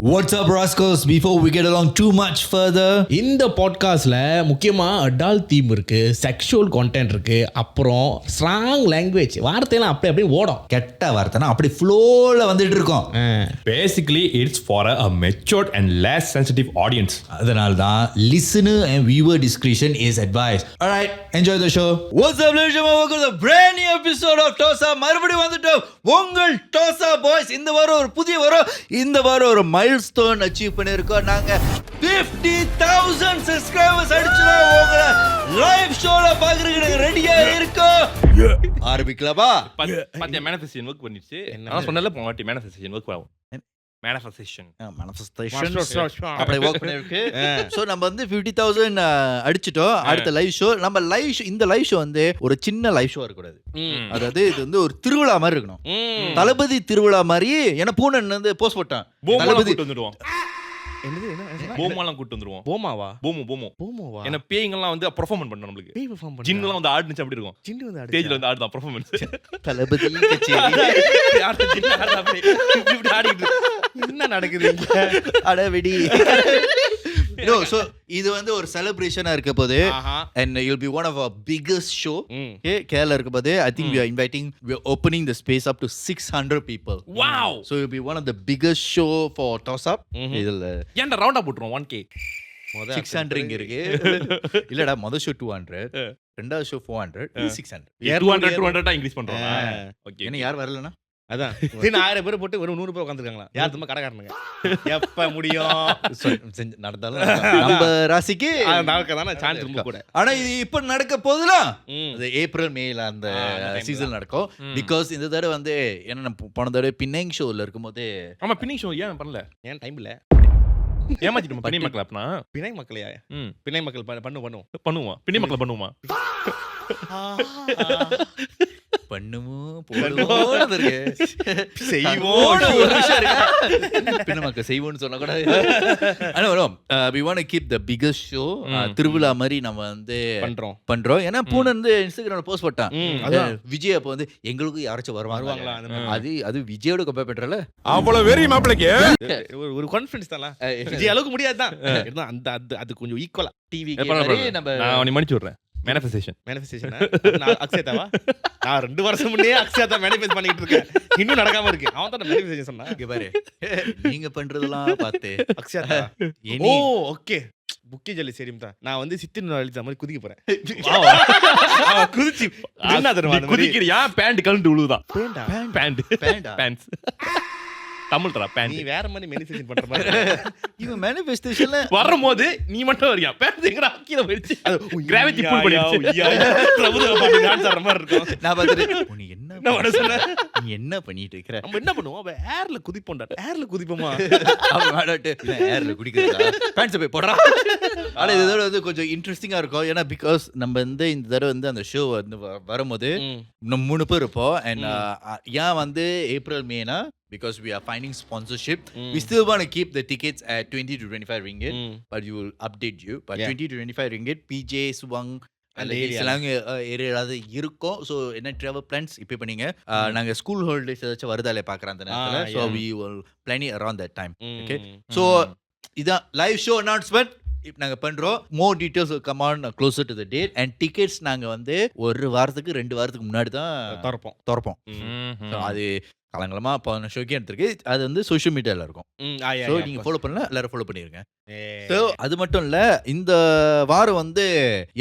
What's up, rascals? Before we get along too much further, இந்த பாட்காஸ்ட்ல முக்கியமா adult theme இருக்கு, செக்ஷுவல் கண்டென்ட் இருக்கு, அப்புறம் ஸ்ட்ராங் லாங்குவேஜ் வார்த்தையெல்லாம் அப்படியே ஓடும். கெட்ட வார்த்தைனா அப்படி ஃப்ளோல வந்துட்டு இருக்கோம். Basically, it's for a matured and less sensitive audience. அதனால தான் listener and viewer discretion is advised. Alright, enjoy the show. What's up, ladies and gentlemen? Welcome to the brand new episode of Tosa. மறுபடியும் வந்துட்டோம் உங்கள் Tosa boys. இந்த வாரம் ஒரு புதிய வாரம், இந்த வாரம் ஒரு மைல்ஸ்டோன் அச்சீவ் பண்ணிருக்கோம். நாங்க 50,000 சப்ஸ்கிரைபர்ஸ் அடிச்சிரோம். உங்களை லைவ் ஷோல பாக்குறதுக்கு ரெடியா இருக்கோம். ஆரம்பிக்கலாமா? பாத்தியா மேனிஃபெஸ்டேஷன் ஒர்க் பண்ணிச்சு. நான் சொன்னல போவாட்டி மேனிஃபெஸ்டேஷன் ஒர்க் ஆகும். மேனிஃபெஸ்டேஷன் அப்படி ஒர்க் பண்ணிருக்கு. சோ நம்ம வந்து 50,000 அடிச்சிட்டோம். அடுத்த லைவ் ஷோ நம்ம இந்த லைவ் ஷோ வந்து ஒரு சின்ன லைவ் ஷோ இருக்க கூடாது. அதாவது இது வந்து ஒரு திருவிழா மாதிரி இருக்கணும். தளபதி திருவிழா மாதிரி. ஏன்னா பூனன் வந்து போஸ்ட் போட்டான். தளபதி வந்துடுவோம். போமாலாம் கூட்டு வந்துருவோம். போமாவா? போமோவா? என்ன பேய்ங்கலாம் வந்து பெர்ஃபார்மன்ஸ் பண்ணனும் நமக்கு. பேய் பெர்ஃபார்ம் பண்ணு. ஜின்னுலாம் வந்து ஆடுனுச்சு அப்படி இருக்கும். ஜின்னு வந்து ஸ்டேஜ்ல வந்து ஆடுதா பெர்ஃபார்மன்ஸ். தளபதி கச்சேரி. யார் ஜின்னு ஆடுதா அப்படி இப்படி ஆடிட்டு என்ன நடக்குது இங்க? அடவிடி. No, so இது வந்து ஒரு செலிப்ரேஷனா இருக்க போது and you'll be one of our biggest show. Okay, Kerala இருக்க போது I think we are opening the space up to 600 people. Wow. So you'll be one of the biggest show for Toss Up. இதுல ஏன்டா ரவுண்டா போட்டுறோம் 1k. 600 இங்க இருக்கு. இல்லடா முதல் ஷோ 200, ரெண்டாவது ஷோ 400, 600. 200 இன்க்ரீஸ் பண்றோம். ஓகே. என்ன யார் வரலனா? அதான் 1000 பேர் போட்டு ஒரு 100 பேர் உட்கார்ந்திருக்காங்களா? யார் தம்ம கடைக்காரனுங்க. எப்ப முடியும்? நடந்தாலும் நம்ம ராசிக்கு நடக்கதான சான்ஸ் ரொம்ப கூட. ஆனா இது இப்ப நடக்க போதுல அது ஏப்ரல் மேல அந்த சீசன் நடக்கும். பிகாஸ் இந்த தடவை வந்து என்ன போன தடவை பின்னிங் ஷோல இருக்கும்போது ஆமா பின்னிங் ஷோ ஏன் பண்ணல? ஏன் டைம் இல்ல. ஏமாத்திட்டோம் பின்னி மக்கள் அப்பனா. பிணை மக்களையா? பிணை மக்கள் பண்ணுவோம். பின்னி மக்கள் பண்ணுவோமா? பண்ணுவோம் போடுவோம் இருக்கு. செய்வோம் ஒரு விஷயம் இருக்கு. பின்ன மக்கள் செய்வோம்னு சொன்னா கூட we want to keep the biggest show. திருவிழா மாதிரி நம்ம வந்து பண்றோம். ஏன்னா பூனை வந்து இன்ஸ்டாகிராம்ல போஸ்ட் போட்டான். விஜய் அப்ப வந்து எங்களுக்கு யாராச்சும் வருவாங்களா? அது விஜயோட கம்பேர் பண்றல அவ்வளவு வெரி மாப்பிளைக்கு ஒரு கான்ஃபிடன்ஸ் தான். விஜய் அளவுக்கு முடியாதுதான். அந்த அது கொஞ்சம் ஈக்குவலா டிவி நம்ம நான் மன்னிச்சு விடுறேன். மேனிஃபெஸ்டேஷன் அக்ஷயதாவா? நான் 2 வருஷம் முன்னே அக்ஷயதா மேனிஃபெஸ்ட் பண்ணிட்டு இருக்கேன். இன்னும் நடக்காம இருக்கு. அவன் தான் மேனிஃபெஸ்டேஷன் சொன்னா. இங்க பாரு நீங்க பண்றதெல்லாம் பார்த்து அக்ஷயதா. ஓ ஓகே. புக்கே ஜல்லி சரியும் தான். நான் வந்து சித்தின் அழித்த மாதிரி குதிக்க போறேன். குதிச்சு என்ன தருவா குதிக்கிறியா? பேண்ட் கழண்டு விழுதா? பேண்ட் தமிழ் தரா பேண்ட். நீ வேற மாதிரி மேனிஃபெஸ்டேஷன் பண்ற மாதிரி. இவன் மேனிஃபெஸ்டேஷன்ல வரும்போது நீ மட்டும் வரியா? பேண்ட் எங்கடா கீழ போயிடுச்சு. அது கிராவிட்டி புல் பண்ணிடுச்சு. பிரபுதேவா பாட்டு டான்ஸ் ஆடுற மாதிரி இருக்கும். நான் பாத்துட்டு நீ என்ன பண்ண சொன்ன? நீ என்ன பண்ணிட்டு இருக்கற? நம்ம என்ன பண்ணுவோம்? அவ ஏர்ல குதிப்போம்டா. ஏர்ல குதிப்போமா? அவ வாடட்டு ஏர்ல குதிக்கிறதா? பேண்ட்ஸ் போய் போடுறா. ஆனா இதோட வந்து கொஞ்சம் இன்ட்ரெஸ்டிங்கா இருக்கும். ஏன்னா பிகாஸ் நம்ம வந்து இந்த தடவை வந்து அந்த ஷோ வந்து வரும்போது நம்ம 3 பேர் இருப்போம். அண்ட் ஏன் வந்து April Mena because we are finding sponsorship. We still want to keep the tickets at 20 to 25 ringgit, but you will update you. But 20 to 25 ringgit, PJ, Suwang, அந்த ஏரியால இருக்கும். ஸோ என்ன ட்ராவல் பிளான்ஸ் இப்போ பண்ணீங்க. நாங்கள் school holidays ஏதாச்சும் வருதாலே பார்க்குறோம் அந்த நேரத்தில். So we will plan it around that time. Okay, so இதான் லைவ் ஷோ அனௌன்ஸ்மெண்ட் நாங்கள் பண்ணுறோம். More details come on closer to the date. And tickets நாங்கள் வந்து 1 வாரத்துக்கு 2 வாரத்துக்கு முன்னாடி தான் திறப்போம். அது காலங்களமா போன ஷோக்கே எடுத்திருக்கு. அது வந்து சோஷியல் மீடியால இருக்கும். ஸோ நீங்க ஃபாலோ பண்ணல, எல்லாரும் ஃபாலோ பண்ணிருங்க. ஸோ அது மட்டும் இல்ல, இந்த வாரம் வந்து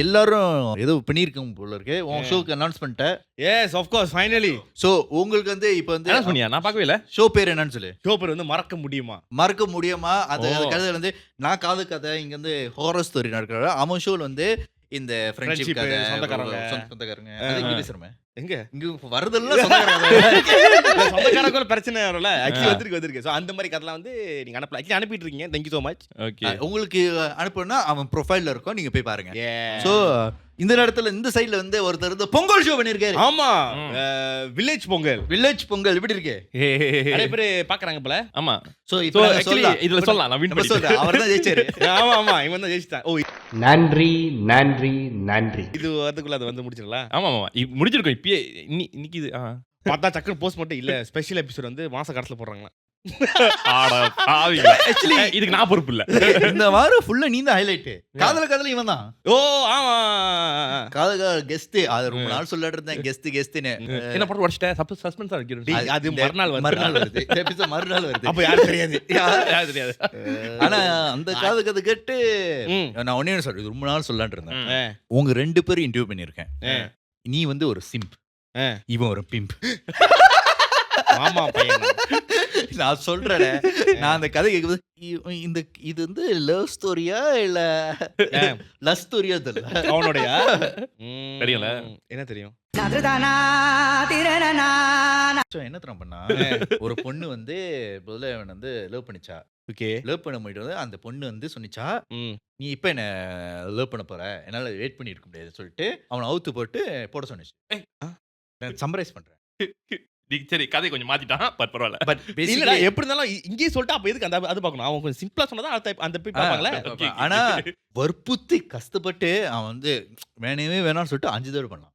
எல்லாரும் ஏதோ பண்ணியிருக்கோம் போல இருக்கு. உன் ஷோக்கு அனௌன்ஸ் பண்ணிட்டேன். Yes of course finally. So உங்களுக்கு வந்து இப்போ வந்து என்ன சொன்னியா? நான் பார்க்கவே இல்லை. ஷோ பேர் என்னன்னு சொல்லு. ஷோ பேர் வந்து மறக்க முடியுமா? அது கதை வந்து நான் காது கதை இங்க வந்து ஹாரர் ஸ்டோரி நடக்கிற. அவன் ஷோல வந்து இந்த ஃப்ரெண்ட்ஷிப் கதை, சொந்தக்காரங்க பேசுறமே. எங்க இங்க வரதெல்லாம் சொந்தக்காரங்க பிரச்சனை வரல. ஆக்சுவலி வந்திருக்கு. சோ அந்த மாதிரி கதைலாம் வந்து நீங்க அனுப்பிட்டு இருக்கீங்க. Thank you so much. Okay, உங்களுக்கு அனுப்புனா அவன் ப்ரொஃபைல்ல இருக்கும், நீங்க போய் பாருங்க. சோ இந்த நேரத்துல இந்த சைடுல வந்து ஒருத்தர் வந்து பொங்கல் ஷோ பண்ணிருக்காரு. ஆமா, வில்லேஜ் பொங்கல் எப்படி இருக்கு? நிறைய பேர் பாக்குறாங்க போல. ஆமா, சோ இப்போ இதுல சொல்லலாம், நான் வின் பண்ணிட்டேன். அவர்தான் ஜெயிச்சாரு. ஆமா இவன் தான் ஜெயிச்சான். ஓ நன்றி. இது அதுக்குள்ள அது வந்து முடிச்சிடலாம். ஆமா முடிச்சிருக்கோம். இப்பயே இன்னைக்கு இது பார்த்தா சக்கர போஸ்ட் மட்டும் இல்ல, ஸ்பெஷல் எபிசோட் வந்து மாச கடைசில போடுறாங்களா? ஆக்சுவலி இதுக்கு நான் பொறுப்பு இல்ல. இந்த வாரம் ஃபுல்லா நீ தான் ஹைலைட். காதல இவன் தான். ஓ ஆமா காதல கெஸ்ட். அது ரொம்ப நாள் சொல்லிட்டு இருந்தேன் கெஸ்ட்னு. என்ன போட்டு உடைச்சிட்ட சஸ்பென்ஸா இருக்கு. அது மறுநாள் வருது. எபிசோட் மறுநாள் வருது. அப்ப யாரும் தெரியாது. யாரும் தெரியாது. ஆனா அந்த கதை கேட்டு நான் ஒண்ணே சொல்றேன். இது ரொம்ப நாள் சொல்லலாம்னு இருந்தேன். உங்க 2 பேரும் இன்டர்வியூ பண்ணிருக்கேன். நீ வந்து ஒரு சிம்ப், இவன் ஒரு பிம்ப். ஆமா பையன். நான் சொல்றேன். நான் அந்த கதை கேட்கும்போது இந்த இது வந்து லவ் ஸ்டோரியா இல்ல லவ் ஸ்டோரியா தெரியல. அவனுடைய தெரியல. என்ன தெரியும்? என்ன தரம் பண்ணா, ஒரு பொண்ணு வந்து முதல்ல அவன் வந்து லவ் பண்ணிச்சா. ஓகே. லவ் பண்ண முடியாது. அந்த பொண்ணு வந்து சொன்னிச்சா, நீ இப்ப என்ன லவ் பண்ண போற, என்னால வெயிட் பண்ணி இருக்க முடியாது சொல்லிட்டு அவனை அவுத்து போட்டு போட சொன்னிச்சு. நான் சம்மரைஸ் பண்றேன். சரி கதை கொஞ்சம் மாத்திட்டான். பரவாயில்ல. பட் இல்ல எப்படி இருந்தாலும் இங்கே சொல்லிட்டு அப்ப எதுக்கு அந்த அது பார்க்கணும்? அவன் கொஞ்சம் சிம்பிளா சொன்னதா அந்த போய் பார்ப்பாங்களே. ஆனா வற்புறுத்தி கஷ்டப்பட்டு அவன் வந்து வேணவே வேணாம்னு சொல்லிட்டு 5 தடவை பண்ணான்.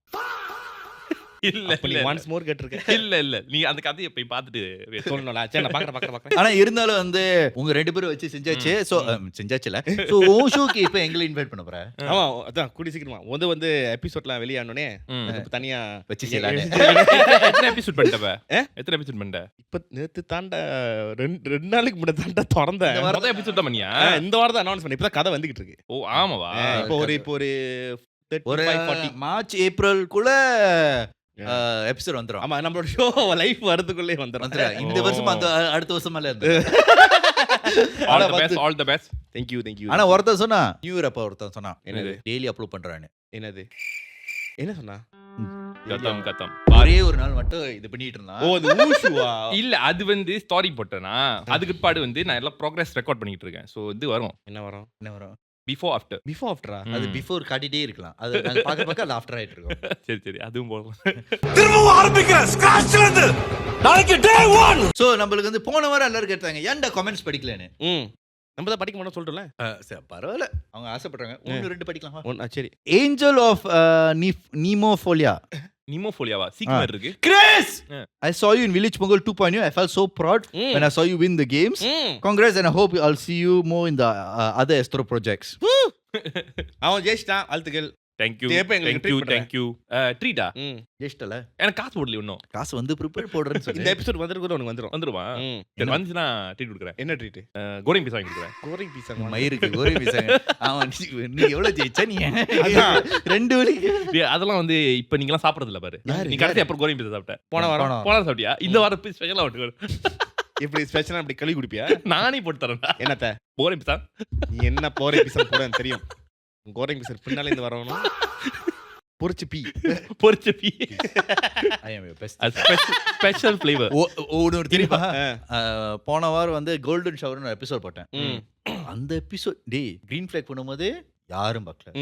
இல்ல நீ ஒன்ஸ் மோர் கேட்டிருக்க. இல்ல நீ அந்த கதையை போய் பார்த்துட்டு சொல்லணும்ல. சரி நான் பார்க்கறேன். ஆனா இருந்தாலும் வந்து உங்க 2 பேரும் வச்சு செஞ்சாச்சு. சோ செஞ்சாச்சுல. சோ ஓ ஷோக்கு இப்ப எங்களை இன்வைட் பண்ண போறேன். ஆமா அதான் கூடி சீக்கிரமா வந்து எபிசோட்லாம் வெளியானோனே தனியா வச்சு செய்யலாம். எத்தனை எபிசோட் பண்ணிட்டப்ப? எத்தனை எபிசோட் பண்ணிட்ட? இப்ப நேத்து தாண்ட 2 நாளைக்கு முன்னாடி தாண்ட திறந்தேன். மொத எபிசோட் தான் பண்ணியா? இந்த வாரம் தான் அனௌன்ஸ் பண்ணி. இப்ப கதை வந்துகிட்டு இருக்கு. ஓ ஆமாவா? இப்போ ஒரு 35-40 மார்ச் ஏப்ரல்-குள்ள எபிசோட் வந்துரும். ஆமா நம்மளோட ஷோ லைஃப் வரதுக்குள்ளே வந்துரும். இந்த வருஷம் அந்த அடுத்த வருஷமால இருந்து. All the best. Thank you. ஆனா ஒருத்தன் சொன்னா நியூ இயர் அப்ப ஒருத்தன் சொன்னா என்னது டெய்லி அப்லோட் பண்றானே. என்னது என்ன சொன்னா? கதம் ஒரே ஒரு நாள் மட்டும் இது பண்ணிட்டு இருந்தான். ஓ அது ஊஷுவா? இல்ல அது வந்து ஸ்டோரி போட்டேனா. அதுக்கு பாடு வந்து நான் எல்லாம் ப்ரோகிரஸ் ரெக்கார்ட் பண்ணிட்டு இருக்கேன். சோ இது வரும். என்ன வரும்? பிஃபோர் ஆஃப்டரா? அது பிஃபோர் காட்டிட்டே இருக்கலாம். அது நாங்க பார்க்க அது ஆஃப்டர் ஆயிட்டு இருக்கோம். சரி அதுவும் போடலாம். திரும்ப ஆரம்பிக்கிறேன் ஸ்கிராச்ல இருந்து. நாளைக்கு டே 1. சோ நம்மளுக்கு வந்து போன வாரம் எல்லாரும் கேட்டாங்க ஏன்டா கமெண்ட்ஸ் படிக்கலன்னு. நம்ம தான் படிக்க மாட்டோம் சொல்றல. சரி பரவாயில்ல. அவங்க ஆசைப்படுறாங்க. 1-2 படிக்கலாமா? சரி. Angel of nemophilia. நீமோஃபோலியாவா? சீக்கிரம் இருக்கு. Chris, I saw you in Village Pongal 2.0. I felt so proud when I saw you win the games. Congrats and I hope I'll see you more in the other Astro projects. அவன் ஜெயிச்சிட்டான். வாழ்த்துக்கள். Thank you. ட்ரீட்டா? ஜெயிச்சிட்டல. எனக்கு காசு போடல இன்னும். காசு வந்து prepare போடுறேன்னு சொல்லி. இந்த எபிசோட் வந்துருமா? சரி வந்துச்சுனா ட்ரீட் கொடுக்குறேன். என்ன ட்ரீட்? கோரிங் பீஸா வாங்கி கொடுக்குறேன். கோரிங் பீஸா மயிருக்கு கோரிங் பீஸா. அவன் நீ எவ்வளவு ஜெயிச்சா நீ? 2 வலி. அதெல்லாம் வந்து இப்ப நீங்க எல்லாம் சாப்பிடுறது இல்ல பாரு. நீ கடைசி அப்புறம் கோரிங் பீஸா சாப்பிட்ட. போன வாரம் சாப்பிட்டியா? இந்த வாரம் ஸ்பெஷலா விட்டு. இப்படி ஸ்பெஷலா இப்படி களி குடிப்பியா? நானே போட்டு தரேன். என்னத்த? கோரிங் பீஸா. நீ என்ன கோரிங் பீஸா போடுன்னு தெரியும். கோரிங் பீஸா பின்னால இருந்து வரணும். பொரிச்ச பீ. I am your best. Special flavour. ஒரு தெரியுமா? போன வாரம் வந்து கோல்டன் ஷவர்னு எபிசோட் போட்டேன். அந்த எபிசோட் கிரீன் ஃபிளாக் பண்ணும்போது யாரும் பார்க்கல.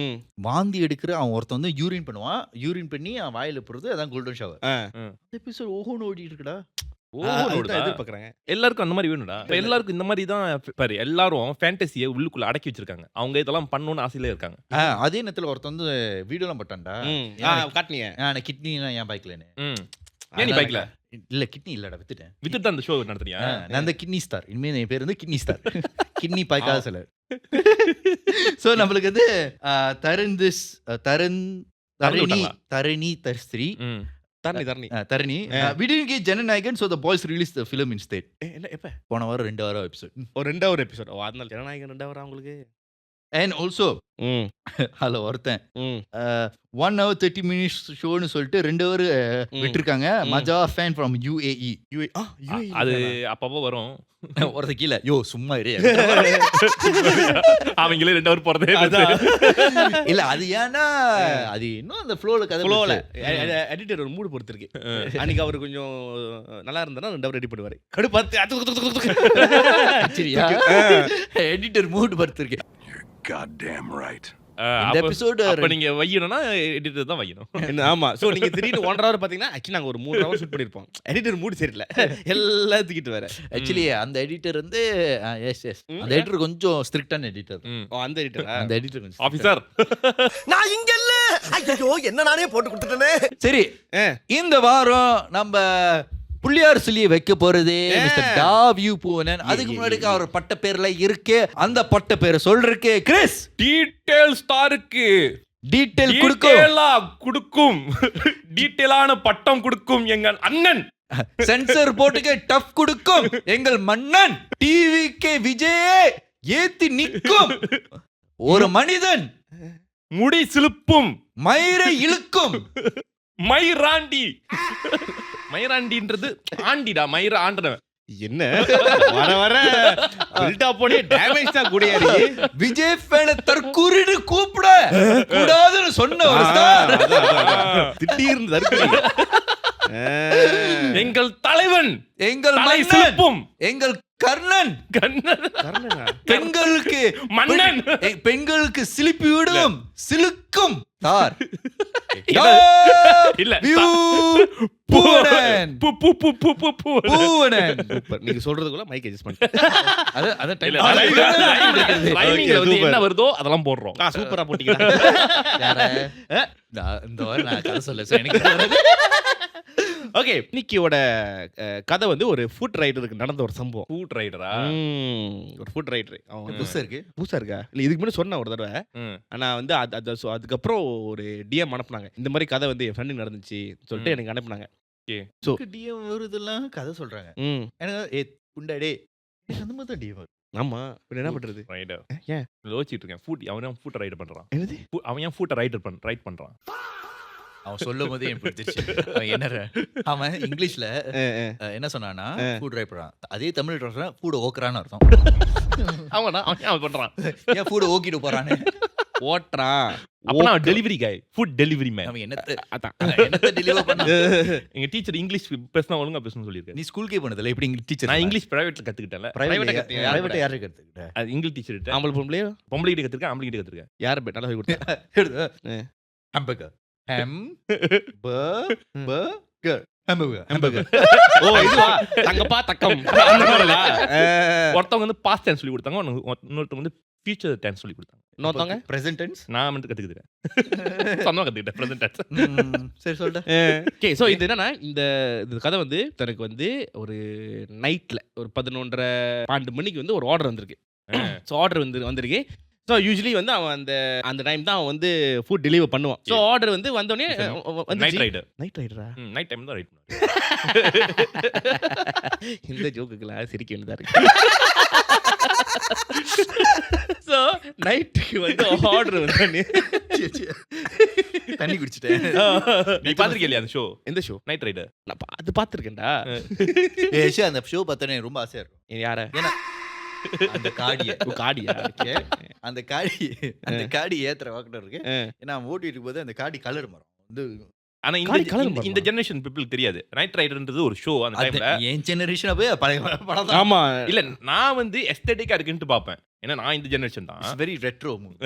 வாந்தி எடுக்கிற அவன் ஒருத்தன் வந்து யூரின் பண்ணுவான். யூரின் பண்ணி அவன் வாயில போறது அதான் கோல்டன் ஷவர். அந்த எபிசோட் ஓஹோன்னு ஓடிட்டு இருக்குடா. எதிர்பார்க்கறாங்க. எல்லாருக்கும் அந்த மாதிரி வேணும்டா. எல்லாருக்கும் இந்த மாதிரி தான் பாரு. எல்லாரும் ஃபேண்டசியை உள்ளுக்குள்ள அடக்கி வச்சிருக்காங்க. அவங்க இதெல்லாம் பண்ணணும்னு ஆசையில இருக்காங்க. அதே நேரத்துல ஒருத்தன் வந்து வீடியோலாம் போட்டான்டா. காட்டுனீங்க. நான் கிட்னிலாம் ஏன் பைக்லன்னு. ஏன் நீ பைக்ல? இல்ல கிட்னி இல்லடா வித்துட்டு தான் அந்த ஷோ நடத்துறியா? நான் அந்த கிட்னி ஸ்டார். இனிமே என் பேர் வந்து கிட்னி ஸ்டார். கிட்னி பாய்க்காத சில. சோ நம்மளுக்கு வந்து தரணி தர்ஸ்ரீ தரணி we didn't get Jananayagan, so the boys released the film instead. என்ன எப்ப? போன வாரம் 2 வாரம் எபிசோட். ரெண்டாவது எபிசோட். அதனால ஜனநாயகன் 2 வாரம் உங்களுக்கு. And also ஹலோ ஒருத்தன் 1 hour 30 minutes ஷோன்னு சொல்லிட்டு 2 hour விட்டுருக்காங்க. மஜா ஃபேன் ஃப்ரம் UAE. அது அப்பப்போ வரும். ஒருத்த கீழே யோ சும்மா இரு. அவங்களே 2 hour போறதே இல்ல. அது ஏன்னா அது இன்னும் அந்த ஃப்ளோல எடிட்டர் ஒரு மூடு பொறுத்து இருக்கு. அன்னைக்கு அவர் கொஞ்சம் நல்லா இருந்தா 2 hour ரெடி பண்ணுவாரு. கடுப்பாத்து சரியா? எடிட்டர் மூடு பொறுத்து இருக்கு. Goddamn right. இந்த எபிசோட் அப்ப நீங்க வையணும்னா எடிட்டர் தான் வையணும். ஆமா. சோ நீங்க திடீர்னு 1 hour பாத்தீங்கன்னா ஆக்சுவலி நாங்க ஒரு 3 hour ஷூட் பண்ணிருப்போம். எடிட்டர் மூட் சரியில்லை. எல்லாம் தூக்கிட்டு வர. ஆக்சுவலி அந்த எடிட்டர் வந்து எஸ் அந்த எடிட்டர் கொஞ்சம் ஸ்ட்ரிக்ட்டான எடிட்டர். அந்த எடிட்டர் கொஞ்சம் ஆபீசர். நான் இங்க இல்ல. ஐயோ என்ன நானே போட்டு கொடுத்துட்டேனே. சரி இந்த வாரம் நம்ம புள்ளியார் சொல்லியை வைக்க போறது மிஸ்டர் டாவ்யூ பூவனன். அதுக்கு முன்னாடி அவர் பட்ட பேர்ல இருக்கு. அந்த பட்ட பேரை சொல்றதுக்கு கிறிஸ் டீடைல் ஸ்டாருக்கு டீடைல் கொடுக்கும் டீடைலான பட்டம் கொடுக்கும் எங்கள் அண்ணன். சென்சர் போட்டுக்க டஃப் கொடுக்கும் எங்கள் மன்னன். டிவிக்கு விஜயே ஏத்தி நிற்கும் ஒரு மனிதன். முடி சிலுப்பும் மயிரை இழுக்கும் மயிராண்டி. மயிராண்டின்றது ஆண்டிடா, மயிர ஆண்டவன். என்ன வர வர போனே டேமேஜ் தான் கூடியாரு. விஜய் ஃபேன தற்கூரின்னு கூப்பிட கூடாதுன்னு சொன்ன ஒரு ஸ்டார் திடீர்னு தற்கூரி. எங்கள் தலைவன், எங்கள் தலை சிலுப்பும் எங்கள் கர்ணன். பெண்களுக்கு மன்னன், பெண்களுக்கு சிலிப்பி விடும் சிலுக்கும் தார். இல்ல பூவனன். நீங்க சொல்றதுக்குள்ள மைக் அட்ஜஸ்ட் பண்ணி என்ன வருதோ அதெல்லாம் போடுறோம். சூப்பரா போட்டீங்க. இந்த வாரம் நான் கதை சொல்ல எனக்கு. ஓகே, இன்னைக்கியோட கதை வந்து ஒரு ஃபுட் ரைடருக்கு நடந்த ஒரு சம்பவம். ஃபுட் ரைடரா? ஒரு ஃபுட் ரைடர். அவன் புதுசா இருக்கு. புதுசா இருக்கா? இல்ல இதுக்கு முன்னாடி சொன்ன ஒரு தடவை. ஆனா வந்து அதுக்கப்புறம் ஒரு டிஎம் அனுப்புனாங்க. இந்த மாதிரி கதை வந்து என் ஃப்ரெண்டுக்கு நடந்துச்சு சொல்லிட்டு எனக்கு அனுப்புனாங்க. சோ டிஎம் வருதெல்லாம் கதை சொல்றாங்க. எனக்கு புண்டாடே அந்த மாதிரி தான் டிஎம். ஆமா, என்ன பண்றது? ரைடர் ஏன் யோசிச்சிட்டு இருக்கேன். அவன் ஃபுட் ரைடர் பண்றான். என்னது? அவன் ஏன் ஃபுட் ரைட் பண்றான்? அவன் சொல்லும் போதே எனக்கு பிடிச்சிருச்சு. என்ன அவன் இங்கிலீஷ்ல என்ன சொன்னான்னா ஃபுட் ரைட் பண்றான். அதே தமிழ் ஃபுட் ஓக்குறான்னு அர்த்தம். அவன் பண்றான். ஏன் ஃபுட் ஓக்கிட்டு போறானே ஓட்டுறான். அப்பனா டெலிவரி காய், ஃபுட் டெலிவரி மேன். அவன் என்னத்த டெலிவர் பண்ணா? எங்க டீச்சர் இங்கிலீஷ் பேசினா ஒழுங்கா பேசணும்னு சொல்லிருக்காரு. நீ ஸ்கூலுக்கே போனதில்ல, எப்படி இங்கிலீஷ் டீச்சர்? நான் இங்கிலீஷ் பிரைவேட்ல கத்துக்கிட்டேன்ல. பிரைவேட் யாரு கத்துக்கிட்ட? அது இங்கிலீஷ் டீச்சர் கிட்ட. ஆம்பளை பொம்பளையோ? பொம்பளை கிட்ட கத்துருக்கேன், ஆம்பளை கிட்ட கத்துருக்கேன். யாரு நல்லா சொல்லி கொடுத்தா? ஹம்பர்கர். ஹம்பர்கர். ஓ இதுவா? தங்கப்பா தக்கம். ஒருத்தவங்க வந்து பாஸ்ட் டென்ஸ் சொல்லி கொடுத்தாங்க, இன்னொருத்தவங்க வந்து ஃபியூச்சர் டென்ஸ் சொல்லி கொடுத்தாங்க. இன்னொருத்தவங்க பிரசன்ட் டென்ஸ். நான் வந்து கத்துக்கிட்டேன். சொந்தமா கத்துக்கிட்டேன் பிரசன்ட் டென்ஸ். சரி சொல்டா. ஓகே, சோ இது என்னன்னா இந்த கதை வந்து எனக்கு வந்து ஒரு நைட்ல ஒரு 11:30 மணிக்கு வந்து ஒரு ஆர்டர் வந்திருக்கு. ஸோ ஆர்டர் வந்திருக்கு. ஸோ யூஸ்வலி வந்து அவன் அந்த டைம் தான் அவன் வந்து ஃபுட் டெலிவர் பண்ணுவான். ஸோ ஆர்டர் வந்து வந்தோடனே நைட் ரைடர். நைட் ரைடரா? நைட் டைம் தான் ரைட் பண்ணுவாங்க. இந்த ஜோக்குக்கெல்லாம் சிரிக்க வேண்டியதா இருக்கு. ஸோ நைட்டுக்கு வந்து ஆர்டர் வந்து தண்ணி குடிச்சிட்டேன். நீ பாத்திருக்கீங்க அந்த ஷோ? எந்த ஷோ? Night rider. நான் அது பார்த்துருக்கேன்டா. அந்த ஷோ பார்த்தோன்னே ரொம்ப ஆசையா இருக்கும். யார? ஏன்னா அந்த காடியா அந்த காடி ஏத்துற வாக்கிட்ட இருக்கு. ஏன்னா ஓட்டிட்டு இருக்கும்போது அந்த காடி கலர் மரம் வந்து. ஆனா இந்த ஜெனரேஷன் பீப்புளுக்கு தெரியாது நைட் ரைடர்ன்றது ஒரு ஷோ. அந்த டைம்ல என் ஜெனரேஷன் போய் பழைய படம். ஆமா, இல்ல நான் வந்து எஸ்தெட்டிக்கா இருக்குன்னு பாப்பேன். ஏன்னா நான் இந்த ஜெனரேஷன் தான். Very retro movie.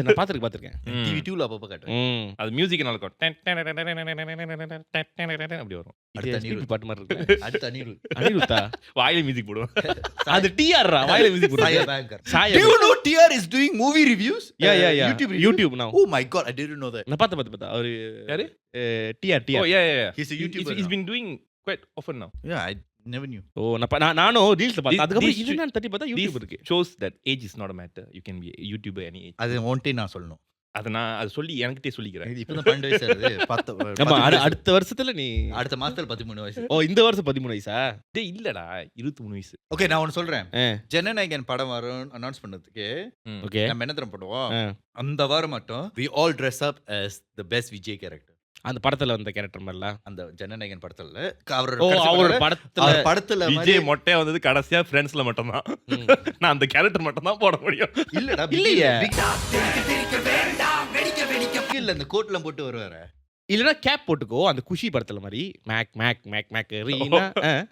நான் பாத்துருக்கேன். டிவி 2ல அப்பப்ப காட்டுறேன். அது மியூசிக் நல்லா இருக்கும். அப்படி வரும். அடுத்த அனிருத் பாட்டு மாதிரி இருக்கு. அடுத்த அனிருத்தா வாயில மியூசிக் போடுவோம். அது டிஆர்ரா வாயில மியூசிக் போடுவாங்க. சாயா banker. Do you know TR is doing movie reviews? Yeah. YouTube now. Oh my god, I didn't know that. நான் பார்த்தேன். அவரு யாரு? TR. Oh yeah. He's a YouTuber. He's been doing quite often now. Yeah, I never knew. ஓ நானும் ரீல்ஸ்ல பார்த்தேன். அதுக்கு அப்புறம் இது நான் தட்டி பார்த்தா YouTube இருக்கு. Shows that age is not a matter. You can be a YouTuber any age. அது ஒன்டே நான் சொல்லணும். அது சொல்லி எனக்கிட்டே சொல்லிக்கிறேன். இப்பதான் 12 வயசு ஆகுது. 10 ஆமா, அடுத்த வருஷத்துல நீ அடுத்த மாசத்துல 13 வயசு. ஓ இந்த வருஷம் 13 வயசா? டேய் இல்லடா 23 வயசு. ஓகே, நான் ஒன்னு சொல்றேன். ஜனநாயகன் படம் வரும் அனௌன்ஸ் பண்ணதுக்கு ஓகே நம்ம என்ன தரம் பண்ணுவோம்? அந்த வாரம் மட்டும் we all dress up as the best Vijay character. அந்த படத்துல வந்த கேரக்டர் மாதிரிலாம் அந்த ஜனநாயகன் படத்துல அவரோட படத்துல விஜய் மொட்டையா வந்தது கடைசியா ஃப்ரெண்ட்ஸ்ல மட்டும் தான். நான் அந்த கேரக்டர் மட்டும் தான் போட முடியும். இல்லடா இல்லையே. இல்ல அந்த கோட்லாம் போட்டு வருவாரு. இல்லனா கேப் போட்டுக்கோ அந்த குஷி படத்துல மாதிரி மேக் மேக் மேக் மேக் ரீனா.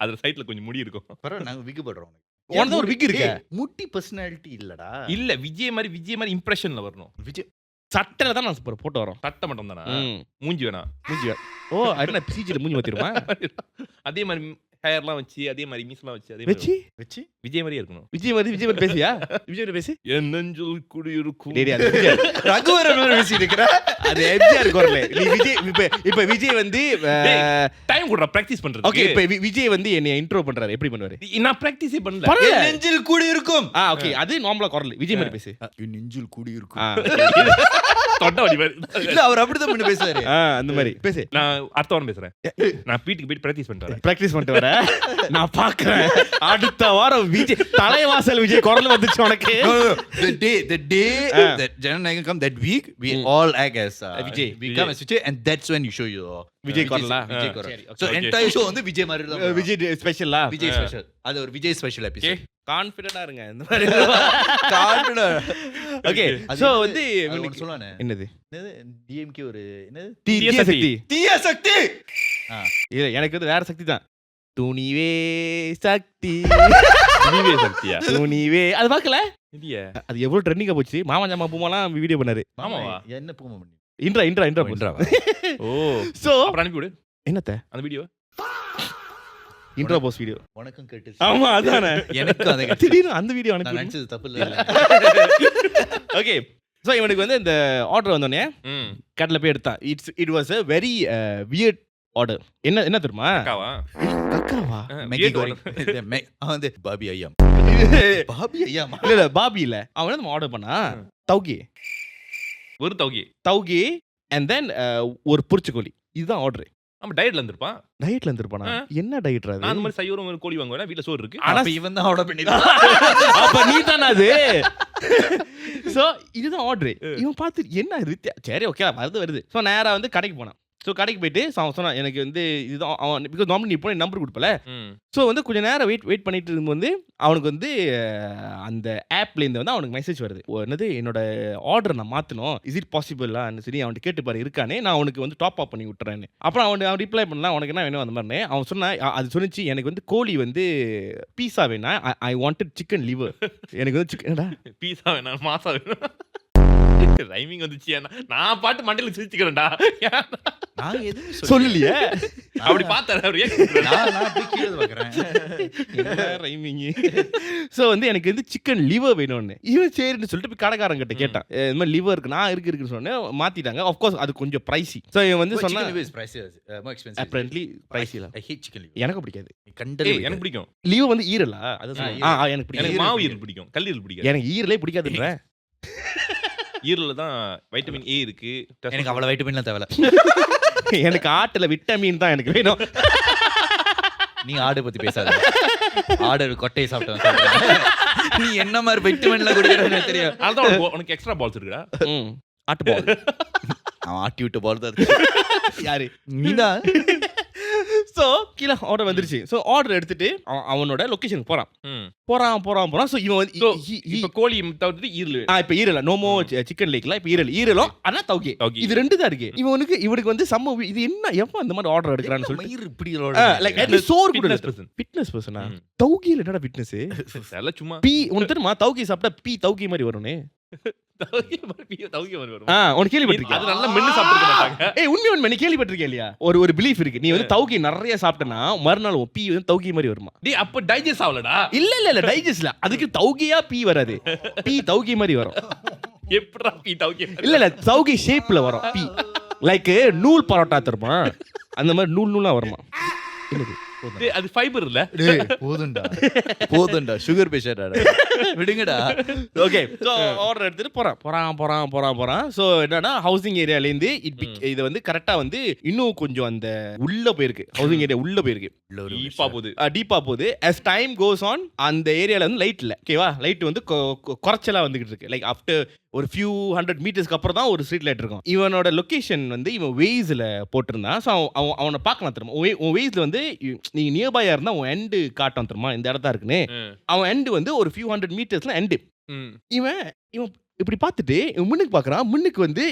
அது சைடுல கொஞ்சம் முடி இருக்கும். பரவாயில்ல, நாங்க விக் போடுறோம். உனக்கு ஒரு விக் இருக்கு. முட்டி பர்சனாலிட்டி இல்லடா. இல்ல விஜய் மாதிரி இம்ப்ரெஷன்ல வரணும். விஜய் சட்டையில தான் நான் போட்டு வரோம். சட்டை மட்டும் தானா? மூஞ்சி வேணா. மூஞ்சி ஓ என்ன பிசிஜில மூஞ்சி மாத்திருமா? அதே மாதிரி ஹேர்லாம் வச்சு அதே மாதிரி மீஸ்லாம் வச்சு அதே வச்சு வச்சு விஜய் மாதிரியே இருக்கணும். விஜய் மாதிரி பேசியா? விஜய் பேசி என் நெஞ்சில் குடியிருக்கும். டேய் அது விஜய். ரகுவரன் பேசிட்டு இருக்கிற அது எம்ஜிஆர் குரல். நீ விஜய் இப்ப விஜய் வந்து டைம் கூட பிராக்டிஸ் பண்றது. ஓகே இப்ப விஜய் வந்து என்னை இன்ட்ரோ பண்றாரு. எப்படி பண்ணுவாரு? நான் பிராக்டிஸே பண்ணல. பரவாயில்ல. நெஞ்சில் கூடி இருக்கும். ஓகே அது நார்மலா குரல். விஜய் மாதிரி பேசு. நெஞ்சில் கூடி இருக்கும். தொண்டை வலி மாதிரி. இல்ல அவர் அப்படிதான் பண்ணி பேசுவாரு. அந்த மாதிரி பேசு. நான் அடுத்த வாரம் பேசுறேன். நான் வீட்டுக்கு போய் பிராக்டிஸ் பண்ணிட்டு வரேன். பிராக்டிஸ் பண்ணிட்டு வர நான் பாக்குறேன். அடுத்த வாரம் விஜய் தலைவாசல் விஜய் குரல் வந்துச்சு உனக்கு. The day that Jananayagan come that week, we all act as Vijay. We come as Vijay, and that's when you show your Vijay Kurala? Vijay குரல். சரி, So okay. entire show வந்து விஜய் மாதிரி தான். விஜய் ஸ்பெஷலா? விஜய் ஸ்பெஷல். அது ஒரு விஜய் ஸ்பெஷல் எபிசோட். கான்ஃபிடென்ட்டா இருங்க இந்த மாதிரி. ஓகே அது சோ வந்து வந்து ஒன்னு சொல்லுவானே. என்னது? என்னது DMK ஒரு என்னது தீய சக்தி. தீய சக்தி. இல்ல எனக்கு வந்து வேற சக்தி தான். துணிவே சக்தி. நீவே சக்தியா? துணிவே அது பார்க்கல? இல்லையே. அது எவ்வளவு ட்ரெண்டிங்கா போச்சு. மாமா ஜாமா பூமாலாம் வீடியோ பண்ணாரு. ஆமாவா? என்ன பூமா பண்ணி? இன்ட்ரா ஓ சோ அப்புறம் அனுப்பி விடு என்னத்த அந்த வீடியோ. Intro post video. உனக்கும் கேட்டு. ஆமா அதானே. எனக்கும் அதே கேட்டு. திடீர்னு அந்த வீடியோ நான் அனுப்பி. நினைச்சது தப்பு இல்ல. ஓகே சோ இவனுக்கு வந்து இந்த ஆர்டர் வந்தோடனே ம் கடையில் போய் எடுத்தான். It was a very weird order. என்ன தெரியுமா? அக்காவா? கக்காவா? மேகி கோரிங். வந்து பாபி ஐயா. பாபி ஐயா. இல்ல பாபி இல்ல. அவன் என்ன ஆர்டர் பண்ணா? தௌகி ஒரு தௌகி அண்ட் தென் ஒரு புரிச்சுக்கோழி. இதுதான் ஆர்டர். நம்ம டயட்ல இருந்திருப்பான். டயட்ல இருந்திருப்பானா? என்ன டயட்ரா நான் அந்த மாதிரி சைவரம் ஒரு கோழி வாங்குவேன். வீட்ல சோறு இருக்கு. ஆனா இவன் தான் ஆர்டர் பண்ணிருக்கான். அப்ப நீ தானே அது? சோ இதுதான் ஆர்டர். இவன் பார்த்து என்ன இது? சரி ஓகே வருது. சோ நேரா வந்து கடைக்கு போனான். ஸோ கடைக்கு போயிட்டு அவன் சொன்னான் எனக்கு வந்து இதுதான் அவன் பிகாஸ் நார்மலி நீ போய் நம்பர் கொடுப்பல. ஸோ வந்து கொஞ்சம் நேரம் வெயிட் பண்ணிட்டு இருக்கும்போது அவனுக்கு வந்து அந்த ஆப்லேருந்து வந்து அவனுக்கு மெசேஜ் வருது. என்னது என்னோட ஆர்டர் நான் மாற்றணும், இஸ் இட் பாசிபிளான்னு சரி அவன்கிட்ட கேட்டுப்பாரு இருக்கானே, நான் அவனுக்கு வந்து டாப் அப் பண்ணி விட்டுறேன்னு. அப்புறம் அவன் ரிப்ளை பண்ணலாம் உனக்கு என்ன வேணும் அந்த மாதிரி. அவன் சொன்னான் அது சொன்னிச்சு எனக்கு வந்து கோழி வந்து பீஸா வேணா, ஐ வாண்டட் சிக்கன் லிவர். எனக்கு வந்து சிக்கன் பீஸா வேணாம் மாசா வேணும். ரைமிங் வந்துச்சு. நான் பாட்டு மண்டையில சிரிச்சுக்கிறேன்டா. நான் எதுவும் சொல்லலையே. அப்படி பார்த்தேன். நான் அப்படியே கீழே பார்க்கறேன். ரைமிங். ஸோ வந்து எனக்கு வந்து சிக்கன் லிவர் வேணும்னு. இவன் சரின்னு சொல்லிட்டு போய் கடைக்காரன் கிட்ட கேட்டான். இந்த மாதிரி லிவர் இருக்கு. நான் இருக்குன்னு சொன்னேன். மாத்திட்டாங்க. ஆஃப்கோர்ஸ் அது கொஞ்சம் பிரைசி. ஸோ இவன் வந்து சொன்னா apparently pricey இல்ல. I hate chicken liver. எனக்கு பிடிக்காது. எனக்கு பிடிக்கும். லிவர் வந்து ஈரலா? அதான் எனக்கு எனக்கு பிடிக்காது. மாவு ஈரல் பிடிக்கும். கல்லீரல் பிடிக்காது. எனக்கு ஈரலே பிடிக்காதுன்றேன். ஈரல்ல தான் வைட்டமின் ஏ இருக்கு. எனக்கு அவ்வளவு வைட்டமின்லாம் தேவையில்ல. எனக்கு ஆட்டுல விட்டமின் தான் எனக்கு வேணும். நீ ஆடு பத்தி பேசாத. ஆடு கொட்டையை சாப்பிட்டேன். நீ என்ன மாதிரி வைட்டமின்லாம் குடிக்கிறன்னு தெரியும். அதான் உனக்கு எக்ஸ்ட்ரா பால்ஸ் இருக்குடா. ஆட்டு பால். அவன் ஆட்டி விட்டு பால் தான் இருக்கு. யாரு? நீதான். ஸோ கீழே ஆர்டர் வந்துருச்சு. ஸோ ஆர்டர் எடுத்துட்டு அவனோட லொகேஷனுக்கு போறான். ஸோ இவன் வந்து இப்ப கோழி தவிர்த்து ஈரல். இப்ப ஈரல நோமோ சிக்கன் லேக்ல இப்ப ஈரலும் ஆனா தௌகி இது ரெண்டு தான் இருக்கு. இவனுக்கு வந்து சம்ம இது என்ன எப்ப அந்த மாதிரி ஆர்டர் எடுக்கறான்னு சொல்லிட்டு மயிர் இப்படி லைக் அட்லீஸ்ட் சோறு கூட person. ஃபிட்னஸ் பர்சனா? தௌகில என்னடா ஃபிட்னஸ்? அதெல்லாம் சும்மா பி உனக்கு தெரியுமா? தௌகி சாப்பிட்டா பி தௌகி மாதிரி வரும்னே. தௌகி மாதிரி வரும். உனக்கு கேள்விப்பட்டிருக்கியா? அது நல்லா மென்னு சாப்பிட்டுக்க மாட்டாங்க. ஏய் உண்மை நீ கேள்விப்பட்டிருக்கியா இல்லையா? ஒரு பிலீஃப் இருக்கு. நீ வந்து தௌகி நிறைய சாப்பிட்டனா மறுநாள் பி வந்து தௌகி மாதிரி வருமா? டேய் அப்ப டைஜஸ்ட் ஆவலடா. இல்ல டைஜஸ்ட்ல. அதுக்கு தௌகியா பி வராது. பி தௌகி மாதிரி வரும். எப்படா பி தௌகி? இல்ல தௌகி ஷேப்ல வரும் பி. லைக் நூல் பரோட்டா தருமா அந்த மாதிரி நூலா வருமா? என்னது? டேய் அது ஃபைபர் இல்ல. டேய் போதும்டா சுகர் பேஷண்ட் விடுங்கடா. ஓகே சோ ஆர்டர் எடுத்துட்டு போறான். சோ என்னன்னா ஹவுசிங் ஏரியால இருந்து இது வந்து கரெக்ட்டா வந்து இன்னும் கொஞ்சம் அந்த உள்ள போயிருக்கு. ஹவுசிங் ஏரியா உள்ள போயிருக்கு. டீப்பா போகுது. as time goes on அந்த ஏரியால வந்து லைட் இல்ல. ஓகேவா? லைட் வந்து குறைச்சலா வந்துகிட்டு இருக்கு. லைக் ஆஃப்டர் ஒரு ஃபியூ 100 மீட்டர்ஸ்க்கு அப்புறம் தான் ஒரு ஸ்ட்ரீட் லைட் இருக்கும். இவனோட லொகேஷன் வந்து இவன் வேஸ்ல போட்டிருந்தான். ஸோ அவனை பார்க்கலாம் தெரியுமா? உன் வேஸ்ல வந்து நீ நியர்பையா இருந்தா உன் எண்டு காட்டும் தெரியுமா இந்த இடத்தா இருக்குன்னு. அவன் எண்டு வந்து ஒரு ஃபியூ 100 மீட்டர்ஸ்ல எண்டு. இவன் இப்படி பார்த்துட்டு முன்னுக்கு பார்க்கறான். முன்னுக்கு வந்து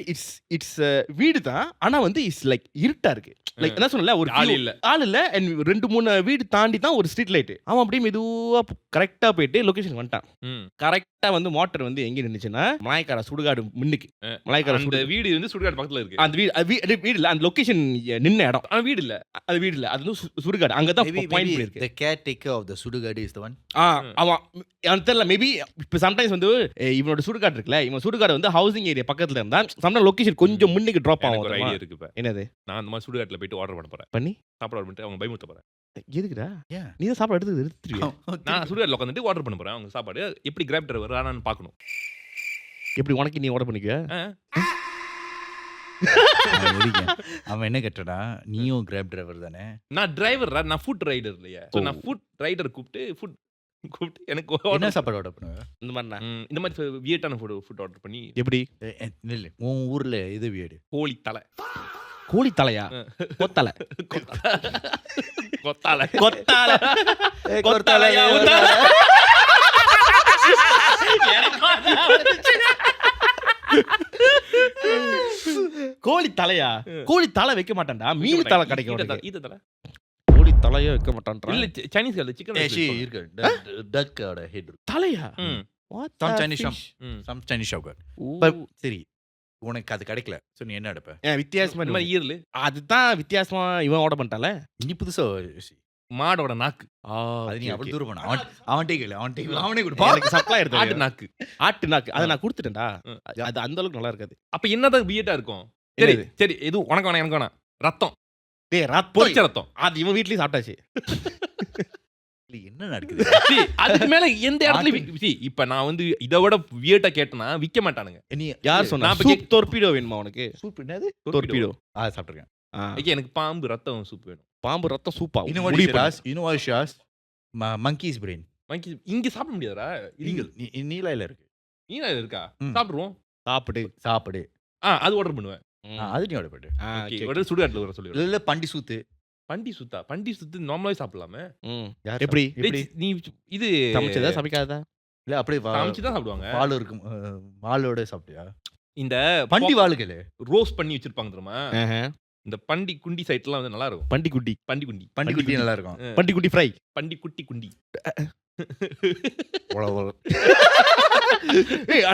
இட்ஸ் வீடு தான். ஆனா வந்து இட்ஸ் லைக் இருட்டா இருக்கு. லைக் என்ன சொன்னல ஒரு ஆள் few- இல்ல. ஆள் இல்ல and 2-3 வீடு தாண்டி தான் ஒரு ஸ்ட்ரீட் லைட். அவன் அப்படியே மெதுவா கரெக்டா போயிட்டு லொகேஷன் வந்துட்டான். ம். கரெக்டா வந்து மோட்டர் வந்து எங்க நின்னுச்சுன்னா மலாய்க்கார சுடுகாடு முன்னுக்கு. மலாய்க்கார அந்த வீடு வந்து சுடுகாடு பக்கத்துல இருக்கு. அந்த வீடு இல்ல, அந்த லொகேஷன் நின்ன இடம். ஆனா வீடு இல்ல. அது வீடு இல்ல, அது வந்து சுடுகாடு. அங்கதான் Maybe பாயிண்ட் பண்ணிருக்கு. the caretaker of the Sudugadi is the one. அவன் எனக்கு தெரியல, மேபி இப்போ சம்டைம்ஸ் வந்து இவனோட சுடுகாடு இருக்குல்ல, இவன் சுடுகாடு வந்து ஹவுசிங் ஏரியா பக்கத்துல இருந்தா சம்டைம் லொகேஷன் கொஞ்சம் முன்னுக்கு டிராப் எனக்கு ஒரு ஆகும். ஐடியா இருக்கு இப்ப. என்னது நான் அந்த மாதிரி சுடுகாட்டுல போயிட்டு ஆர்டர் பண்ண போறேன். பண்ணி சாப்பாடு ஆர்டர் பண்ணிட்டு அவங்க பயமுறுத்த போறேன். எதுக்குடா? Yeah. நீ தான் சாப்பாடு எடுத்துருவியா? நான் சுடுகாட்டுல உட்காந்துட்டு ஆர்டர் பண்ண போறேன். அவங்க சாப்பாடு எப்படி கிராப் டிரைவர் வரானான்னு பார்க்கணும். எப்படி உனக்கு நீ ஆர்டர் பண்ணிக்க? அவன் என்ன கேட்டடா, நீயும் கிராப் டிரைவர் தானே? நான் டிரைவர், நான் ஃபுட் ரைடர் இல்லையா. சோ நான் ஃபுட் ரைடர் கூப்பிட்டு எனக்கு என்ன சாப்பாடு ஆர்டர் பண்ணுவ? இந்த மாதிரிண்ணா இந்த மாதிரி வியட்டான ஃபுட் ஆர்டர் பண்ணி எப்படி? இல்ல உன் ஊர்ல எது வீடு? கோழி தலை, கோழி தலையா? கொத்தலை கொத்தாலை, கொத்தாலை கொத்தாலையா? கோழி தலையா? கோழி தலை வைக்க மாட்டான்டா, மீன் தலை கிடைக்கும் உனக்கு. ஈத்த தலை கோழி தலையே வைக்க மாட்டான்டா. இல்ல சைனீஸ் கல்ல சிக்கன் இருக்கு. டக்கோட ஹெட் இருக்கு. தலையா? What Some the Chinese shop. fish? Some Chinese shop got. O. But சரி உனக்கு அது கிடைக்கல. சோ நீ என்ன எடுப்ப? வித்தியாசமா இந்த மாதிரி ஈரல், அதுதான் வித்தியாசமா இவன் ஆர்டர் பண்ணிட்டால. நீ புதுசா மாடோட நாக்கு, அது நீ அவ்வளவு தூரம் பண்ண. அவன்டே கேளு, அவனே கொடுப்பா. எனக்கு சப்ளை ஆட்டு எடுத்து நாக்கு. ஆட்டு நாக்கு அதை நான் கொடுத்துட்டேன்டா. அது அந்த அளவுக்கு நல்லா இருக்காது. அப்ப என்னதான் வியட்டா இருக்கும்? சரி என்னது? சரி, எது உனக்கு வேணாம் எனக்கு வேணாம். ரத்தம், டேய் ரத்தம், பொரிச்ச ரத்தம். அது இவன் வீட்லயே சாப்பிட்டாச்சு. என்ன நடக்குது? See, அதுக்கு மேல எந்த இடத்துலயும் see, இப்ப நான் வந்து இதை விட வியட்டா கேட்டனா விக்க மாட்டானுங்க. நீ யார் சொன்னா? நான் இப்ப சூப் டொர்பிடோ வேணுமா உனக்கு? சூப் என்னது? டொர்பிடோ. சாப்பிட்டுருக்கேன். ஐயா, எனக்கு பாம்பு ரத்தம் சூப் வேணும். பாம்பு ரத்தம் சூப்பா? You know what முடிவு is பண்ணு. you know what is monkey's brain. வாங்கி இங்க சாப்பிட முடியாதா? இல்லீகல். நீலாயில இருக்கு. நீ இருக்கா? ம். சாப்பிடுவோம். சாப்பிடு. அது ஆர்டர் பண்ணுவேன். அது நீ ஆர்டர் பண்ணு. ஓகே, ஒரு சுடுகாட்டுல வர சொல்லி. இல்ல பண்டி சூத்து. பண்டி சுத்து நார்மலாவே சாப்பிடலாமே. எப்படி? டேய், நீ இது சமைச்சதா சமைக்காதா? இல்ல அப்படியே சமைச்சு தான் சாப்பிடுவாங்க. வால் இருக்கும். வாலோட சாப்பிட்டியா? இந்த பண்டி வாளுகளே ரோஸ்ட் பண்ணி வச்சிருப்பாங்க தெரியுமா? இந்த பண்டி குண்டி சைட்லாம் வந்து நல்லா இருக்கும். பண்டி குட்டி. பண்டி குண்டி, பண்டி குட்டி நல்லா இருக்கும். பண்டி குட்டி ஃப்ரை. பண்டி குட்டி குண்டி.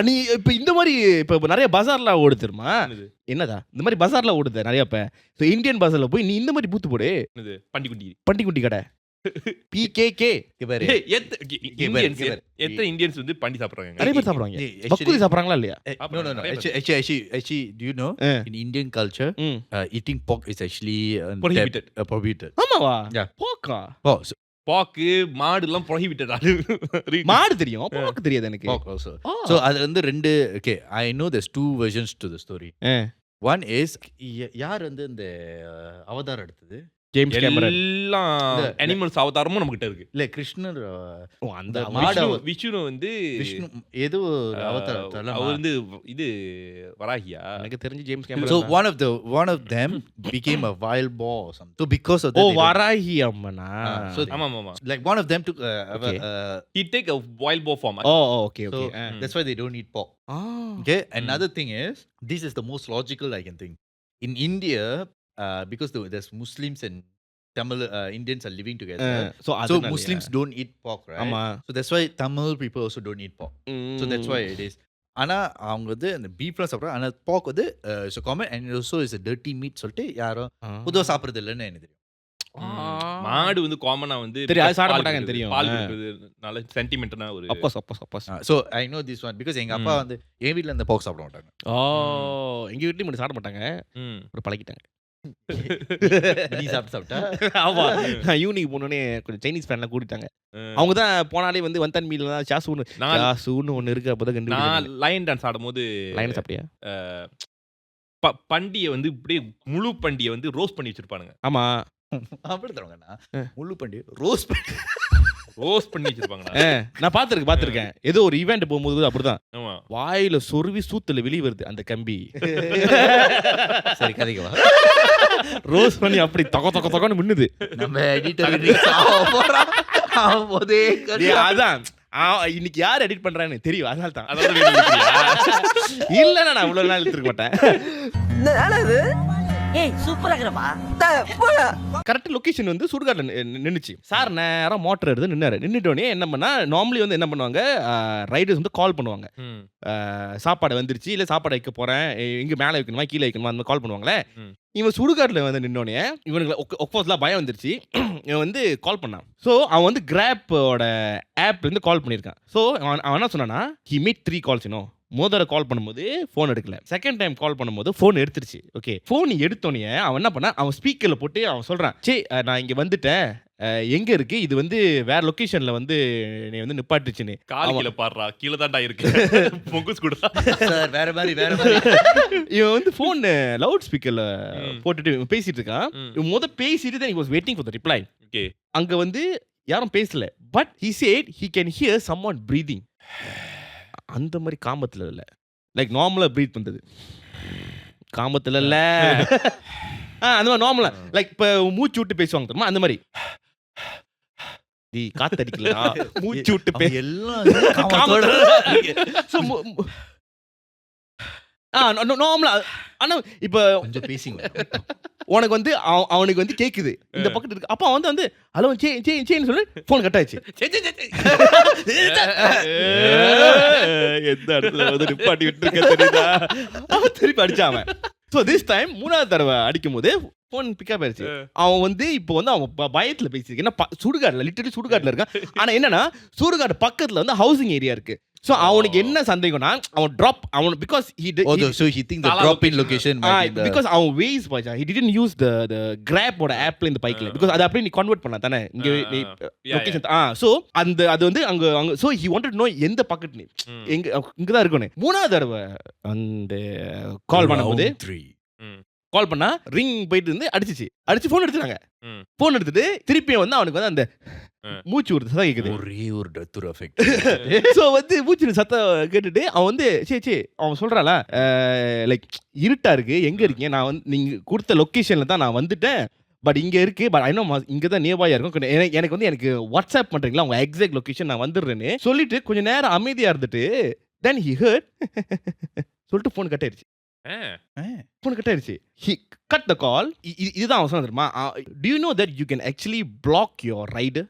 நீ இப்ப இந்த மாதிரி இப்ப நிறைய பஜார்ல ஓடுது தெரியுமா? என்னது? என்னதா இந்த மாதிரி பஜார்ல ஓடுது நிறைய. இப்ப ஸோ இந்தியன் பஜார்ல போய் நீ இந்த மாதிரி பூத்து போடு. என்னது? பண்டி குண்டி. பண்டி குட்டி கடை PKK. இவரு ஏய், எத்தனை இந்தியன்ஸ் வந்து பண்டி சாப்பிடுறாங்க? நிறைய பேர் சாப்பிடுறாங்க. actually- பக்குதி சாப்பிடுறாங்களா இல்லையா? No. Actually, do you know in Indian culture, eating pork is actually Prohibited. prohibited. ஆமாவா? Yeah. போக்கா? Oh, so பாக்கு மாடு எல்லாம் prohibited. மாடு தெரியும், போக்கு தெரியாது எனக்கு. pork also. So அது வந்து ரெண்டு. Okay, I know there's two versions to the story. One is யார் வந்து இந்த அவதாரம் எடுத்தது? James Cameron. எல்லா அனிமல்ஸ் அவதாரமும் நம்ம கிட்ட இருக்கு. இல்ல கிருஷ்ணர் அந்த மாடு விஷ்ணு வந்து விஷ்ணு ஏதோ ஒரு அவதாரத்தால அவர் வந்து இது வராகியா? எனக்கு தெரிஞ்சு James So Cameron. one of them became a wild boar or something. So because of that, oh Varahi அம்மனா? So ஆமா. like one of them took Okay. He take a wild boar form. Oh okay so okay. that's why they don't eat pork. Okay. Another thing is, this is the most logical I can think. In India, because there's Muslims and Tamil Indians are living together. So Muslims don't eat pork, right? ஆமா. So that's why Tamil people also don't eat pork. So that's why it is. ஆனா அவங்க வந்து அந்த பீஃப்லாம் சாப்பிட்றாங்க. ஆனால் pork வந்து so common and also is a dirty meat சொல்லிட்டு யாரும் பொதுவாக சாப்பிட்றது இல்லைன்னு எனக்கு தெரியும். மாடு வந்து காமனா வந்து தெரியும், அது சாப்பிட பால் மாட்டாங்கன்னு கொடுக்குது. தெரியும். பால் கொடுக்குது, நல்ல சென்டிமெண்ட்னா ஒரு அப்போஸ். So I know this one because எங்க அப்பா வந்து என் வீட்டில் இந்த pork சாப்பிட மாட்டாங்க. ஓ எங்க வீட்லயும் மட்டும் சாப்பிட மாட்டாங்க. ஒரு பழகிட்டாங்க. நீ சாப்பிட்டா ஆமா. நான் ஈவினிங் போனோடனே கொஞ்சம் சைனீஸ் ஃபேன்லாம் கூட்டிட்டாங்க. அவங்க தான் போனாலே வந்து வந்தன் மீல்ல தான் சாசூன்னு ஒன்று இருக்கு. அப்போதான் கண்டு நான் லைன் டான்ஸ் ஆடும்போது லைன் சாப்பிட்டியா? பண்டியை வந்து இப்படியே முழு பண்டியை வந்து ரோஸ்ட் பண்ணி வச்சிருப்பானுங்க. ஆமா அப்படி தருவாங்கண்ணா. முள்ளு பண்டி ரோஸ் பண்ணி வச்சிருப்பாங்க. நான் பாத்துருக்கேன். ஏதோ ஒரு ஈவெண்ட் போகும்போது அப்படிதான் ஆமா, வாயில சொருவி சூத்துல வெளியே வருது அந்த கம்பி. சரி கதைக்கு வா. ரோஸ் பண்ணி அப்படி தொகன்னு மின்னுது. நம்ம எடிட்டர் போதே அதான் இன்னைக்கு யார் எடிட் பண்றான்னு தெரியும். அதனால தான் அதாவது இல்ல நான் இவ்வளவு நாள் எடுத்துக்க மாட்டேன். ஏய் சூப்பரா இருக்கறப்பா. கரெக்ட் லொகேஷன் வந்து சுடுகாட்டில் நின்னுச்சு. சார் நேரா மோட்டர் எடுத்து நின்னுட்டோடனே என்ன பண்ணா, நார்மலி வந்து என்ன பண்ணுவாங்க, ரைடர்ஸ் வந்து கால் பண்ணுவாங்க. சாப்பாடு வந்துருச்சு, இல்ல சாப்பாடு வைக்க போறேன், எங்க மேல வைக்கணுமா கீழே வைக்கணுமா அந்த கால் பண்ணுவாங்களே. இவன் சுடுகாட்டில் வந்து நின்னோடனே இவனுக்கு ஒஃப்கோர்ஸ்லாம் பயம் வந்துருச்சு. இவன் வந்து கால் பண்ணான். ஸோ அவன் வந்து கிராப்போட ஆப்ல இருந்து கால் பண்ணியிருக்கான். ஸோ அவன் என்ன சொன்னான்னா, ஹி மேட் 3 கால்ஸ். முதல்ல கால் பண்ணும்போது ஃபோன் எடுக்கல. செகண்ட் டைம் கால் பண்ணும்போது ஃபோன் எடுத்துருச்சு. ஓகே, ஃபோன் எடுத்தோடனே அவன் என்ன பண்ணா, அவன் ஸ்பீக்கர்ல போட்டு அவன் சொல்றான், சே நான் இங்க வந்துட்டேன், எங்க இருக்கு இது வந்து வேற லொகேஷன்ல வந்து நீ வந்து நிப்பாட்டுச்சுன்னு. கால் கீழ பாடுறா, கீழ தான்டா இருக்கு. பொங்குஸ் குடுறா சார் வேற மாதிரி இவன் வந்து ஃபோன் லவுட் ஸ்பீக்கர்ல போட்டுட்டு இவன் பேசிட்டு இருக்கான். இவன் பேசிட்டு தான் he was waiting for the reply. Okay, அங்க வந்து யாரும் பேசல. But he said he can hear someone breathing. அந்த மாதிரி காமத்துல இல்ல, லைக் நார்மலா பிரீத் பண்றது. காமத்துல இல்ல, அந்த மாதிரி நார்மலா லைக் இப்ப மூச்சு விட்டு பேசுவாங்க தெரியுமா, அந்த மாதிரி. காத்து அடிக்கலடா, மூச்சு விட்டு எல்லாம் நார்மலா. ஆனா இப்ப கொஞ்சம் பேசிங்க. உனக்கு வந்து அவனுக்கு வந்து கேக்குது இந்த பக்கத்து இருக்கு. அப்ப அவன் வந்து ஹலோ சேன்னு சொல்லி போன் கட் ஆயிடுச்சு. எந்த இடத்துல வந்து நிப்பாட்டி விட்டு இருக்க தெரியுதா, அவன் திருப்பி அடிச்சான் அவன். ஸோ திஸ் டைம் 3வது தடவை அடிக்கும் போது போன் பிக்கப் ஆயிடுச்சு. அவன் வந்து இப்போ வந்து அவன் பயத்துல பேசிருக்கு. ஏன்னா சுடுகாடுல லிட்டரலி சுடுகாடுல இருக்கான். ஆனா என்னன்னா சுடுகாடு பக்கத்துல வந்து ஹவுசிங் ஏரியா இருக்கு. So அவனுக்கு என்ன சந்தேகம்னா, அவன் drop அவன் because so he think the drop in location might be because அவன் ways பாச்சா, he didn't use the grab ஓட ஆப்ல இந்த பைக்ல, because அது அப்படியே நீ கன்வெர்ட் பண்ணா தானே இங்க லொகேஷன். so அது வந்து அங்க so he wanted to know எந்த பக்கெட் நீ எங்க இங்க தான் இருக்கணும். 3வது தடவை அந்த கால் பண்ணும்போது கால் பண்ணா ரிங் போயிட்டு இருந்து அடிச்சு போன் எடுத்துட்டாங்க. போன் எடுத்துட்டு திருப்பி வந்து அவனுக்கு வந்து அந்த மூச்சு ஒரு சத்தம் கேக்குது, ஒரே ஒரு டெத் எஃபெக்ட். சோ வந்து மூச்சு சத்தம் கேட்டுட்டு அவன் வந்து சே அவன் சொல்றாளா, லைக் இருட்டா இருக்கு, எங்க இருக்கீங்க, நான் வந்து நீங்க கொடுத்த லொகேஷன்ல தான் நான் வந்துட்டேன், பட் இங்க இருக்கு, பட் ஐ நோ இங்க தான் நியர்பையா இருக்கும், எனக்கு வந்து எனக்கு வாட்ஸ்அப் பண்றீங்களா உங்க எக்ஸாக்ட் லொகேஷன், நான் வந்துடுறேன்னு சொல்லிட்டு கொஞ்ச நேரம் அமைதியா இருந்துட்டு then he heard சொல்லிட்டு போன் கட் ஆயிடுச்சு. போன் கட் ஆயிடுச்சு. he cut the call. இதுதான் அவன் சொன்னா தெரியுமா, do you know that you can actually block your rider?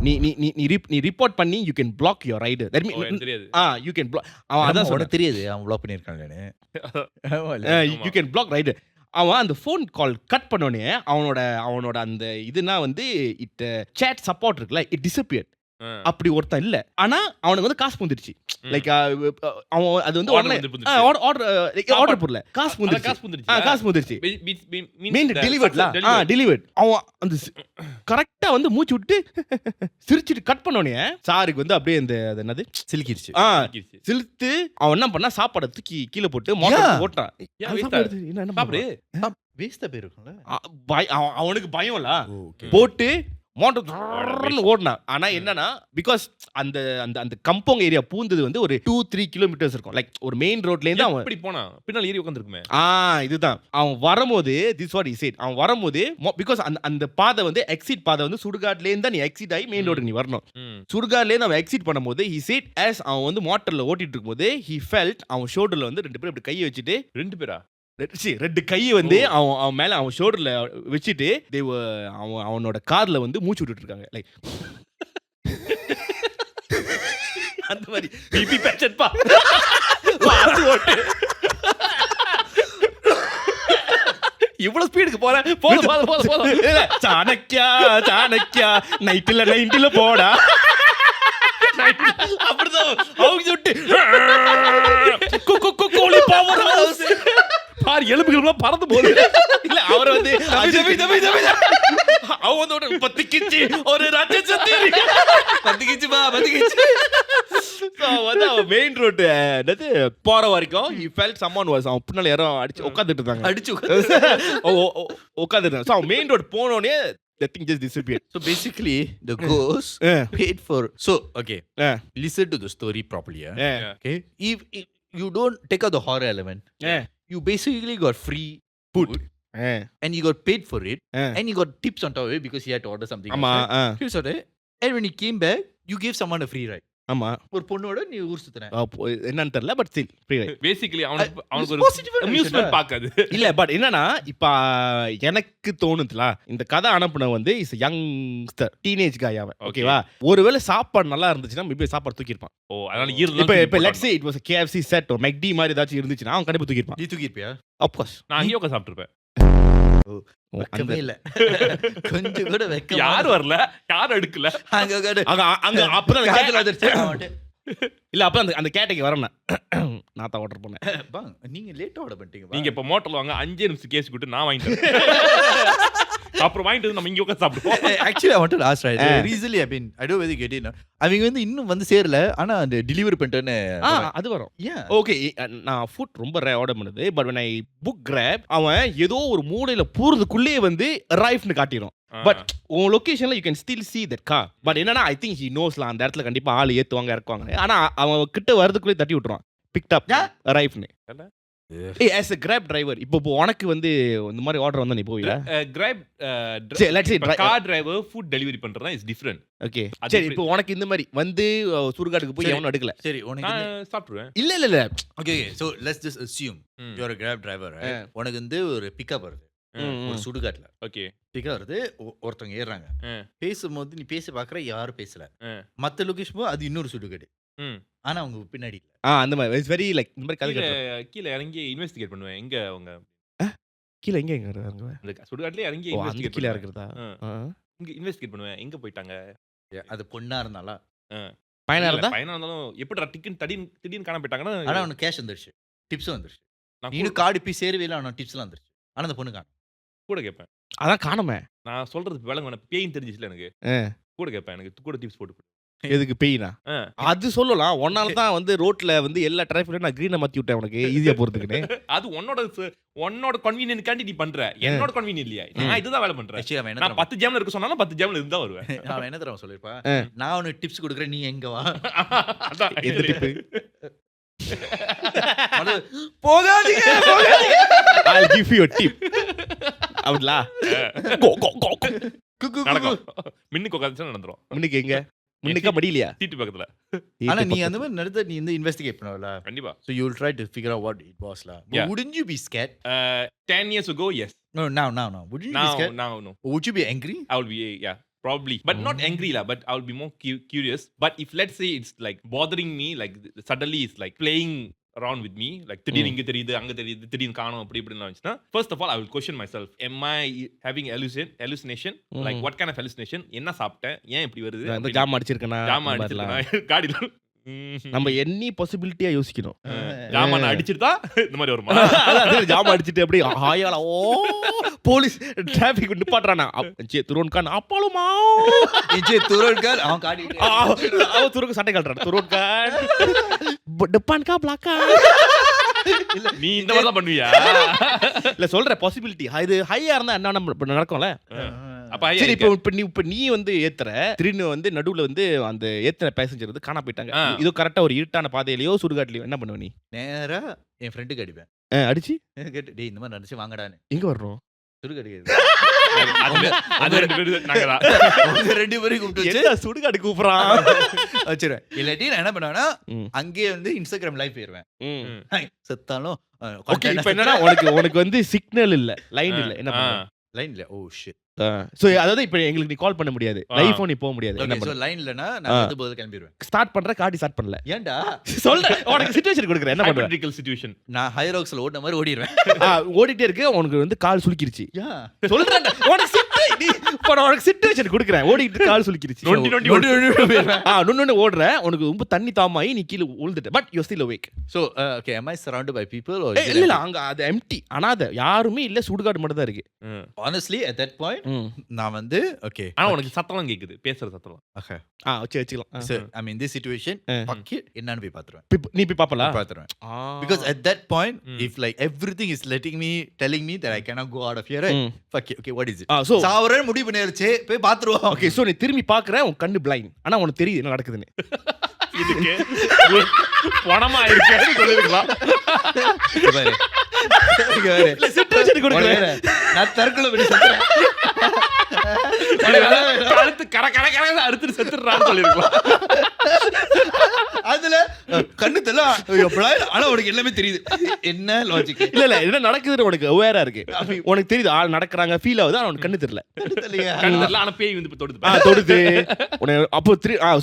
நீ ரிப்போர்ட் பண்ணி you can block your rider. that means தெரியாது. you can block. அவன் அதான் சொன்னா தெரியாது, அவன் block பண்ணிருக்கானே. you can block rider. அவன் அந்த ஃபோன் கால் கட் பண்ணோடனே அவனோட அந்த இதுனா வந்து இட் chat சப்போர்ட் இருக்குல்ல, இட் disappeared. அப்படி ஒருத்தன் இல்ல, ஆனா அவனுக்கு வந்து காசு வந்துருச்சு. லைக் அவன் அது வந்து ஆர்டர் போடல, காசு வந்துருச்சு. மீன் டெலிவர்ட். அவன் அந்த கரெக்டா வந்து மூச்சு விட்டு சிரிச்சிட்டு கட் பண்ணோனே சாருக்கு வந்து அப்படியே அந்த என்னது சிலுக்கிருச்சு. சிலுத்து அவன் என்ன பண்ணா, சாப்பாடை தூக்கி கீழே போட்டு மோட்டர் ஓட்டான். என்ன சாப்பிடு வேஸ்டா போயிருக்கும்ல, அவனுக்கு பயம்ல போட்டு மோட்டர் ஓடினான். ஆனா என்னன்னா, பிகாஸ் அந்த அந்த கம்போங் ஏரியா பூந்தது வந்து ஒரு 2-3 கிலோமீட்டர்ஸ் இருக்கும். லைக் ஒரு மெயின் ரோட்ல இருந்து அவன் இப்படி போனா பின்னால ஏறி உட்கார்ந்திருக்குமே. இதுதான் அவன் வரும்போது திஸ் வாட் ஹி செட். அவன் வரும்போது பிகாஸ் அந்த பாதை வந்து எக்ஸிட் பாதை வந்து சுடுகாட்ல இருந்து நீ எக்ஸிட் ஆகி மெயின் ரோடுக்கு நீ வரணும். சுடுகாட்ல இருந்து அவன் எக்ஸிட் பண்ணும்போது ஹி செட் as அவன் வந்து மோட்டர்ல ஓட்டிட்டு இருக்கும்போது he felt அவன் ஷோல்டர்ல வந்து 2 பேர் இப்படி கையை வச்சுட்டு, 2 பேரா 2 கையை வந்து அவன் மேல அவன் ஷோல்டர்ல வச்சுட்டு அவனோட கார்ல வந்து மூச்சு விட்டுட்டு இருக்காங்க. லைக் அந்த மாதிரி பிபி பேஷன் பா இவ்வளவு ஸ்பீடுக்கு போறேன். போதும் சாணக்கியா நைட்ல போடா அப்படிதான் அவங்க சுட்டு எலும்புகள் பறந்து போகுது. இல்ல அவர் வந்து அவன் பத்திக்கிச்சு ஒரு மெயின் ரோட்டு போற வரைக்கும் he felt someone was அவன் பின்னால யாரோ அடிச்சு உட்கார்ந்துட்டு இருந்தாங்க. உட்கார்ந்துட்டாங்க. So அவன் மெயின் ரோட் போனோடனே the thing just disappeared. So basically the ghost paid for. So okay, listen to the story properly. Okay, if you don't take out the horror element, you basically got free food. And you got paid for it, and you got tips on top of it because he had to order something. And when he came back, you gave someone a free ride. ஆமா ஒரு பொண்ணோட நீ ஊர் சுத்துன என்னன்னு தெரியல but still basically அவனுக்கு ஒரு amusement பார்க்காது இல்ல பட் என்னன்னா இப்ப எனக்கு தோணுதுல இந்த கதை அனுப்புன வந்து இஸ் யங்ஸ்டர் டீனேஜ் காய் அவன் ஓகேவா ஒருவேளை சாப்பாடு நல்லா இருந்துச்சுன்னா மேபி சாப்பாடு தூக்கிருப்பான் ஓ அதனால இப்ப let's say it was a KFC set ஒரு மெக்டி மாதிரி ஏதாச்சும் இருந்துச்சுன்னா அவன் கண்டிப்பா தூக்கிருப்பான் நீ தூக்கிருப்பியா ஆஃப் கோர்ஸ் நான் அங்கேயே உட்கார்ந்து சாப்பிட்டுருப்பேன் வெக்கமே இல்ல கொஞ்சம் கூட வெக்கம் யாரும் வரல யாரும் எடுக்கல அங்க அப்பதான் காதுல வந்துருச்சு அவன்ட்ட. இல்ல அப்ப அந்த கேட்டைக்கு வரணும் நான் தான் ஆர்டர் பண்ணேன் பாங், நீங்க லேட்டா ஆர்டர் பண்ணிட்டீங்க நீங்க இப்ப மோட்டர்ல வாங்க 5 நிமிஷம் கேஸ் கொடுத்து நான் வாங்கிட்டேன் அப்புறம் வாங்கிட்டு நம்ம இங்க உட்கார்ந்து சாப்பிடுவோம். Actually I want to ask right recently I mean I don't worry get in அவங்க வந்து இன்னும் வந்து சேரல ஆனா அந்த டெலிவரி பண்ணிட்டேன்னு அது வரும் ஏன் ஓகே நான் ஃபுட் ரொம்ப ஆர்டர் பண்ணுது but when I book Grab அவன் ஏதோ ஒரு மூலையில போறதுக்குள்ளேயே வந்து அரைவ்னு காட்டிடும் பட் உன் லொகேஷன்ல you can still see that car but என்னன்னா ஐ திங்க் he knows அந்த இடத்துல கண்டிப்பா ஆள் ஏத்துவாங்க இறக்குவாங்க ஆனா அவன் கிட்ட வரதுக்குள்ளே தட்டி விட்டுருவான் பிக்ட் அப் அரைவ்னு ஏய் as a Grab driver இப்போ உனக்கு வந்து இந்த மாதிரி ஆர்டர் வந்தா நீ போவியா Grab let's say car driver food delivery பண்றதா இஸ் டிஃபரண்ட். ஓகே சரி இப்போ உனக்கு இந்த மாதிரி வந்து சுடுகாட்டுக்கு போய் எவனும் எடுக்கல சரி உனக்கு நான் சாப்பிடுவேன். இல்ல okay so let's just assume you are a Grab driver உனக்கு வந்து ஒரு பிக்கப் வருது ஒரு சுடுகாட்டுல ஓகே பிக்கப் வருது ஒருத்தவங்க ஏறுறாங்க பேசும்போது நீ பேசி பாக்குற யாரும் பேசல மத்த லொகேஷன் போது அது இன்னொரு சுடுகாடு ஆனா அவங்க பின்னாடி இல்ல அந்த மாதிரி இட்ஸ் வெரி லைக் இந்த மாதிரி கதை கீழ இறங்கி இன்வெஸ்டிகேட் பண்ணுவேன் எங்க அவங்க கீழ எங்க இருக்காங்க அந்த சுடுகாட்லயே இறங்கி அந்த இன்வெஸ்டிகேட் கீழ இருக்குதா இங்க இன்வெஸ்டிகேட் பண்ணுவேன் எங்க போயிட்டாங்க அது பொண்ணா இருந்தாலா பையனா இருந்தா பையனா இருந்தாலும் எப்படிடா டிக்கெட் திடீர்னு காண போயிட்டாங்கன்னா ஆனா அவனுக்கு கேஷ் வந்துருச்சு டிப்ஸ் வந்துருச்சு நான் இன்னும் கார்டு போய் சேரவே இல்லை அவனுக்கு டிப்ஸ்லாம் வந்துருச்சு ஆனா அந்த பொண்ணு காணும் கூட கேட்பேன் அதான் காணுமே நான் சொல்றது விளங்க பேயின் தெரிஞ்சிச்சுல எனக்கு கூட கேட்பேன் எனக்கு கூட டிப்ஸ் போட்டு எதுக்கு பெயினா அது சொல்லலாம் ஒன்னால தான் வந்து ரோட்ல வந்து எல்லா டிராஃபிக்ல நான் கிரீனை மாத்தி விட்டேன் உனக்கு ஈஸியா போறதுக்குன்னு அது உன்னோட கன்வீனியன்ட் காண்டி நீ பண்ற என்னோட கன்வீனியன்ட் இல்லையா நான் இதுதான் வேலை பண்றேன் நான் 10 ஜாம்ல இருக்க சொன்னாலும் 10 ஜாம்ல இருந்தா வருவேன் அவன் என்ன தரமா சொல்லிருப்பா நான் உனக்கு டிப்ஸ் கொடுக்குறேன் நீ எங்க வா அதான் எந்த டிப்பு போகாதீங்க I'll give you a tip அவட்லா கோ கோ கோ நடக்கும் மின்னுக்கு உட்கார்ந்து நடந்துரும் முன்னுக்கு எங்க முன்னுக்கா படியிலையா சீட்டு பக்கத்துல ஆனா நீ அந்த மாதிரி நடத்த நீ வந்து இன்வெஸ்டிகேட் பண்ணவல கண்டிப்பா so you will try to figure out what it was la wouldn't you be scared 10 years ago yes no now wouldn't you be scared now no would you be angry I will be yeah probably but not angry la but I will be more curious but if let's say it's like bothering me like suddenly it's like playing around with me like திடீர்னு இங்க தெரியுது அங்க தெரியுது திடீர்னு காணோம் அப்படி இப்படின்னு வந்துச்சுனா first of all I will question myself am I having hallucination like what kind of hallucination என்ன சாப்பிட்டேன் ஏன் இப்படி வருது அந்த ஜாம் அடிச்சிருக்கனா ஜாம் அடிச்சிருக்கனா காடில நம்ம எண்ணி பாசிபிலிட்டியா யோசிக்கணும் ஜாமான அடிச்சிட்டா இந்த மாதிரி வருமா அதான் ஜாம் அடிச்சிட்டு அப்படியே ஹாயால ஓ போலீஸ் டிராஃபிக் நிப்பாட்றானா ஜே துரோன்கான் அப்பாலுமா ஜே துரோன்கான் அவன் காடி அவன் துரோக்கு சட்டை கழட்டறான் துரோன்கான் டப்பான்கா பிளாக்கா இல்ல நீ இந்த மாதிரி தான் பண்ணுவியா இல்ல சொல்ற பாசிபிலிட்டி இது ஹையா இருந்தா என்ன நடக்கும்ல அப்ப சரி இப்ப நீ வந்து ஏத்துற திடீர்னு வந்து நடுவுல வந்து அந்த ஏத்துற பேசஞ்சர் வந்து காணா போயிட்டாங்க இது கரெக்டா ஒரு இருட்டான பாதையிலயோ சுடுகாட்லயோ என்ன பண்ணுவ நீ நேரா என் ஃப்ரெண்டுக்கு அடிப்பேன் அடிச்சு கேட்டு டேய் இந்த மாதிரி நடிச்சு வாங்கடான்னு எங்க வரணும் சுடுகாடு அது ரெண்டு பேரும் நாங்கதான் அவங்க ரெண்டு பேரும் கூப்பிட்டு என்ன சுடுகாடு கூப்பிடுறான் வச்சிருவேன் இல்லாட்டி நான் என்ன பண்ணுவேன்னா அங்கேயே வந்து இன்ஸ்டாகிராம் லைவ் போயிருவேன் செத்தாலும் ஓகே இப்போ என்னன்னா உனக்கு வந்து சிக்னல் இல்ல லைன் இல்ல என்ன பண்ணுவ லைன் இல்ல ஓ ஷிட் சோ அதாவது இப்போ எங்களுக்கு நீ கால் பண்ண முடியாது லைவ் ஃபோன் போக முடியாது என்ன சோ லைன் இல்லனா நான் வந்து போத கிளம்பிடுவேன் ஸ்டார்ட் பண்ற காடி ஸ்டார்ட் பண்ணல ஏன்டா சொல்றேன் உனக்கு சிச்சுவேஷன் கொடுக்குறேன் என்ன பண்ணுவ கிரிட்டிக்கல் சிச்சுவேஷன் நான் ஹை ராக்ஸ்ல ஓடுன மாதிரி ஓடிடுவேன் ஓடிட்டே இருக்கு உனக்கு வந்து கால் சுளுக்கிருச்சு யா சொல்றேன் உனக்கு சிச்சுவேஷன் கொடுக்குறேன் ஓடிட்டு கால் சுளுக்கிருச்சு நொண்டி ஓடுற உனக்கு ரொம்ப தண்ணி தாமாயி நீ கீழ விழுந்துட்ட but you still awake so okay am I surrounded by people or இல்ல அங்க அது எம்டி அனாதை யாருமே இல்ல சுடுகாடு மட்டும் தான் இருக்கு honestly at that point நான் வந்து ஓகே ஆனா உனக்கு சத்தம் கேக்குது பேசுற சத்தம் ஓகே வச்சுக்கலாம் so I mean this situation fuck it என்னன்னு போய் பாத்துறேன் நீ போய் பாப்பல பாத்துறேன் because at that point if like everything is telling me that I cannot go out of here fuck it okay what is it so சாவரே முடிவு பண்ணிருச்சு போய் பாத்துருவோம் ஓகே சோ நீ திரும்பி பாக்குற உன் கண்ணு பிளைண்ட் ஆனா உனக்கு தெரியுது என்ன நடக்குதுன்னு இதுக்கு பணமா இருக்குன்னு சொல்லிருக்கலாம் இல்ல சிச்சுவேஷன் கொடுக்குறேன் நான் தற்கொலை பண்ணி செத்துறேன் கழுத்து கர கர கர அறுத்துட்டு செத்துறான்னு சொல்லிருக்கலாம். அதுல கண்ணு தெரியல. ஆனா உனக்கு எல்லாமே தெரியுது. என்ன லாஜிக்? இல்ல என்ன நடக்குதுன்னு உனக்கு அவேரா இருக்கு. உனக்கு தெரியுது ஆள் நடக்கறாங்க ஃபீல் ஆகுது. ஆனா உனக்கு கண்ணு தெரியல. கண்ணு தெரியல ஆனா பேய் வந்து தொடுது. தொடுது. உனக்கு அப்போ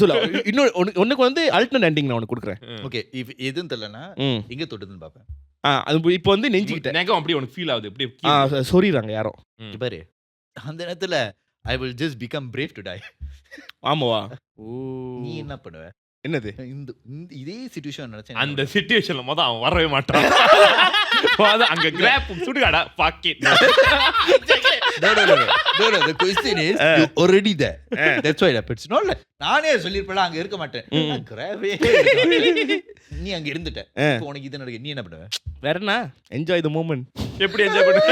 சொல்லு. இன்னொரு உனக்கு வந்து அல்டர்னேட் எண்டிங் நான் உனக்கு கொடுக்குறேன். ஓகே, இஃப் எதுவும் தெரியலனா எங்க தொடுதுன்னு பாப்பேன். அது இப்போ வந்து நெஞ்சிக்கிட்ட நெகம் அப்படி உனக்கு ஃபீல் ஆகுது. அப்படியே சொறிறாங்க யாரோ. பாரு, அந்த நேரத்துல I will just become brave to die. ஆமாவா? நீ என்ன பண்ணுவ? என்னது? இந்த இதே சிச்சுவேஷன் நினைச்சேன். அந்த சிச்சுவேஷன்ல அவன் வரவே மாட்டான். அங்க கிராப் சுடுகாடா packet. No, the question is you already there. That's why it's not like நானே சொல்லிருப்பேன் அங்க இருக்க மாட்டேன். கிராவே நீ அங்க இருந்துட்ட. இப்போ உனக்கு இது நடக்கு, நீ என்ன பண்ணுவ? வேற என்ன? Enjoy the moment. எப்படி என்ஜாய் பண்ணுவ?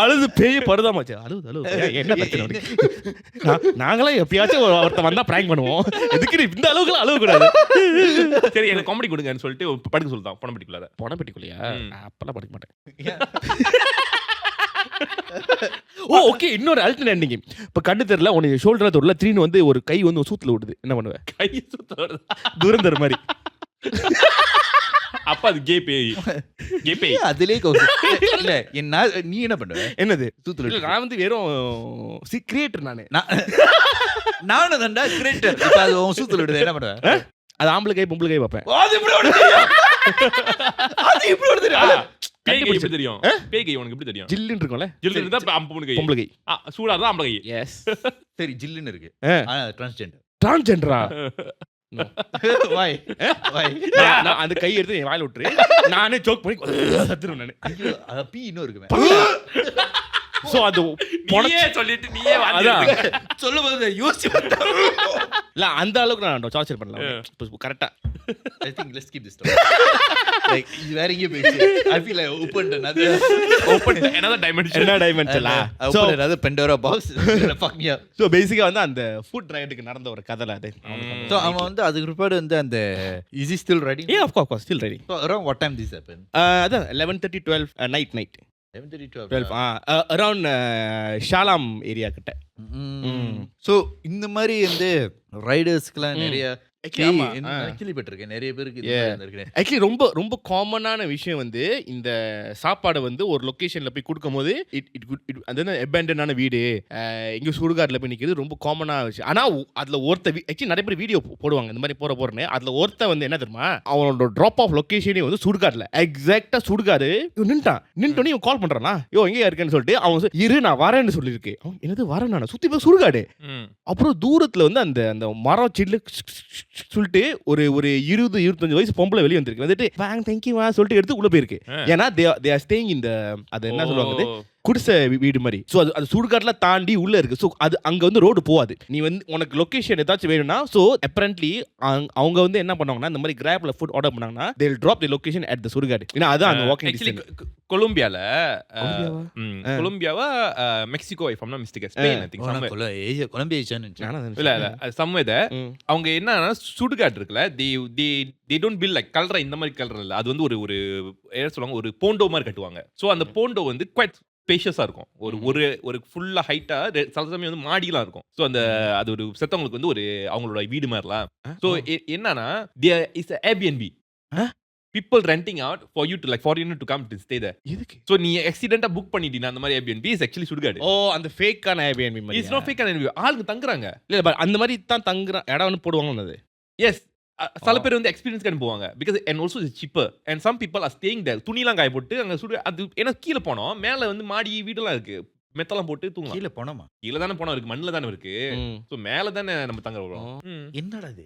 அழுது பேய் படுதாமாச்சு. அழுது என்ன பிரச்சனை உனக்கு? நாங்களே எப்பயாச்சும் ஒருத்த வந்தா பிராங்க் பண்ணுவோம். எதுக்கு இந்த அளவுக்கு அழுவ கூடாது? சரி எனக்கு காமெடி கொடுங்கன்னு சொல்லிட்டு படுக்க சொல்லிட்டான் பணப்பட்டிக்குள்ளார. பணப்பட்டிக்குள்ளையா? அப்பெல்லாம் படுக்க மாட்டேன். ஓகே, இன்னொரு அல்டர்னேட் எண்டிங். இப்ப கண்ணு தெரியல, உனக்கு ஷோல்டர் தொடல, திடீர்னு வந்து ஒரு கை வந்து சூத்துல விடுது. என்ன பண்ணுவ? கை சுத்த வருது. துரந்தர் மாதிரி. அப்ப அது கே பேய். அதிலே இல்ல என்ன நீ என்ன பண்ணுவ? என்னது? சூத்துல நான் வந்து வெறும் கிரியேட்டர் நானு. நானும் தான்டா கிரியேட்டர். இப்ப அது உன் சூத்துல விடுது, என்ன பண்ணுவ? அது ஆம்பளை கை பொம்பளை கை பார்ப்பேன். அது இப்படி ஓடுது. அது இப்படி ஓடுது. பேய் கை எப்படி தெரியும்? பேய் கை உனக்கு எப்படி தெரியும்? ஜில்லுன்னு இருக்கும்ல. ஜில்லுன்னு இருந்தா பொம்பளை கை. பொம்பளை கை. சூடா இருந்தா ஆம்பளை கை. எஸ். சரி, ஜில்லுன்னு இருக்கு. ஆனா டிரான்ஸ்ஜெண்டர். டிரான்ஸ்ஜெண்டரா? வாய் வாய். நான் அந்த கை எடுத்து என் வாயில விட்டுரு. நானே ஜோக் பண்ணி சத்துருவேன் நானு. ஐயோ, அது பீ இன்னும் இருக்குமே. சோ அது நீயே சொல்லிட்டு நீயே வாங்க. சொல்லும்போது யோசிச்சு பார்த்தா இல்ல அந்த அளவுக்கு நான் டார்ச்சர் பண்ணல. கரெக்ட்டா. I think let's keep this story. Like இது வேற எங்கேயோ போயிடுச்சு. I feel like opened another dimension. என்ன டைமென்ஷனா? So another Pandora box. Fuck me up. So பேசிக்கா வந்து அந்த ஃபுட் ரைடுக்கு நடந்த ஒரு கதைல அது. So அவன் வந்து அதுக்கு பிற்பாடு வந்து அந்த is he still riding? Yeah, of course, still riding. So around what time this happened? அதான் 11:30 12 night 11:30 12 அரௌண்ட் ஷாலாம் ஏரியா கிட்ட. So இந்த மாதிரி வந்து ரைடர்ஸ்க்குலாம் நிறைய ஆமா. கேள்விப்பட்டிருக்கேன் நிறைய பேருக்கு ஆக்சுவலி ரொம்ப ரொம்ப காமனான விஷயம் வந்து இந்த சாப்பாடை வந்து ஒரு லொகேஷன்ல போய் கொடுக்கும்போது அது அபேண்டனான வீடு இங்க சுடுகாட்டில் போய் நிற்கிறது ரொம்ப காமனான விஷயம். ஆனா அதுல ஒருத்த ஆக்சுவலி நிறைய பேர் வீடியோ போடுவாங்க இந்த மாதிரி போறேன்னு. அதுல ஒருத்த வந்து என்ன தெரியுமா, அவனோட ட்ராப் ஆஃப் லொகேஷனே வந்து சுடுகாட்டில் எக்ஸாக்டா சுடுகாடு. நின்ட்டோன்னு இவன் கால் பண்றானா, யோ எங்க இருக்கேன்னு சொல்லிட்டு அவன் இரு நான் வரேன்னு சொல்லியிருக்கு. அவன் என்னது வரேன் நான் சுத்தி போய் சுடுகாடு. அப்புறம் தூரத்துல வந்து அந்த அந்த மரம் சில்லு சொல்லிட்டு ஒரு 20-25 வயசு பொம்பளை வெளியே வந்திருக்கு. வந்துட்டு வாங்க தேங்க்யூவா சொல்லிட்டு எடுத்து உள்ள போயிருக்கு. ஏன்னா they are staying in the அது என்ன சொல்லுவாங்க குடிசை வீடு மாதிரி. ஸோ அது சுடுகாட்டில் தாண்டி உள்ள இருக்கு. ஸோ அது அங்க வந்து ரோடு போகாது. நீ வந்து உனக்கு லொகேஷன் ஏதாச்சும் வேணும்னா ஸோ அப்பரண்ட்லி அவங்க வந்து என்ன பண்ணுவாங்கன்னா இந்த மாதிரி கிராப்ல ஃபுட் ஆர்டர் பண்ணாங்கன்னா they will drop the location at the சுடுகாடு. ஏன்னா அதான் அந்த வாக்கிங் டிஸ்டன்ஸ். கொலம்பியாவா Mexico if I'm not mistaken, Spain I think somewhere. இல்ல somewhere அவங்க என்னன்னா சுடுகாடு இருக்குல்ல, they don't build like கல்ற இந்த மாதிரி கல்ற இல்ல. அது வந்து ஒரு என்ன சொல்லுவாங்க ஒரு போண்டோ மாதிரி கட்டுவாங்க. ஸோ அந்த போண்டோ வந்து quite ஸ்பேஷியஸா இருக்கும். ஒரு ஃபுல்லா ஹைட்டா சில சமயம் வந்து மாடிலாம் இருக்கும். ஸோ அந்த அது ஒரு செத்தவங்களுக்கு வந்து ஒரு அவங்களோட வீடு மாதிரிலாம். ஸோ என்னன்னா there is a Airbnb. People renting out for you to like foreigner to come to stay there. எதுக்கு? So நீ ஆக்சிடென்ட்டா புக் பண்ணிட்டீனா அந்த மாதிரி Airbnb is actually சுடுகாடு. ஓ அந்த ஃபேக்கான Airbnb மாதிரி. It's not fake Airbnb. ஆளுங்க தங்குறாங்க. இல்ல பட் அந்த மாதிரி தான் தங்குற இடம் வந்து போடுவாங்க அது. Yes. சில பேர் வந்து எக்ஸ்பீரியன்ஸ் அனுப்புவாங்க because and also it's cheaper and some people are staying there. துணிலாம் காய போட்டு அங்க அது ஏன்னா கீழ போனோம், மேல வந்து மாடி வீடெல்லாம் இருக்கு, மெத்தலாம் போட்டு தூங்கலாம். கீழ போனோமா? கீழ தானே போனோம் இருக்கு, மண்ணுல தானே இருக்கு. சோ மேல தானே நம்ம தங்க போறோம். என்னடா இது?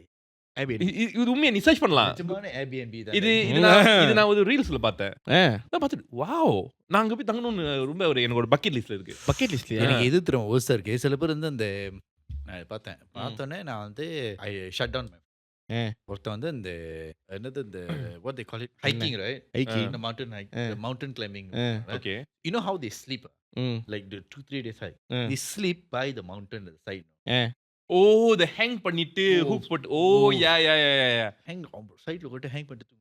இது உண்மையா நீ சர்ச் பண்ணலாம். நிஜமான Airbnb தான். இது நான் ஒரு ரீல்ஸ்ல பார்த்தேன். நான் பார்த்துட்டு வாவ் நான் அங்க போய் தங்கணும்னு ரொம்ப என்னோட பக்கெட் லிஸ்ட்ல இருக்கு. பக்கெட் லிஸ்ட்ல எனக்கு எது தெரியும் ஓசா இருக்கு. சில பேர் வந்து அந்த நான் பார்த்தோன்னே நான் வந்து ஐ ஷட் டவுன். ஒருத்தன் வந்து இந்த என்னது இந்த what they call it hiking, right? Hiking. The mountain hike, the mountain climbing. Okay. You know how they sleep? Like the 2-3 days hike. They sleep by the mountain at the side. Oh the hang பண்ணிட்டு hook போட்டு oh யா hang சைடுல போட்டு hang பண்ணிட்டு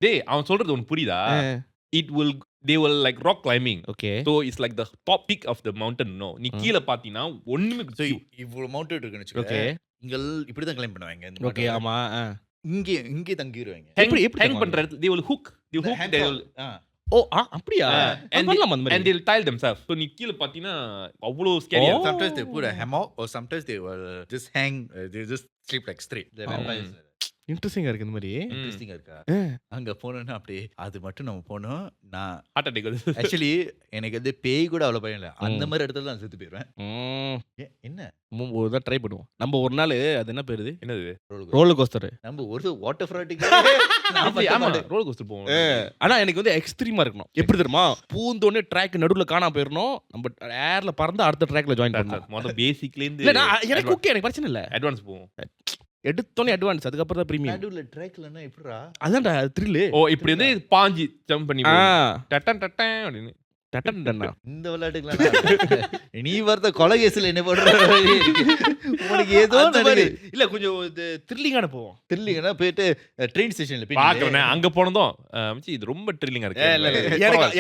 டேய் அவன் சொல்றது உனக்கு புரியுதா? It will they will like rock climbing. Okay So it's like the top peak of the mountain. No, நீ கீழ பாத்தீனா ஒண்ணுமே So, இவ்வளவு மவுண்டட் இருக்குன்னு ஓகே வச்சுக்கோங்க. இங்க இப்படிதான் கிளைம் பண்ணுவாங்க இந்த ஓகே mountain. ஆமா இங்கே தங்கிடுவாங்க. எப்படி hang பண்ற இடத்துல they will hook. They hook. They will, ஓ அப்படியா and பண்ணலாம் அந்த and மாதிரி they'll tile themselves. So நீ கீழ பாத்தீனா அவ்வளோ scary. Oh. Sometimes they put a hammock or sometimes they will just hang, they just sleep like straight. The vampires. இன்ட்ரெஸ்டிங்கா இருக்கு இந்த மாதிரி Interesting இருக்கா? அங்க போனோம்னா அப்படியே அது மட்டும் நம்ம போனோம். நான் Heart attack வருது. ஆக்சுவலி எனக்கு வந்து பேய் கூட அவ்வளவு பயம் இல்ல. அந்த மாதிரி இடத்துல நான் செத்து போயிடுவேன். என்ன ஒரு தான் ட்ரை பண்ணுவோம் நம்ம ஒரு நாள் அது என்ன பேருது என்னது? ரோலர் கோஸ்டர் நம்ம ஒரு வாட்டர் ஃப்ராட்டிக் ஆமா ரோலர் கோஸ்டர் போவோம். ஆனா எனக்கு வந்து எக்ஸ்ட்ரீமா இருக்கணும் எப்படி தெரியுமா பூந்தோடனே ட்ராக் நடுவுல காணாம போயிடணும் நம்ம ஏர்ல பறந்து அடுத்த ட்ராக்ல ஜாயின் பண்ணணும் மொத பேசிக்ல இருந்து இல்ல எனக்கு ஓகே எனக்கு பிரச்சனை இல்ல அட்வான்ஸ் போவோம். எடுத்தோனே அட்வான்ஸ் அதுக்கப்புறம் தான் பிரீமியம் நடுவுல ட்ராக்லனா எப்படிடா? அதான்டா த்ரில் ஓ இப்படி வந்து பாஞ்சி ஜம்ப் பண்ணி டட்டன் டட்டன் அப்படின்னு டட்டன்டா இந்த விளையாட்டுக்கலாம் நீ வரத கொலை கேஸ்ல என்ன பண்ற? உனக்கு ஏதோ அந்த மாதிரி நடக்குது. இல்ல கொஞ்சம் த்ரில்லிங்கான போவோம் தெரியலனா போயிட்டு ட்ரெயின் ஸ்டேஷன்ல போய் பாக்குறேன் அங்க போனதும் மச்சி இது ரொம்ப த்ரில்லிங்கா இருக்கு.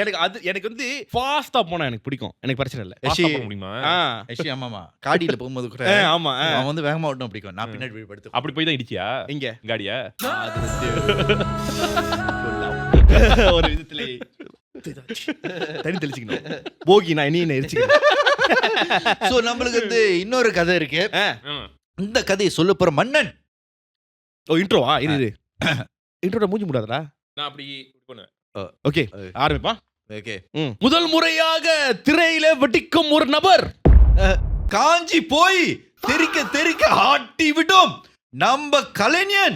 எனக்கு அது எனக்கு வந்து ஃபாஸ்டா போனா எனக்கு பிடிக்கும் எனக்கு பிரச்சனை இல்ல Fast ஆ போக முடியுமா? ஆக்சுவலி ஆமாமா காடியில போகும்போது கூட ஆமா அவன் வந்து வேகமா ஓட்டணும் பிடிக்கும். நான் பின்னாடி போய் படுத்து அப்படி போய் தான் இடிச்சியா இங்க காடியா? ஒரு விதத்துல தனி தெளிச்சுக்கணும் போகி நான் இனி என்ன எரிச்சுக்கிறேன் சோ நம்மளுக்கு வந்து இன்னொரு கதை இருக்கு. இந்த கதையை சொல்ல போற மன்னன். ஓ இன்ட்ரோவா இது இன்ட்ரோட மூஞ்சி மூடாதடா நான் அப்படி பண்ணுவேன். ஓகே ஆரம்பிப்பா ஓகே. முதல் முறையாக திரையில வெடிக்கும் ஒரு நபர் காஞ்சி போய் தெறிக்க தெறிக்க ஆட்டி விடும் நம்ம கலைஞன்.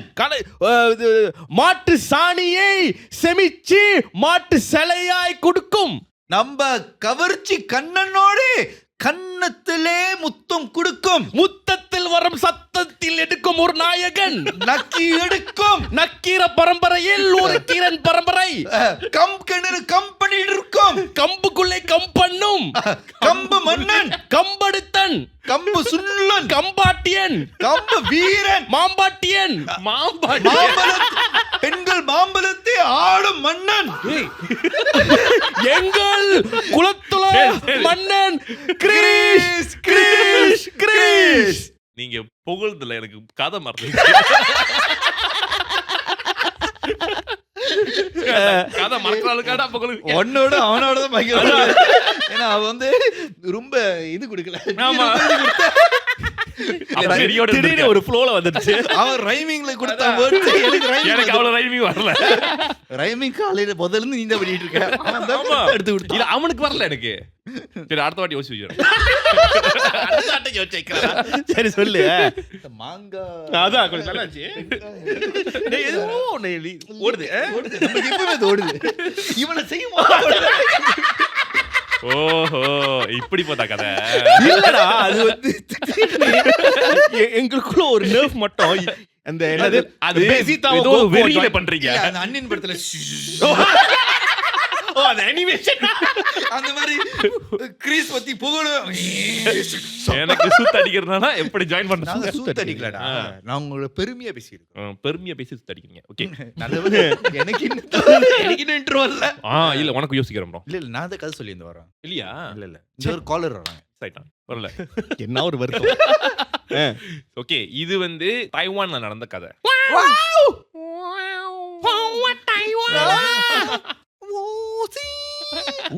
மாட்டு சாணியை செமிச்சு மாட்டு சிலையாய் கொடுக்கும் நம்ம கவர்ச்சி கண்ணனோடு கண்ணத்திலே முத்தம் கொடுக்கும். முத்தத்தில் வரும் சத்தத்தில் எடுக்கும் ஒரு நாயகன் நக்கி எடுக்கும் நக்கீர பரம்பரையில் ஒரு கீரன் பரம்பரை கம் கிணறு கம்பெனி இருக்கும். கம்புக்குள்ளே கம்பண்ணும் கம்பு மன்னன் கம்படுத்தன் கம்பு சுள்ளன் கம்பாட்டியன் கம்பு வீரன் மாம்பாட்டியன் பெண்கள் மாம்பழத்தை ஆடும் மன்னன். எங்கள் குலத்துல மன்னன் கிரீஷ் கிரீஷ் கிரீஷ். நீங்க புகழ்துல எனக்கு கதை மறந்து கதை மறக்கிறாளுக்காடா புகழ். உன்னோட அவனோட தான் பயங்கர. ஏன்னா அவன் வந்து ரொம்ப இது கொடுக்கல. ஆமா திடீர்னு ஒரு ஃப்ளோல வந்துடுச்சு அவன் ரைமிங்ல கொடுத்த words எனக்கு அவ்வளவு ரைமிங் வரல. ரைமிங் காலையில முதல்ல இருந்து நீ தான் பண்ணிட்டு இருக்க. அவன் தான் ஆமா. எடுத்து கொடுத்தான். இல்ல அவனுக்கு வரல எனக்கு. சரி அடுத்த வாட்டி யோசிச்சு சரி சொல்லு மாங்காய் அதான் கொஞ்சம் நல்லாச்சு ஓடுது நமக்கு எப்பவுமே இது ஓடுது. இவனை செய்யுமா? ஓஹோ இப்படி போதா கதை. இல்லடா அது வந்து எங்களுக்குள்ள ஒரு நர்வ் மட்டும் அந்த என்னது அது ஏதோ வெறியில பண்றீங்க. அந்த அண்ணின் படத்துல ஓ அந்த அனிமேஷன் அந்த மாதிரி கிரீஸ் பத்தி புகழும். எனக்கு சுத்த அடிக்கிறதுனா எப்படி ஜாயின் நாங்க பண்ண சூத்து அடிக்கலடா. நான் உங்களோட பெருமையா பேசியிருக்கோம். பெருமையா பேசி சுத்த அடிக்கிறீங்க. ஓகே நல்லது. எனக்கு இன்னும் இன்ட்ரோ வரல. இல்ல உனக்கு யோசிக்கிறேன் ப்ரோ. இல்ல நான் தான் கதை சொல்லி இந்த வாரம். இல்லையா? இல்ல இந்த ஒரு காலர் வராங்க. சைட்டான் வரல. என்ன ஒரு வருத்தம். ஓகே இது வந்து தைவான்ல நடந்த கதை.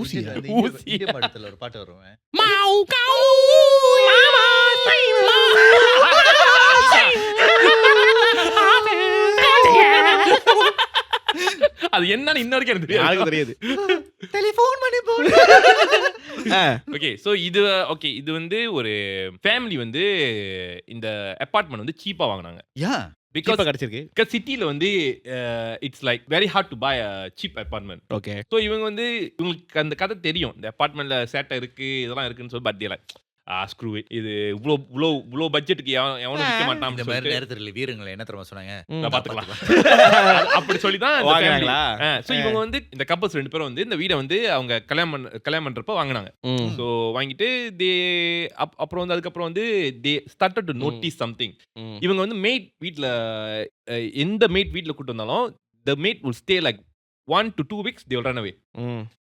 ஊசி ஊசி. இந்திய படத்துல ஒரு பாட்டு வருவேன். அது என்னன்னு இன்ன வரைக்கும் எனக்கு யாருக்கு தெரியாது. டெலிபோன் பண்ணி போடு. ஓகே சோ இது வந்து ஒரு ஃபேமிலி வந்து இந்த அபார்ட்மெண்ட் வந்து சீப்பா வாங்குனாங்க. யா பிகாஸ் கிடைச்சிருக்கு. பிகாஸ் சிட்டில வந்து it's like very hard to buy a cheap apartment. Okay so இவங்களுக்கு அந்த கதை தெரியும். இந்த அபார்ட்மெண்ட்ல சேட்டை இருக்கு இதெல்லாம் இருக்குன்னு சொல்லி பட் ஸ்க்ரூ இட். இது இவ்வளோ பட்ஜெட்டுக்கு எவனும் விற்க மாட்டான். இந்த மாதிரி நேரத்துல வீரங்களை என்ன தெரியுமா சொன்னாங்க? பாத்துக்கலாம் அப்படி சொல்லி தான் வாங்குறாங்களா? ஸோ இவங்க வந்து இந்த கப்பல்ஸ் 2 பேரும் வந்து இந்த வீடை வந்து அவங்க கல்யாணம் பண்றப்ப வாங்கினாங்க. ஸோ வாங்கிட்டு அப்புறம் வந்து அதுக்கப்புறம் வந்து they started to notice something. இவங்க வந்து மேட் வீட்ல எந்த மேட் வீட்ல கூட்டு வந்தாலும் the mate will stay like 1 to 2 weeks they will run away.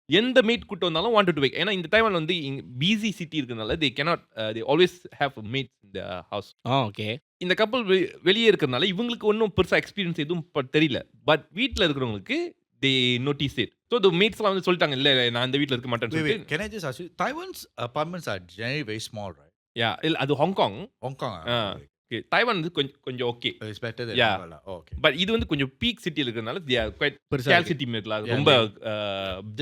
எந்த மேட் கூட்டு வந்தாலும் வாண்டட் டு வெயிட். ஏன்னா இந்த டைம்ல வந்து பிஸி சிட்டி இருக்கனால they cannot they always have maids in the house. Okay. இந்த கப்பல் வெளியே இருக்கிறனால இவங்களுக்கு ஒன்றும் பெருசா எக்ஸ்பீரியன்ஸ் எதுவும் தெரியல. பட் வீட்ல இருக்கிறவங்களுக்கு தே நோட்டீஸ் இட். ஸோ த மேட்ஸ்லாம் வந்து சொல்லிட்டாங்க, இல்ல நான் இந்த வீட்ல இருக்க மாட்டேன்னு Wait, சொல்லிட்டு. can I just ask you? Taiwan's apartments are generally very small, right? யா இல்ல அது Hong Kong. Hong Kong. Okay. Taiwan வந்து கொஞ்சம் okay. It's better than Yeah. Hong Kong. Oh, okay. But இது வந்து கொஞ்சம் பீக் சிட்டில இருக்கிறனால தே ஆர் குவைட் பெருசா கேல் இருக்கு. சிட்டி மேட்ல Yeah, ரொம்ப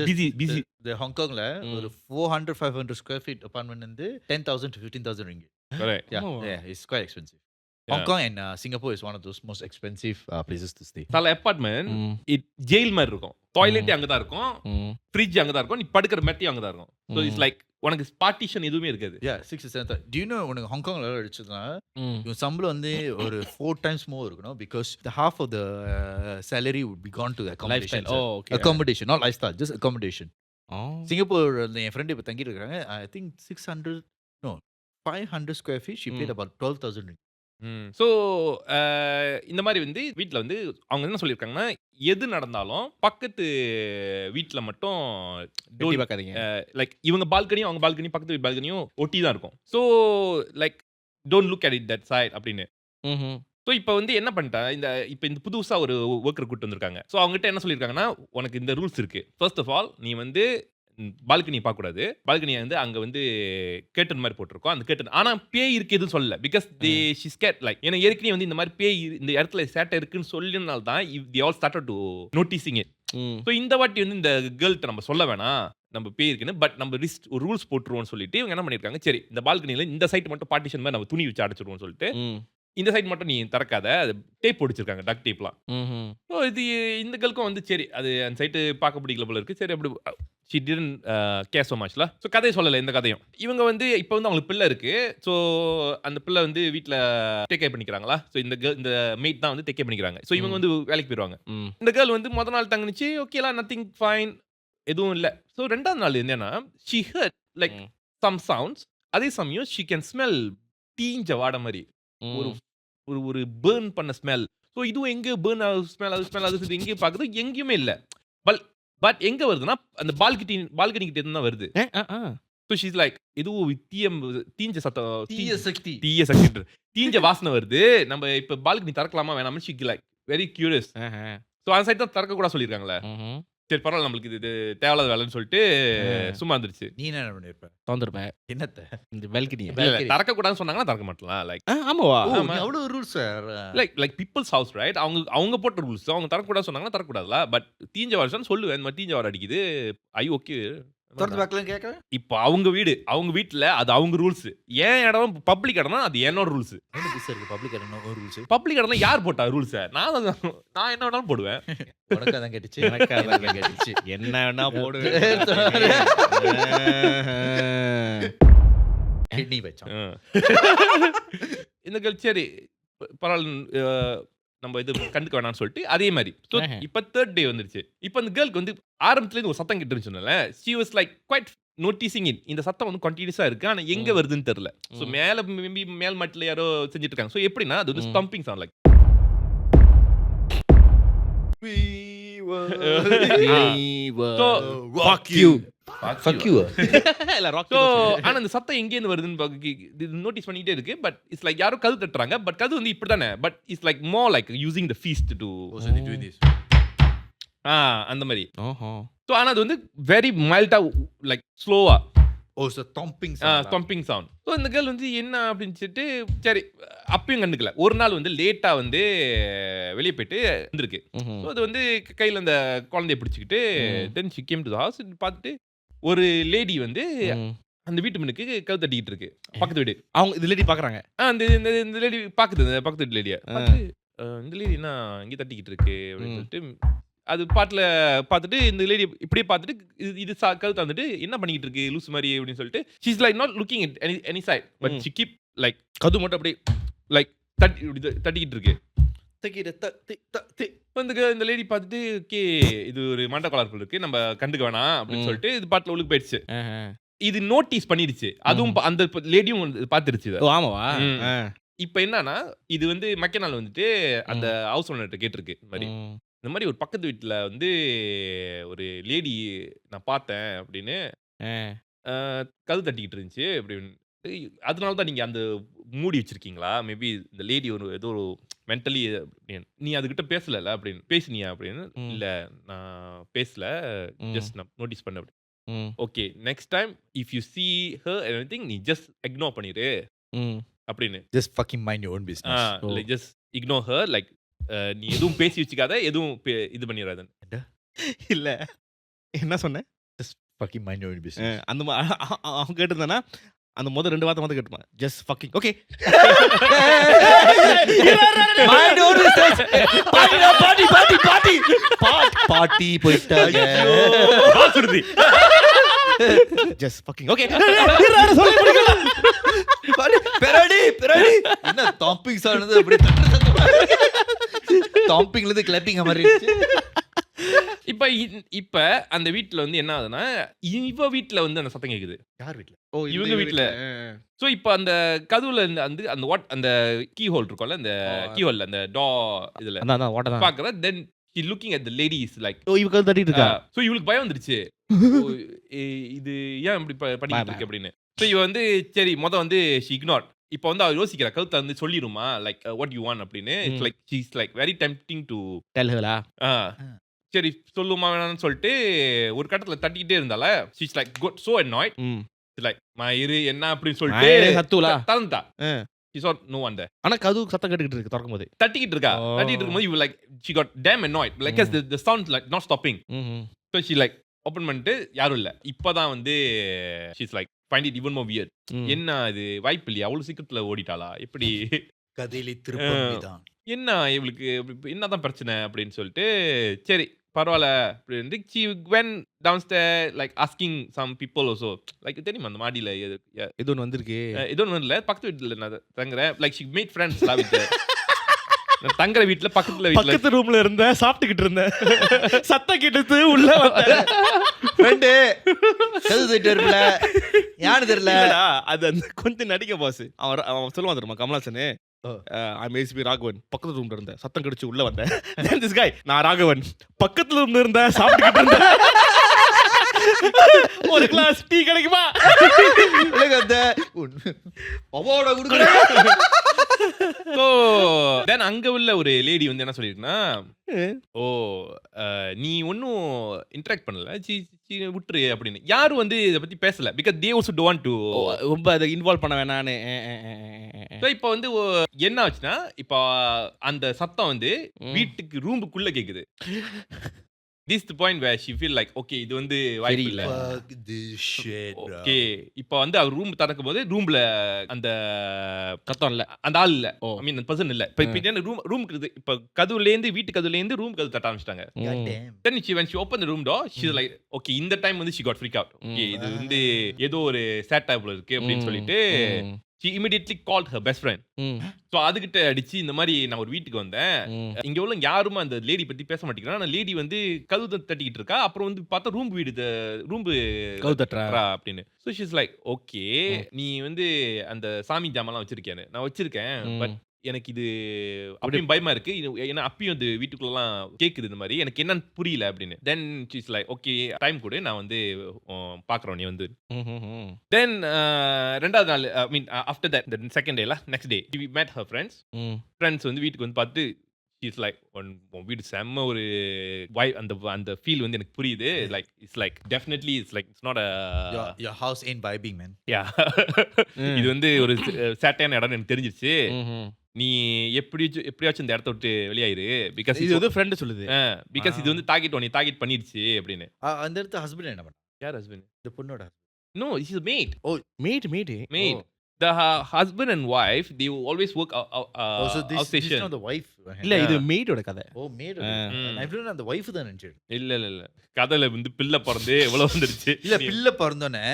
Just பிஸி. The Hong Kongல ஒரு 400-500 square feet apartment வந்து 10,000 to 15,000 ringgit. Correct. Yeah, Oh. yeah, it's quite expensive. Yeah. Hong Kong and Singapore is one of those most expensive places to stay. சில apartment it jail மாதிரி இருக்கும். Toilet அங்க தான் இருக்கும், fridge அங்க தான் இருக்கும், நீ படுக்கிற மெட்டி அங்க தான் இருக்கும். ஸோ இட்ஸ் லைக் உனக்கு பார்ட்டிஷன் எதுவுமே இருக்காது. Yeah, 6 to 7. Do you know உனக்கு ஹாங்காங்ல அடிச்சதுனா இவன் சம்பளம் வந்து ஒரு 4 times more இருக்கணும் because the half of the salary would be gone to the accommodation. Lifestyle. Oh, okay. Accommodation, not lifestyle, just accommodation. Singapore N friend இப்போ தங்கிட்டு இருக்காங்க. I think 500 square feet. She paid about 12,000 ringgit. So இந்த மாதிரி வந்து வீட்டில் வந்து அவங்க என்ன சொல்லியிருக்காங்கன்னா, எது நடந்தாலும் பக்கத்து வீட்டில் மட்டும் டோலி பார்க்காதீங்க. லைக் இவங்க பால்கனியும் அவங்க பால்கனியும் பக்கத்து வீட்டு பால்கனியும் ஒட்டி தான் இருக்கும். So like don't look at it that side அப்படின்னு. ஸோ இப்போ வந்து என்ன பண்ணிட்டேன், இந்த புதுசாக ஒரு ஒர்க்கர் கூட்டு வந்திருக்காங்க. ஸோ அவங்ககிட்ட என்ன சொல்லியிருக்காங்கன்னா, உனக்கு இந்த ரூல்ஸ் இருக்கு. ஃபர்ஸ்ட் ஆஃப் ஆல் நீ வந்து பால்கனி பார்க்கக்கூடாது. பால்கனியை வந்து அங்கே வந்து கேட்டன் மாதிரி போட்டிருக்கோம். அந்த கேட்டன் ஆனால் பேய் இருக்கு எதுவும் சொல்லல. பிகாஸ் ஷி ஸ்கேட் லைக் ஏன்னா ஏற்கனவே வந்து இந்த மாதிரி பேய் இந்த இடத்துல சேட்டை இருக்குன்னு சொல்லினால தான் தி all started to noticing it. So இந்த வாட்டி வந்து இந்த கேர்ள்கிட்ட நம்ம சொல்ல வேணாம் நம்ம பேய் இருக்குன்னு, பட் நம்ம ஒரு ரூல்ஸ் போட்டுருவோம்னு சொல்லிட்டு இவங்க என்ன பண்ணியிருக்காங்க, சரி இந்த பால்கனியில் இந்த சைட் மட்டும் பார்ட்டிஷன் மாதிரி நம்ம துணி வச்சு அடைச்சிருவோம்னு சொல்லிட்டு இந்த சைட் மட்டும் நீ திறக்காத, டேப் பிடிச்சிருக்காங்க, டக் டேப்லாம். ஸோ இந்த கேர்ளுக்கும் வந்து சரி அது அந்த சைட்டு பார்க்க பிடிக்கல போல இருக்கு. சரி அப்படி ஷி டிடன்ட் கேர் ஸோ மச்ல. ஸோ கதையை சொல்லலை இந்த கதையும். இவங்க வந்து இப்போ வந்து அவங்களுக்கு பிள்ளை இருக்கு. ஸோ அந்த பிள்ளை வந்து வீட்டில் டேக் கேர் பண்ணிக்கிறாங்களா. ஸோ இந்த மெய்ட் தான் வந்து டேக் கேர் பண்ணிக்கிறாங்க. ஸோ இவங்க வந்து வேலைக்கு போயிடுவாங்க. இந்த கேர்ள் வந்து முதல் நாள் தங்கிச்சு, ஓகேலாம் நத்திங் ஃபைன், எதுவும் இல்லை. ஸோ ரெண்டாவது நாள் என்னன்னா she heard like some sounds. அதே சமயம் ஷி கேன் ஸ்மெல் தீஞ்ச வாடை மாதிரி ஒரு ஒரு பேர்ன் பண்ண ஸ்மெல். ஸோ இதுவும் எங்கே பேர்ன் ஸ்மெல் அது எங்கேயும் பார்க்குறது எங்கேயுமே இல்லை. பட் எங்க வருதுன்னா அந்த பால்கனி கிட்ட இருந்து தான் வருது. ஸோ ஷீஸ் லைக் இதுவும் தீஞ்ச சத்தம், தீய சக்தி, தீஞ்ச வாசனை வருது. நம்ம இப்போ பால்கனி திறக்கலாமா வேணாம்னு she like very curious. So அந்த சைட் தான் திறக்க கூட சொல்லியிருக்காங்களே. சரி பரவாயில்ல நம்மளுக்கு இது தேவையில்லாத வேலைன்னு சொல்லிட்டு சும்மா இருந்துருச்சு. நீ என்ன பண்ணிருப்ப? தோந்துருப்பேன். என்னத்த இந்த பால்கனி திறக்க கூடாதுன்னு சொன்னாங்கன்னா திறக்க மாட்டலாம். லைக் ஆமாவா? அவ்வளவு rules like people's house right. அவங்க போட்ட ரூல்ஸ். அவங்க தரக்கூடாது சொன்னாங்கன்னா தரக்கூடாதுல. பட் தீஞ்ச வாரம் சொல்லுவேன், இந்த மாதிரி தீஞ்ச வாரம் அடிக்குது, ஐ ஓகே திறந்து பார்க்கலாம் கேட்கறேன். இப்போ அவங்க வீட்டில் அது அவங்க ரூல்ஸ். ஏன் இடம் பப்ளிக் இடம்னா அது என்னோட ரூல்ஸ். என்ன பிஸ் இருக்கு பப்ளிக் இடம் ரூல்ஸ்? பப்ளிக் இடம்னா யார் போட்டா ரூல்ஸை? நான் என்ன வேணாலும் போடுவேன். உனக்கு அதான் கேட்டுச்சு, எனக்கு அதான் கேட்டுச்சு. என்ன வேணா போடுவேன். நீ வச்சான் இந்த கேள் சரி பரவாயில்ல நம்ம இது கண்டுக்க வேணாம்னு சொல்லிட்டு அதே மாதிரி. ஸோ இப்போ தேர்ட் டே வந்துருச்சு. இப்போ அந்த கேர்ளுக்கு வந்து ஆரம்பத்துலேருந்து ஒரு சத்தம் கிட்டு இருந்துச்சுனால she was like quite noticing it. இந்த சத்தம் வந்து கண்டினியூஸாக இருக்கு, ஆனால் எங்கே வருதுன்னு தெரியல. ஸோ மேல் மட்டில் யாரோ செஞ்சுட்டு இருக்காங்க. ஸோ எப்படின்னா அது வந்து ஸ்டம்பிங் சவுண்ட் லைக். ஆனா இந்த சத்தம் எங்க இருந்து வருதுன்னு நோட்டீஸ் பண்ணிட்டே இருக்கு. பட் இட்ஸ் லைக் யாரோ கது தட்டுறாங்க. பட் கது வந்து இப்படி தானே. But it's like more like using the feast to அந்த மாதிரி. ஸோ ஆனா அது வந்து வெரி மைல்டா லைக் ஸ்லோவா ஸ்டம்பிங் சவுண்ட். ஸோ இந்த கேர்ள் வந்து என்ன அப்படின்னு சொல்லிட்டு சரி அப்பயும் கண்டுக்கல. ஒரு நாள் வந்து லேட்டா வந்து வெளியே போயிட்டு வந்திருக்கு. ஸோ அது வந்து கையில் அந்த குழந்தைய பிடிச்சிக்கிட்டு then she came to the house. பார்த்துட்டு ஒரு லேடி வந்து அந்த வீட்டு மனுக்கு கவு தட்டிக்கிட்டு இருக்கு பக்கத்து வீடு. அவங்க இந்த லேடி பாக்குறாங்க. இந்த லேடி பாக்குது பக்கத்து வீட்டு லேடியா. இந்த லேடி என்ன இங்கே தட்டிக்கிட்டு இருக்கு அப்படின்னு சொல்லிட்டு அது பாட்டில் பார்த்துட்டு இந்த லேடி இப்படியே பார்த்துட்டு இது கழுத்து வந்துட்டு என்ன பண்ணிக்கிட்டு இருக்கு லூஸ் மாதிரி அப்படின்னு சொல்லிட்டு she's like not looking it any side. But she keep like கது மட்டும் அப்படியே லைக் தட்டிக்கிட்டு இருக்கு. இந்த லேடி பார்த்துட்டு ஓகே இது ஒரு மண்ட கலர்ஃபுல் இருக்கு, நம்ம கண்டுக்க வேணாம் அப்படின்னு சொல்லிட்டு இது பாட்டில் உள்ளுக்கு போயிடுச்சு. இது நோட்டீஸ் பண்ணிடுச்சு. அதுவும் அந்த லேடியும் பார்த்துருச்சு. ஆமாவா? இப்போ என்னன்னா இது வந்து மெக்கனால் வந்துட்டு அந்த ஹவுஸ் ஓனர்கிட்ட கேட்டிருக்கு இந்த மாதிரி இந்த மாதிரி ஒரு பக்கத்து வீட்ல வந்து ஒரு லேடி நான் பார்த்தேன் அப்படின்னு கதவு தட்டிக்கிட்டு இருந்துச்சு அப்படின்னு. அதனால தான் நீங்க அந்த மூடி வச்சிருக்கீங்களா? மேபி இந்த லேடி ஏதோ ஒரு மென்டலி நீ அதுகிட்ட பேசலல அப்படின்னு. பேசினியா அப்படின்னு? இல்ல நான் பேசல. ஜஸ்ட் நான் நோட்டீஸ் பண்ணேன் அப்படி. Okay next time if you see her anything நீ ஜஸ்ட் இக்னோர் பண்ணிரு அப்படின்னு. Just fucking mind your own business. Like just ignore her like நீ எதுவும் பேசி வச்சுக்காத, எதுவும் இது பண்ணிராத. இல்ல என்ன சொன்னேன்? Just fucking mind your own business. அந்த அவன் கேட்டிருந்தானா அந்த முதல் 2 வார்த்தை மட்டும் கேட்டுப்பான். Just fucking okay. Mind your own business. பாட்டி போயிட்டாங்க. பாசுருதி. Just fucking okay. பெரடி என்ன தாம்பிங் சானது அப்படி தாம்பிங்ல இருந்து கிளப்பிங் மாதிரி இப்ப அந்த வீட்ல வந்து என்ன ஆகுதுன்னா, இவ வீட்ல வந்து அந்த சத்தம் கேக்குது. யார் வீட்ல? இவங்க வீட்ல. சோ இப்ப அந்த கதவுல அந்த அந்த அந்த கீ ஹோல் இருக்கும்ல, அந்த கீ ஹோல்ல அந்த இதுல அதான் ஓட்ட தான் பாக்குற. தென் he looking at the lady is like, ஓ இவ கதவு தட்டிட்டு இருக்கா. சோ இவளுக்கு பயம் வந்துருச்சு. இது ஏன் இப்படி பண்ணிட்டு இருக்கு அப்படின்னு. சோ இவ வந்து சரி வந்து she ignored. இப்ப வந்து அவ யோசிக்கிறா, கழுத்தை வந்து சொல்லிருமா லைக் what you want அப்படின்னு. It's like she is like very tempting to tell her la. சரி சொல்லுமா வேணாம்னு சொல்லிட்டு ஒரு கட்டத்துல தட்டிக்கிட்டே இருந்தால. she's like got so annoyed. like மயிறு என்ன அப்படின்னு சொல்லிட்டு சத்துலா தரந்தா. she saw no one there. ஆனா கதவு சத்தம் கேட்டுக்கிட்டு இருக்கு திறக்கும் போது. தட்டிக்கிட்டு இருக்கும்போது you like she got damn annoyed like as the sound like not stopping. so she like open பண்ணிட்டு யாரும் இல்ல. இப்பதான் வந்து she's like find it even more weird. என்ன இது வாய்ப்பு இல்லையா? அவ்வளவு சீக்கிரத்துல ஓடிட்டாளா? எப்படி கதையில திருப்பம் என்ன இவளுக்கு என்னதான் பிரச்சனை அப்படின்னு சொல்லிட்டு சரி பரவாயில்ல அப்படின்னு she went downstairs like asking some people also like தெரியுமா அந்த மாடியில இது ஒன்று வந்திருக்கு. இது ஒன்று இல்ல பக்கத்து வீட்டுல நான் தங்குறேன் like she made friends lah with நான் தங்குற வீட்டுல பக்கத்து ரூம்ல இருந்தேன் சாப்பிட்டுக்கிட்டு இருந்தேன். சத்தம் கேட்டது உள்ள வந்தேன். ஃப்ரெண்ட் கதவு தட்டிருல யாரு தெரியல. அது அந்த கொஞ்சம் நடிக்க பாஸ். அவன் சொல்லுவான் தெரியுமா கமலாசனு, I'm ASP ராகவன் பக்கத்து ரூம்ல இருந்தேன் சத்தம் கடிச்சு உள்ள வந்தேன். Then this guy நான் ராகவன் பக்கத்துல ரூம்ல இருந்தேன் சாப்பிட்டுக்கிட்டு இருந்தேன். ஒரு கிளாஸ் டீ கிடைக்குமா? பவோட குடுக்குற. So then அங்க உள்ள ஒரு லேடி வந்து என்ன சொல்லிருக்குன்னா, ஓ நீ ஒன்னும் இன்டராக்ட் பண்ணல விட்டுரு அப்படின்னு. யாரும் வந்து இதை பத்தி பேசல because they also don't want to ரொம்ப அதை இன்வால்வ் பண்ண வேணான்னு. இப்ப வந்து என்ன ஆச்சுன்னா, இப்ப அந்த சத்தம் வந்து வீட்டுக்கு ரூமுக்குள்ள கேக்குது. This is the point where she feel like okay இது வந்து வாய்ப்பு இல்ல. ஓகே இப்ப வந்து அவர் ரூம் திறக்கும் போது ரூம்ல அந்த சத்தம் இல்ல, அந்த ஆள் இல்ல. ஐ மீன் அந்த பர்சன் இல்ல. இப்ப என்ன ரூமுக்கு இப்ப கதவுல இருந்து வீட்டு கதவுல இருந்து ரூம் கதவு தட்ட ஆரம்பிச்சிட்டாங்க. Then when she opened the room door she was like okay இந்த டைம் வந்து she got freak out. Okay இது வந்து ஏதோ ஒரு சேட் டைப்ல இருக்கு அப்படின்னு சொல்லிட்டு she immediately called her best friend. So அதுகிட்ட அடிச்சு இந்த மாதிரி நான் ஒரு வீட்டுக்கு வந்தேன், இங்க உள்ள யாருமே அந்த லேடி பத்தி பேச மாட்டேங்கிறாங்க. ஆனா லேடி வந்து கதவு தட்டிக்கிட்டு இருக்கா. அப்புறம் வந்து பார்த்தா ரூம் கதவு தட்டுறா அப்படின்னு. So she's like okay நீ வந்து அந்த சாமி ஜாமான்லாம் வச்சிருக்கியான்னு. நான் வச்சிருக்கேன் பட் எனக்கு இது அப்படியும் பயமா இருக்கு. ஏன்னா அப்பயும் அந்த வீட்டுக்குள்ளலாம் கேக்குது இந்த மாதிரி எனக்கு என்னன்னு புரியல அப்படின்னு. தென் she's like okay டைம் கொடு நான் வந்து பாக்குறோம் நீ வந்து. தென் ரெண்டாவது நாள் I mean after that the second day next day we met her friends வந்து வீட்டுக்கு வந்து பார்த்து she's like வீடு செம்ம ஒரு அந்த ஃபீல் வந்து எனக்கு புரியுது. Like it's like definitely it's like it's not your house ain't vibing man. இது வந்து ஒரு சேட்டையான இடம் எனக்கு தெரிஞ்சிருச்சு. நீ எப்படியாச்சும் இந்த இடத்த விட்டு வெளியாயிரு பிகாஸ் இது வந்து ஃப்ரெண்ட் சொல்லுது. பிகாஸ் இது வந்து நீ டார்கெட் பண்ணிருச்சு அப்படின்னு. அந்த இடத்து ஹஸ்பண்ட் என்ன பண்ணா? யார் ஹஸ்பண்ட்? இந்த பொண்ணோட no this is mate. Oh mate the husband and wife they always work so this is not the wife. இல்ல இது மேடோட கதை. ஓ மேட். I don't know அந்த வைஃப் தான் நினைச்சேன். இல்ல கதையில வந்து பிள்ளை பிறந்து எவ்வளவு வந்துருச்சு. இல்ல பிள்ளை பிறந்தோனே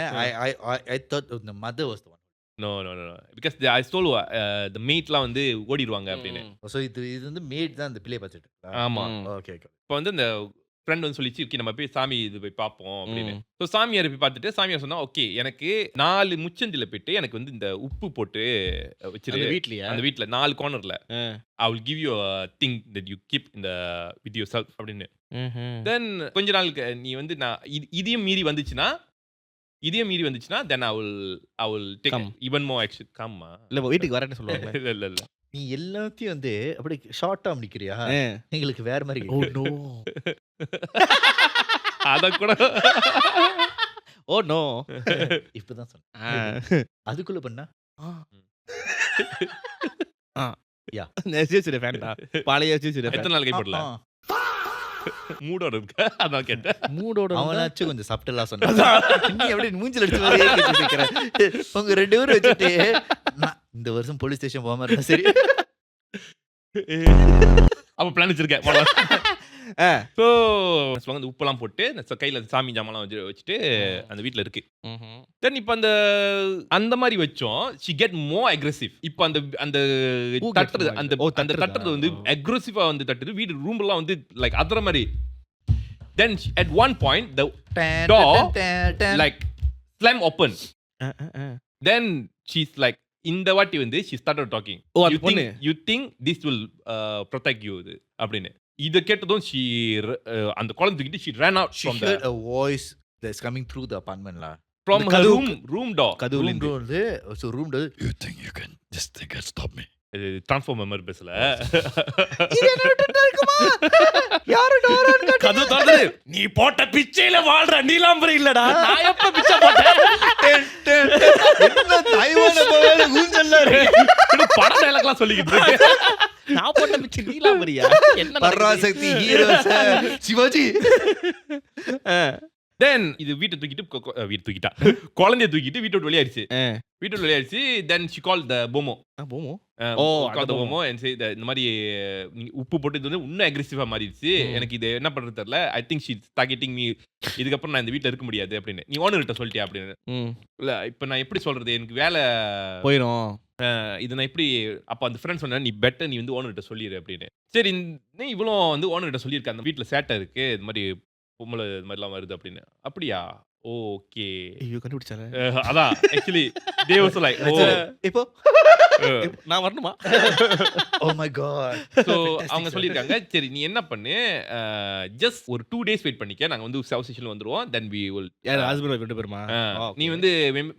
I thought the mother was the one. No because I told the mate-லாம் வந்து ஓடிடுவாங்க அப்படின்னு. So இது வந்து மேட் தான் அந்த பிள்ளையை பார்த்துட்டு. ஆமா ஓகே இப்போ வந்து இந்த ஃப்ரெண்ட் வந்து சொல்லிச்சு ஓகே நம்ம போய் சாமி இது போய் பார்ப்போம் அப்படின்னு. ஸோ சாமியார் போய் பார்த்துட்டு சாமியார் சொன்னா ஓகே எனக்கு 4 முச்சந்தில போயிட்டு எனக்கு வந்து இந்த உப்பு போட்டு வச்சிரு வீட்லயா அந்த வீட்ல 4 கார்னர்ல I will give you a thing that you keep in the with yourself அப்படின்னு. தென் கொஞ்ச நாளுக்கு நீ வந்து நான் இதையும் மீறி வந்துச்சுன்னா then I will take even more action. கம்மா இல்ல வீட்டுக்கு வரேன்னு சொல்லுவாங்க. இல்ல நீ எல்லாத்தையும் வந்து அப்படி ஷார்ட்டா முடிக்கிறியா? எங்களுக்கு வேற மாதிரி. ஓ நோ அத கூட ஓ நோ இப்பதான் சொன்னேன். அதுக்குள்ள பண்ணா எஸ்ஜிஎஸ் ஃபேன்டா பழைய எஸ்ஜிஎஸ் எத்தனை நாள் கை போடல மூடோட இருக்க அதான் கேட்டேன். மூடோட அவனாச்சும் கொஞ்சம் சப்டலா சொன்னா. நீ அப்படியே மூஞ்சில அடிச்ச மாதிரியே கேட்டுட்டு இருக்கற. உங்க 2 பேரும் வச்சிட்டு நான் இந்த வருஷம் போலீஸ் ஸ்டேஷன் போகாம இருந்தா சரி. அப்ப பிளான் வச்சிருக்கேன். ஸோ அந்த உப்பெல்லாம் போட்டு கையில் சாமி ஜாமெல்லாம் வச்சுட்டு அந்த வீட்டில் இருக்கு. தென் இப்போ அந்த மாதிரி வச்சோம் ஷி கெட் மோர் அக்ரெசிவ். இப்போ அந்த தட்டுறது அந்த தட்டுறது வந்து அக்ரெசிவா வந்து தட்டுது. வீடு ரூம்லாம் வந்து லைக் அதர மாதிரி. தென் at one point the door like slam open. Then she's like இந்த வாட்டி வந்து she started talking. You think this will protect you அப்படின்னு. இத கேட்டதும் she அந்த குழந்தை தூக்கிட்டு she ran out from the voice that's coming through the apartment la from her room door. So room door You think you can just think and stop me? Transformer மாதிரி பேசல. கதவு திறந்து நீ போட்ட பிச்சையில வாழ்ற நீலாம்பரி இல்லடா. நான் எப்ப பிச்சை போட்டேன்? தைவான போவேல ஊஞ்சல்ல இருக்கு. பட டயலாக்லாம் சொல்லிக்கிட்டு இருக்கு. நான் போட்ட பிச்சை நீலாம்பரியா? என்ன பராசக்தி ஹீரோ சிவாஜி. தென் இது வீட்டை தூக்கிட்டா குழந்தைய தூக்கிட்டு வீட்டை விட்டு வெளியாயிருச்சு. தென் she called the bomo. the bomo and say இந்த மாதிரி உப்பு போட்டு இது வந்து இன்னும் அக்ரெசிவா மாறிடுச்சு. எனக்கு இது என்ன பண்றது தெரியல. I think she's targeting me. இதுக்கப்புறம் நான் இந்த வீட்டில் இருக்க முடியாது அப்படின்னு. நீ ஓனர்கிட்ட சொல்லிட்டியா அப்படின்னு. இல்ல இப்போ நான் எப்படி சொல்றது எனக்கு வேலை போயிடும். இது நான் எப்படி அப்போ அந்த ஃப்ரெண்ட் சொன்னேன் நீ பெட்டர் நீ வந்து ஓனர்கிட்ட சொல்லிடு அப்படின்னு. சரி இவ்வளோ வந்து ஓனர்கிட்ட சொல்லியிருக்கேன் அந்த வீட்டில் சேட்டை இருக்கு இது மாதிரி பொம்பளை இது மாதிரிலாம் வருது அப்படின்னு. அப்படியா ஓகே கண்டுபிடிச்சாரு. அதான் ஆக்சுவலி they also like இப்போ நான் வரணுமா? oh my god. சோ அவங்க சொல்லிருக்காங்க சரி நீ என்ன பண்ணு ஜஸ்ட் ஒரு 2 days வெயிட் பண்ணிக்க நாங்க வந்து சவுத் ஸ்டேஷன்ல வந்துருவோம். then we will யார் ஹஸ்பண்ட் ரெண்டு பேருமா? நீ வந்து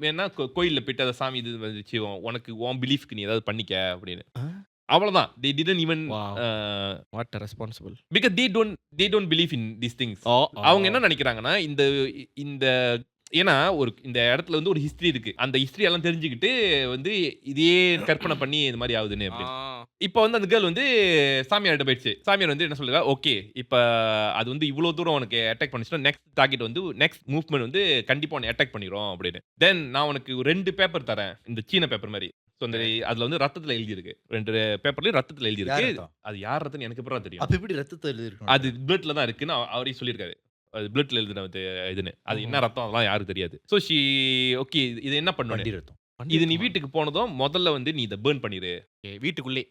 வேணா கோயில்ல போயிட்டு அந்த சாமி இது வந்துச்சு உனக்கு உன் பிலீஃப்க்கு நீ ஏதாவது பண்ணிக்க அப்படின்னு. அவ்வளவுதான். they didn't even what a responsible because they don't believe in these things. அவங்க என்ன நினைக்கிறாங்கன்னா இந்த ஏன்னா இந்த இடத்துல வந்து ஒரு ஹிஸ்டரி இருக்கு. அந்த ஹிஸ்டரி எல்லாம் தெரிஞ்சுக்கிட்டு வந்து இதே கற்பனை பண்ணி இது மாதிரி ஆகுதுன்னு அப்படின்னு. இப்போ வந்து அந்த கேர்ள் வந்து சாமியார்கிட்ட போயிடுச்சு. சாமியார் வந்து என்ன சொல்லுங்க ஓகே இப்போ அது வந்து இவ்வளோ தூரம் உனக்கு அட்டாக் பண்ணிச்சுன்னா நெக்ஸ்ட் டார்கெட் வந்து நெக்ஸ்ட் மூவ்மெண்ட் வந்து கண்டிப்பாக உனக்கு அட்டாக் பண்ணிடும் அப்படின்னு. தென் நான் உனக்கு 2 பேப்பர் தரேன் இந்த சீன பேப்பர் மாதிரி. ஸோ அந்த அதுல வந்து ரத்தத்தில் எழுதியிருக்கு. 2 பேப்பர்லயும் ரத்தத்தில் எழுதியிருக்கு. அது யார் ரத்தம் எனக்கு எப்பறம் தெரியும்? அப்ப எப்படி ரத்தத்தில் எழுதிருக்கு? அது பிளட்ல தான் இருக்குன்னு அவரே சொல்லியிருக்காரு. அது பிளட்ல எழுதின இதுன்னு அது என்ன ரத்தம் அதெல்லாம் யாருக்கு தெரியாது. ஸோ ஷி ஓகே இது என்ன பண்ணுவேன் ரத்தம் இது நீ வீட்டுக்கு போனதும் முதல்ல வந்து நீ இதை பேர்ன் பண்ணிடு வீட்டுக்குள்ளே.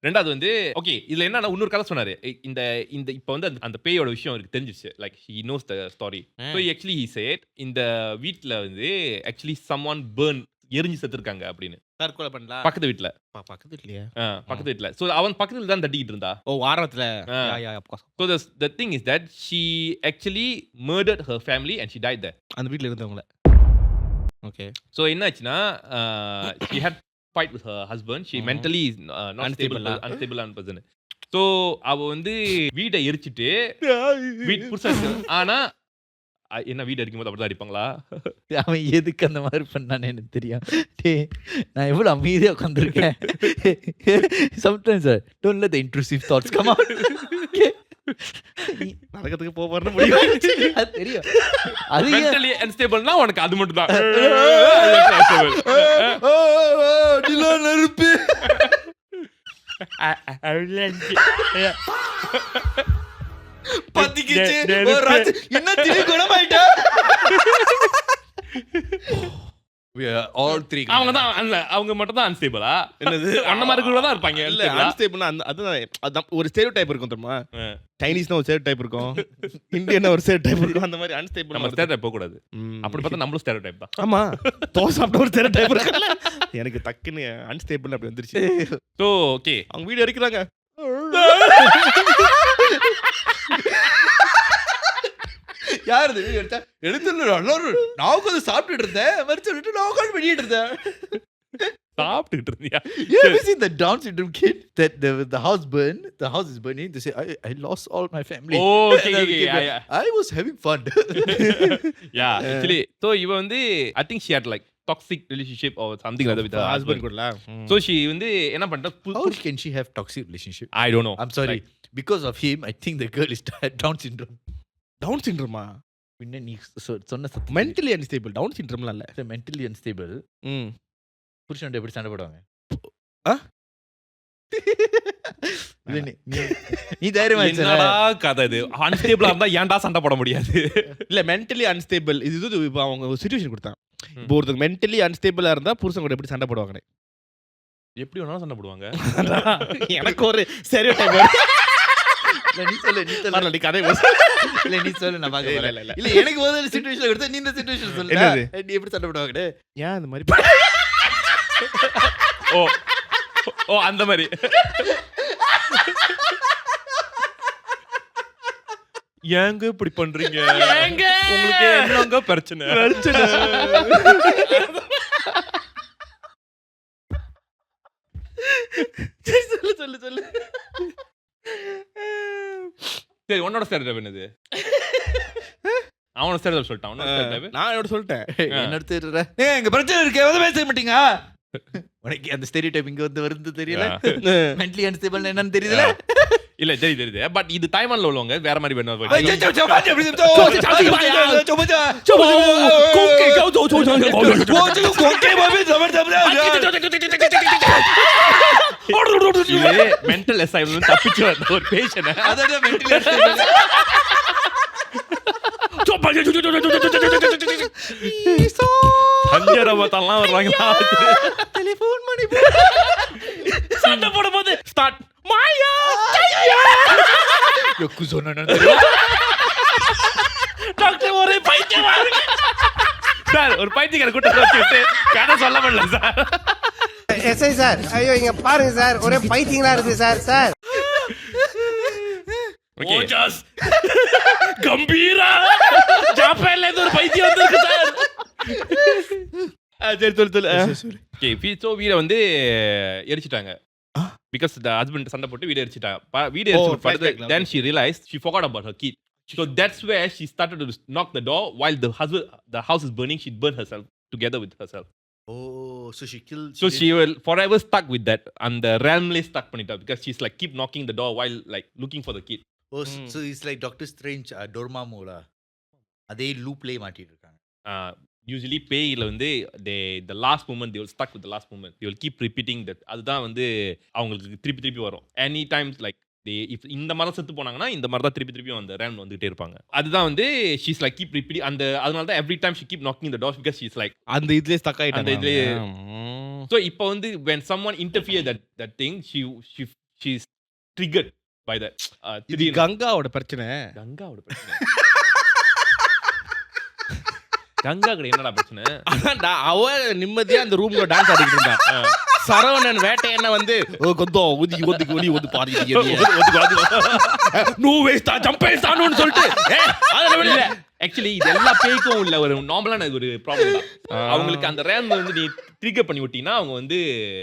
ரெண்டாவது வந்து ஓகே இதுல என்ன இன்னொரு கதை சொன்னாரு. இந்த இந்த இப்போ வந்து அந்த பேயோட விஷயம் அவருக்கு தெரிஞ்சிச்சு. Like he knows the story. So actually he said இந்த வீட்டில் வந்து ஆக்சுவலி சம்ஒன் பேர்ன் எரிஞ்சு செத்துருக்காங்க அப்படின்னு. தற்கொலை பண்ணலாம் பக்கத்து வீட்ல. பக்கத்து வீட்லயா? பக்கத்து வீட்ல. சோ அவன் பக்கத்துல தான் தட்டிக்கிட்டு இருந்தா. வாரத்துல. So the thing is that she actually murdered her family and she died there. அந்த வீட்ல இருந்தவங்கள. Okay. So என்னாச்சுன்னா she had fight with her husband. She mentally is not unstable person. So அவ வந்து வீட்டை எரிச்சிட்டு வீட்டு புருஷன் ஆனா என்ன வீடு அடிக்கும்போது அப்படிதான் அடிப்பாங்களா? அவன் எதுக்கு அந்த மாதிரி பண்ணான்னு எனக்கு தெரியும். நான் எவ்வளவு அமைதியா உட்காந்துருக்கேன். Sometimes don't let the intrusive thoughts come out. நடக்கிறதுக்கு போறன்னு முடியும். அது தெரியும். அது mentally unstable-னா உனக்கு அது மட்டும் தான். டிலா நெருப்பு. பத்திக்கிச்சு என்ன திரு குணமாயிட்டா? we are all three அவங்க தான் அவங்க மட்டும் தான் அன்ஸ்டேபிளா என்னது அந்த மாதிரி கூட தான் இருப்பாங்க இல்ல அன்ஸ்டேபிள்னா அதுதான் ஒரு ஸ்டெரியோ டைப் இருக்கும் தெரியுமா சைனீஸ்னா ஒரு ஸ்டெரியோ டைப் இருக்கும் இந்தியன்னா ஒரு ஸ்டெரியோ டைப் இருக்கும் அந்த மாதிரி அன்ஸ்டேபிள் நம்ம ஸ்டேட் டைப் போக கூடாது அப்படி பார்த்தா நம்மளும் ஸ்டேட் டைப் தான் ஆமா தோசை சாப்பிட்ட ஒரு ஸ்டெரியோ டைப் இருக்குல்ல எனக்கு டக்குன்னு அன்ஸ்டேபிள் அப்படி வந்துருச்சு சோ ஓகே அவங்க வீடியோ எடுக்கிறாங்க யார் இது எடுத்தா எடுத்து நான் உட்காந்து சாப்பிட்டுட்டு இருந்தேன் மாதிரி சொல்லிட்டு நான் உட்காந்து வெளியிட்டு இருந்தேன் சாப்பிட்டுட்டு இருந்தியா You ever seen the Down syndrome kid that the house is burning, they say I lost all my family. Okay I was having fun. Yeah actually so இவ வந்து I think she had like toxic relationship or something like that with her husband கூடல so she வந்து என்ன பண்ணிட்டா How can she have toxic relationship? I don't know I'm sorry. Because of him, I think the girl is Down syndrome. Down சிண்ட்ரோமா பின்ன நீ சொன்ன mentally unstable down சிண்ட்ரோம்லாம் இல்ல mentally unstable புருஷன் எப்படி சண்டை போடுவாங்க நீ தைரியமா என்னடா கதை இது அன்ஸ்டேபிளா இருந்தா ஏன்டா சண்டை போட முடியாது இல்ல மென்டலி அன்ஸ்டேபிள் இது இப்போ அவங்க ஒரு சிச்சுவேஷன் கொடுத்தாங்க இப்போ ஒருத்தர் மென்டலி அன்ஸ்டேபிளா இருந்தா புருஷன் கூட எப்படி சண்டை போடுவாங்க எப்படி வேணாலும் சண்டை போடுவாங்க எனக்கு ஒரு ஸ்டெரியோ டைப் நீ சொல்லு நீ கதை இல்ல நீ சொல்லு நான் பாக்க வரல இல்ல எனக்கு ஒரு சிச்சுவேஷன் எடுத்து நீ இந்த சிச்சுவேஷன் சொல்லு நீ எப்படி சண்டை போடுவாங்க ஏன் அந்த மாதிரி ஓ அந்த மாதிரி ஏங்க இப்படி பண்றீங்க உங்களுக்கு என்னங்க பிரச்சனை சொல்லு சரி உன்னோட ஸ்டேட்டப் என்னது அவனோட ஸ்டேட்டப் சொல்லிட்டான் நான் என்னோட சொல்லிட்டேன் என்ன எங்க பிரச்சனை இருக்கு எதை பேச மாட்டீங்க உனக்கு அந்த ஸ்டெரியோடைப் இங்க வந்து வருது தெரியல மென்டலி அன்ஸ்டேபிள் என்னன்னு தெரியல இல்ல தெரியுது பட் இது தைவான்ல உள்ளவங்க வேற மாதிரி வேணும் மென்டல் அசைன்மென்ட் தப்பிச்சு வந்த ஒரு பேஷண்ட் அதான் மென்டலி பஞ்சரவத்தெல்லாம் வர்றாங்களா டெலிபோன் பண்ணி சண்டை போடும்போது ஸ்டார்ட் மாயா யொக்கு சொன்னா டாக்டர் ஒரே பைத்தியமா இருக்கு சார் ஒரு பைத்தியக்கார கூட்டத்தை வச்சுட்டு கதை சொல்ல முடியல சார் எஸ்ஐ சார் ஐயோ இங்க பாருங்க சார் ஒரே பைத்தியங்களா இருக்கு சார் ஓஜாஸ் கம்பீரா ஜாப்பான்ல இருந்து ஒரு பைத்தியம் வந்திருக்கு சார் சரி சொல்லு ஓகே சோ வீட வந்து எரிச்சிட்டாங்க because the husband சண்டை போட்டு வீட எரிச்சிட்டாங்க வீட எரிச்சிட்டு then she realized she forgot about her kid so that's where she started to knock the door while the house is burning. She burned herself together with herself. Oh, so she killed. So she will forever stuck with that and the realmly stuck பண்ணிட்டா because she's like keep knocking the door while like looking for the kid. Oh, so it's like Doctor Strange Dormammu-la. அதே லூப்லயே மாட்டிட்டு இருக்காங்க. Usually பேயில வந்து the last moment they will stuck with the last moment. They will keep repeating that. அதுதான் வந்து அவங்களுக்கு திருப்பி வரும். Any times like if இந்த மரம் செத்து போனாங்கன்னா இந்த மாதிரி தான் திருப்பி அந்த ரேம் வந்துட்டே இருப்பாங்க. அதுதான் வந்து she's like keep repeating and அதனால தான் every time she keep knocking the doors because she's like அந்த இதுலயே ஸ்டக் ஆயிட்டாங்க. அந்த இதுலயே so இப்போ வந்து when someone interfere that thing she's triggered by that. இது கங்காவோட பிரச்சனை. கங்கா கிட்ட என்னடா பிரச்சனை? அதான்டா அவ நிம்மதியா அந்த ரூம்ல டான்ஸ் ஆடிட்டு இருந்தா. சரவணன் வேட்டையண்ண வந்து கொந்தோ ஒதி பாருங்க நோ வேஸ்ட் ஜம்பேஸ்தானோன்னு சொல்லிட்டு இல்ல ஆக்சுவலி இது எல்லா பேய்க்கும் உள்ள ஒரு நார்மலான ஒரு ப்ராப்ளம் தான். அவங்களுக்கு அந்த ரேம் வந்து நீ ட்ரிகர் பண்ணி விட்டீங்கன்னா அவங்க வந்து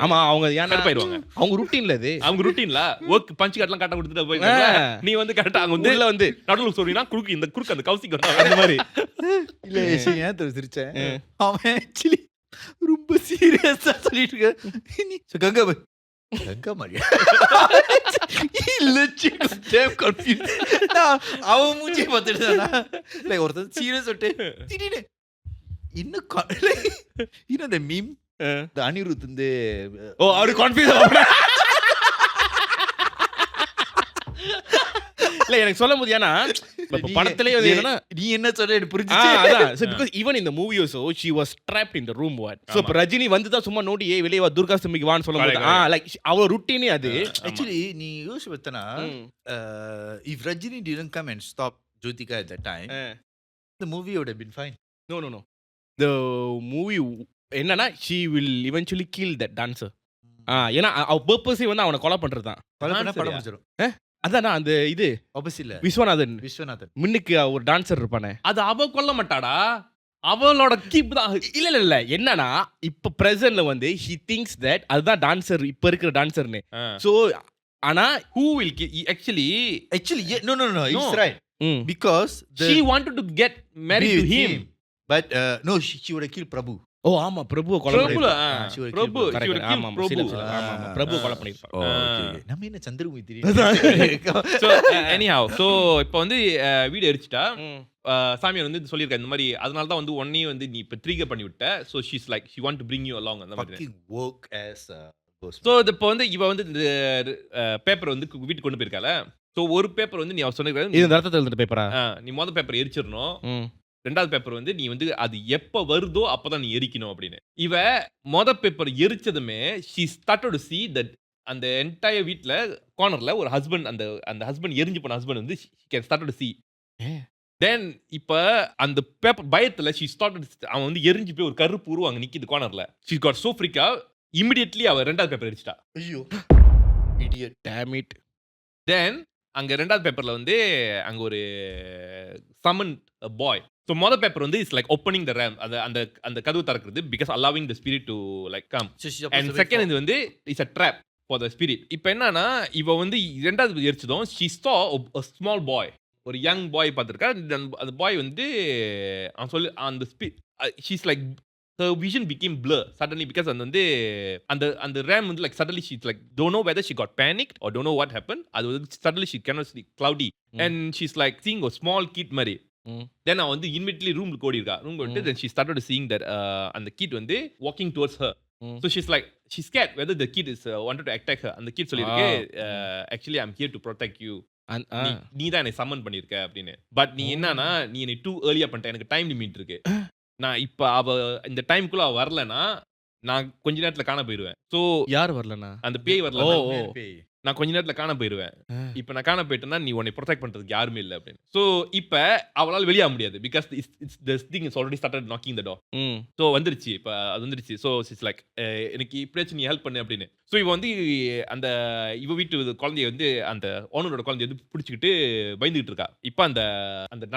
ஆமா அவங்க ஏன்னா போயிடுவாங்க. அவங்க ரூட்டீன்ல இது அவங்க ரூட்டீன்ல ஒர்க் பஞ்ச் கார்ட்லாம் கரெக்டா கொடுத்துட்டு போயிடுவாங்க. நீ வந்து கரெக்டா அங்க வந்து உள்ள வந்து நடுவுல சொல்றீனா குறுக்கு அந்த கவுசிக்கு வந்தா அந்த மாதிரி இல்ல ஏன் தெரிஞ்சிருச்சேன் அவன் ஆக்சுவலி ரொம்ப சீரியஸா சொல்லிட்டு இருக்க கங்கா மாதிரியா அவன் மூஞ்சியை பார்த்துட்டு ஒருத்தர் சீரியஸ் சொல்லிட்டு திடீர்னு இன்னும் அந்த மீம் இந்த அனிருத் வந்து அவரு கான்ஃபியூஸ் இல்ல எனக்கு சொல்ல முடியாது. ஏன்னா இப்ப படத்திலே வந்து என்னன்னா நீ என்ன சொல்ற எனக்கு ஆ, புரிஞ்சுச்சு. அதான் so because even in the movie also she was trapped in the room what so இப்ப ரஜினி வந்து தான் சும்மா நோட்டி ஏய் வெளியே வா துர்கா ஸ்தம்பிக்கு வான்னு சொல்லும்போது லைக் அவ ருட்டீனே அது Actually, நீ யோசிச்சு பார்த்தனா, if Rajini didn't come and stop Jyotika at that time, the movie would have been fine. no the movie என்னன்னா she will eventually kill that dancer ஏன்னா அவ பர்பஸே வந்து அவனை கொலை பண்றது தான் கொலை பண்ணா படம் முடிஞ்சிடும். அதான் அந்த இது ஆப்போசிட் இல்ல, விஸ்வநாதன் விஸ்வநாதன். முன்னுக்கு ஒரு டான்சர் இருப்பானே அது அவ கொல்ல மாட்டாடா, அவளோட கீப் தான். இல்ல என்னன்னா இப்ப பிரசன்ட்ல வந்து he thinks that அதுதான் டான்சர் இப்ப இருக்கிற டான்சர்னு சோ ஆனா Who will actually Actually, yeah, no, it's right. Because she wanted to get married to him. But no, she would have killed Prabhu. ஓ ஆமா பிரபுவை கொலை பிரபு பண்ணிருப்பான். she would Prabhu kill she would kill பிரபு. ஆமா பிரபு கொலை பண்ணிருப்பான். Okay. நம்ம என்ன சந்திரமுகி தெரியும். So anyhow, so இப்போ வந்து வீடு எரிச்சிட்டா சாமியார் வந்து சொல்லியிருக்கா இந்த மாதிரி, அதனால தான் வந்து ஒன்னே வந்து நீ இப்போ ட்ரிகர் பண்ணி விட்ட. So she's like she want to bring you along அந்த மாதிரி. Fucking work as a ghost. So இப்போ வந்து இவ வந்து இந்த பேப்பர் வந்து வீட்டுக்கு கொண்டு போயிருக்கால. ஸோ ஒரு பேப்பர் வந்து நீ அவர் இது சொன்ன ரத்தத்தில் எழுதுற பேப்பரா நீ மொதல் பேப்பர் எரிச்சிடணும், ரெண்டாவது பேப்பர் வந்து நீ வந்து அது எப்ப வருதோ அப்பதான் நீ எரிக்கணும் அப்படின்னு. இவ பேப்பர் எரிச்சதுமே she started to see that அந்த என்டையர் வீட்ல கார்னர்ல ஒரு ஹஸ்பண்ட் அந்த ஹஸ்பண்ட் எரிஞ்சு போன ஹஸ்பண்ட் வந்து she can started to see. தென் இப்ப அந்த பேப்பர் பயத்துல she started அவன் வந்து எரிஞ்சு போய் ஒரு கருப்பு உருவம் அங்க நிக்குது கார்னர்ல. she got so freak out, immediately அவ ரெண்டாவது பேப்பர் எரிச்சிட்டா. ஐயோ idiot. damn it தென் அங்க ரெண்டாவது பேப்பர்ல வந்து அங்க ஒரு summon a boy. So மொத பேப்பர் வந்து is like opening the RAM, அந்த கதவு திறக்கிறது, because allowing the spirit to like come. So she's And second இது வந்து is a trap for the spirit. இப்போ என்னன்னா இவ வந்து ரெண்டாவது எரிச்சதும் she saw a small boy, ஒரு யங் பாய் பார்த்திருக்கா. அந்த பாய் வந்து அவன் சொல்லி அந்த she's like her vision became blur suddenly because அந்த RAM வந்து like suddenly she's like don't know whether she got panicked or don't know what happened. அது வந்து suddenly she cannot see, cloudy, and she's like seeing a small kid மாதிரி. Then அவ வந்து immediately room ஓடிருக்கா. Room போயிட்டு then she started to seeing that அந்த kid வந்து walking towards her. So she's like she's scared whether the kid is wanted to attack her. அந்த kid சொல்லிருக்கு actually I'm here to protect you. நீ தான் என்னை summon பண்ணிருக்க அப்படின்னு. But நீ என்னன்னா நீ என்னை டூ ஏர்லியா பண்ணிட்ட, எனக்கு டைம் லிமிட் இருக்கு. நான் இப்ப அவ இந்த டைம்க்குள்ள அவ வரலனா நான் கொஞ்ச நேரத்துல காண போயிருவேன். சோ யார் வரலனா அந்த பேய் வரல, பேய். நான் கொஞ்ச நேரத்துல காண போயிருவேன். இப்ப நான் காண போயிட்டேன்னா நீ உன்னை ப்ரொடெக்ட் பண்றதுக்கு யாருமே இல்ல அப்படின்னு. சோ இப்ப அவளால வெளிய ஆக முடியாது because it's this thing is already started knocking the door. So வந்துருச்சு, இப்ப அது வந்துருச்சு. சோ இட்ஸ் லைக் எனக்கு இப்படியாச்சும் நீ ஹெல்ப் பண்ணு அப்படின்னு. சோ இவ வந்து அந்த இவ வீட்டு குழந்தைய வந்து அந்த ஓனரோட குழந்தைய வந்து பிடிச்சிக்கிட்டு பயந்துகிட்டு இருக்கா. இப்ப அந்த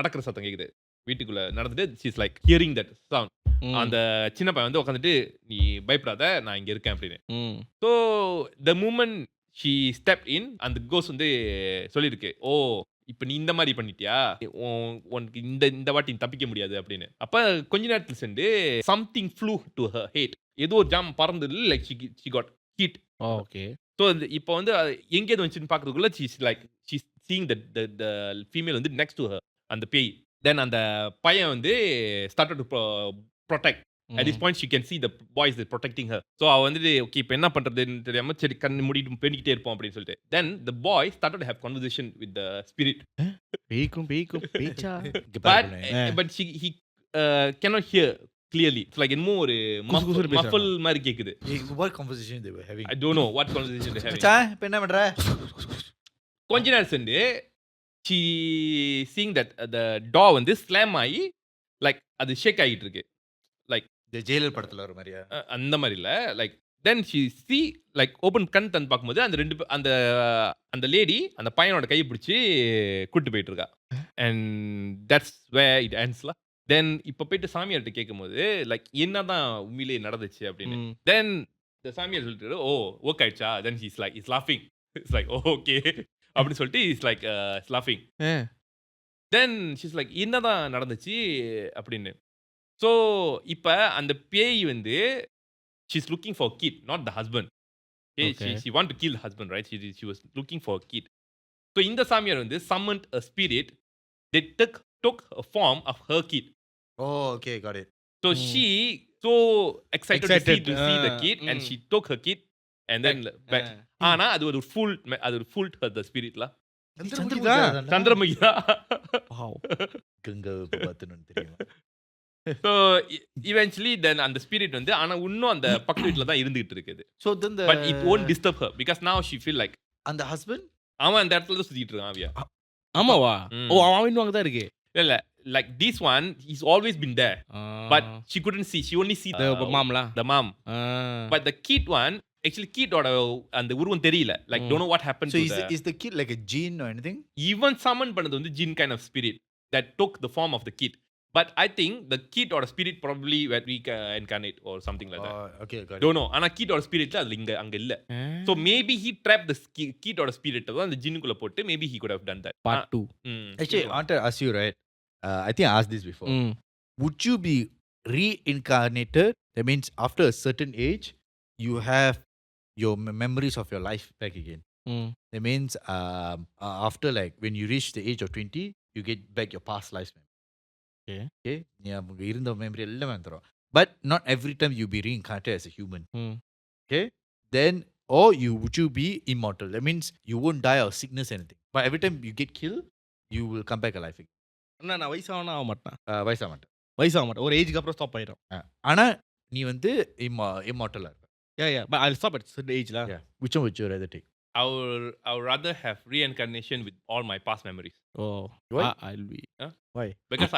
நடக்கிற சத்தம் கேக்குது வீட்டுக்குள்ள நடந்துட்டு. she's like hearing that sound. அந்த சின்ன பையன் வந்து உட்காந்துட்டு நீ பயப்படாத நான் இங்க இருக்கேன் அப்படின்னு. So the moment she stepped in, அந்த கோஸ் வந்து சொல்லிருக்கு, ஓ இப்ப நீ இந்த மாதிரி பண்ணிட்டியா, உனக்கு இந்த வாட்டி தப்பிக்க முடியாது அப்படின்னு. அப்ப கொஞ்ச நேரத்துல சென்று something flew to her head. ஏதோ ஒரு ஜாம் பறந்தது, like she got hit. Okay. So இப்போ வந்து எங்க எது வந்துச்சுன்னு பாக்குறதுக்குள்ள she's seeing the female வந்து next to her, அந்த பேய். Then அந்த பையன் வந்து started to protect. At this point she can see the boys that protecting her. So அவ வந்து ஓகே இப்போ என்ன பண்றதுன்னு தெரியாம சரி கண்ணு மூடிட்டு பேணிக்கிட்டே இருப்போம் அப்படின்னு சொல்லிட்டு. Then the boy started to have conversation with the spirit. பேய்க்கும் பேய்ச்சா. But he cannot hear clearly. It's like என்னமோ ஒரு muffle மாதிரி கேக்குது. What conversation they were having? I don't know what conversation they having. மச்சான் இப்போ என்ன பண்ற? கொஞ்ச நேரம் சென்று she seeing that the door வந்து slam ஆகி like அது ஷேக் ஆகிட்டு இருக்கு. லைக் இந்த ஜெயிலர் படத்துல வர மாதிரியா? அந்த மாதிரி இல்ல. Like then she see like open கண் தந்து பார்க்கும்போது அந்த லேடி அந்த பையனோட கையை பிடிச்சி கூட்டு போயிட்டு இருக்கா. அண்ட் தட்ஸ் வேர் இட் எண்ட்ஸ்ல. தென் இப்போ போயிட்டு சாமியார்கிட்ட கேட்கும்போது லைக் என்னதான் உண்மையிலேயே நடந்துச்சு அப்படின்னு. தென் இந்த சாமியார் சொல்லிட்டு ஓ ஒர்க் ஆயிடுச்சா. தென் இஸ் லைக் இஸ் லாஃபிங். இட்ஸ் லைக் ஓகே அப்படின்னு சொல்லிட்டு இஸ் லைக் லாஃபிங். தென் ஷீஸ் லைக் என்னதான் நடந்துச்சு அப்படின்னு. ஸோ இப்போ அந்த பேய் வந்து she's looking for a kid, not the husband. Okay. She want to kill the husband, right? She was looking for a kid. So இந்த சாமியார் வந்து summoned a spirit that took a form of her kid. Oh, okay, got it. So she so excited to see the kid and she took her kid and then back. ஆனா அது ஒரு fooled her the spirit la. Chandramukhi தான். கங்கா பார்த்தனும் தெரியுமா? So eventually then அந்த spirit வந்து ஆனா இன்னும் அந்த பக்கத்து வீட்ல தான் இருந்துகிட்டு இருக்குது. So then the But it won't disturb her because now she feel like and the husband அவன் அந்த இடத்துல தான் சுத்திட்டு இருக்கான் ஆவியா. ஆமாவா? ம். ஓ அவன் இன்னும் அங்க தான் இருக்கு. இல்ல like this one he's always been there but she couldn't see, she only see the the மாம்லா. the mom. But the kid one actually kid ஓட அந்த உருவம் தெரியல, like don't know what happened so to is the kid like a gene or anything? even summon பண்ணது வந்து jinn kind of spirit that took the form of the kid. But I think the kid or spirit probably where we incarnate or something like that. Okay, got it. Don't know. ஆனா kid or spirit அதுல இங்க அங்க இல்ல. So maybe he trapped the kid or spirit அந்த ஜின்னுக்குள்ள போட்டு maybe he could have done that. Part 2. Actually, I want to ask you, right? I think I asked this before. Would you be reincarnated? That means after a certain age, you have your memories of your life back again. That means after like when you reach the age of 20, you get back your past life. Okay. நீ அவங்க இருந்த memory எல்லாம் வந்துரும். But not every time you be reincarnated as a human. Okay. Then or would you be immortal? That means you won't die of sickness or anything. But every time you get killed, you will come back alive again. அண்ணா நான் வயசாவனா ஆக மாட்டேன். வயசாக மாட்டேன். வயசாக மாட்டேன். ஒரு ஏஜ்க்கு அப்புறம் stop ஆயிடும். ஆனா நீ வந்து immortal இருப்ப. Yeah, but I'll stop at certain age lah. Yeah. Which one would you rather take? I would rather have reincarnation with all my past memories. Oh, Why? I'll be. Why? Because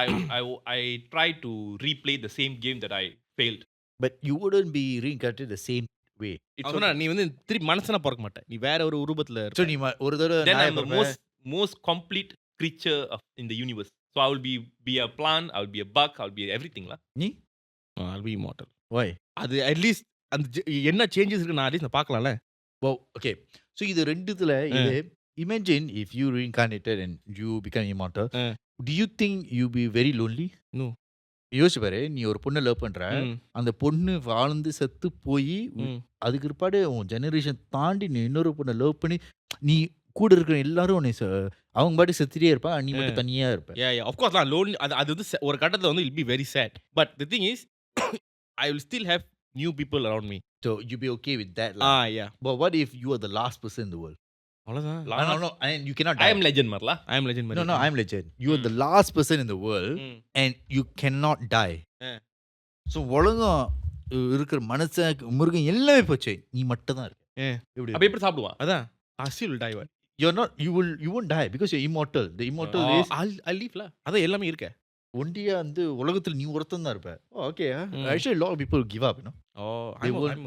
I try to replay the same game that I failed. But you wouldn't be reincarnated the same way. It's அவனா நீ வந்து திருப்பி மனுஷனா பிறக்க மாட்டேன். நீ வேற ஒரு உருவத்துல So இருப்ப. நீ ஒரு தடவை then நாயை I'm the பார்ப்ப. most complete creature in the universe. So I will be a plant, I will be a bug, I will be everything lah. நீ? I'll be immortal. Why? அது அட்லீஸ்ட் அந்த என்ன சேஞ்சஸ் இருக்கு நான் at least நான் பார்க்கலாம்ல. Well, okay. So இது ரெண்டுத்துல இது imagine if you reincarnated and you become immortal. Do you think you be very lonely? No. யோசிச்சு பாரு, நீ ஒரு பொண்ணை லவ் பண்ற, அந்த பொண்ணு வாழ்ந்து செத்து போய் அதுக்கு பிற்பாடு உன் ஜெனரேஷன் தாண்டி நீ இன்னொரு பொண்ணை லவ் பண்ணி நீ கூட இருக்கிற எல்லாரும் உன்னை அவங்க பாட்டு செத்துட்டே இருப்பாங்க, நீ மட்டும் தனியா இருப்ப. Yeah, of course நான் லோன்லி அது வந்து ஒரு கட்டத்துல வந்து it'll be very sad. But the thing is I will still have new people around me. So you be okay with that lah. Yeah. But what if you are the last person in the world? அவ்வளவுதான். No, and you cannot I die. am legend marla. I am legend. No, I am legend. You are the last person in the world and you cannot die. So உலகம் இருக்கிற மனுஷன் மிருகம் எல்லாமே போச்சு, நீ மட்டும் தான் இருக்க. அப்ப எப்படி சாப்பிடுவான்? அதான் I still will die. You won't die because you're immortal. The immortal is I'll live lah. அதான் எல்லாமே இருக்கு. ஒண்டியா வந்து உலகத்துல நீ ஒருத்தன் தான் இருப்ப. Okay. Actually a lot of people give up, you know.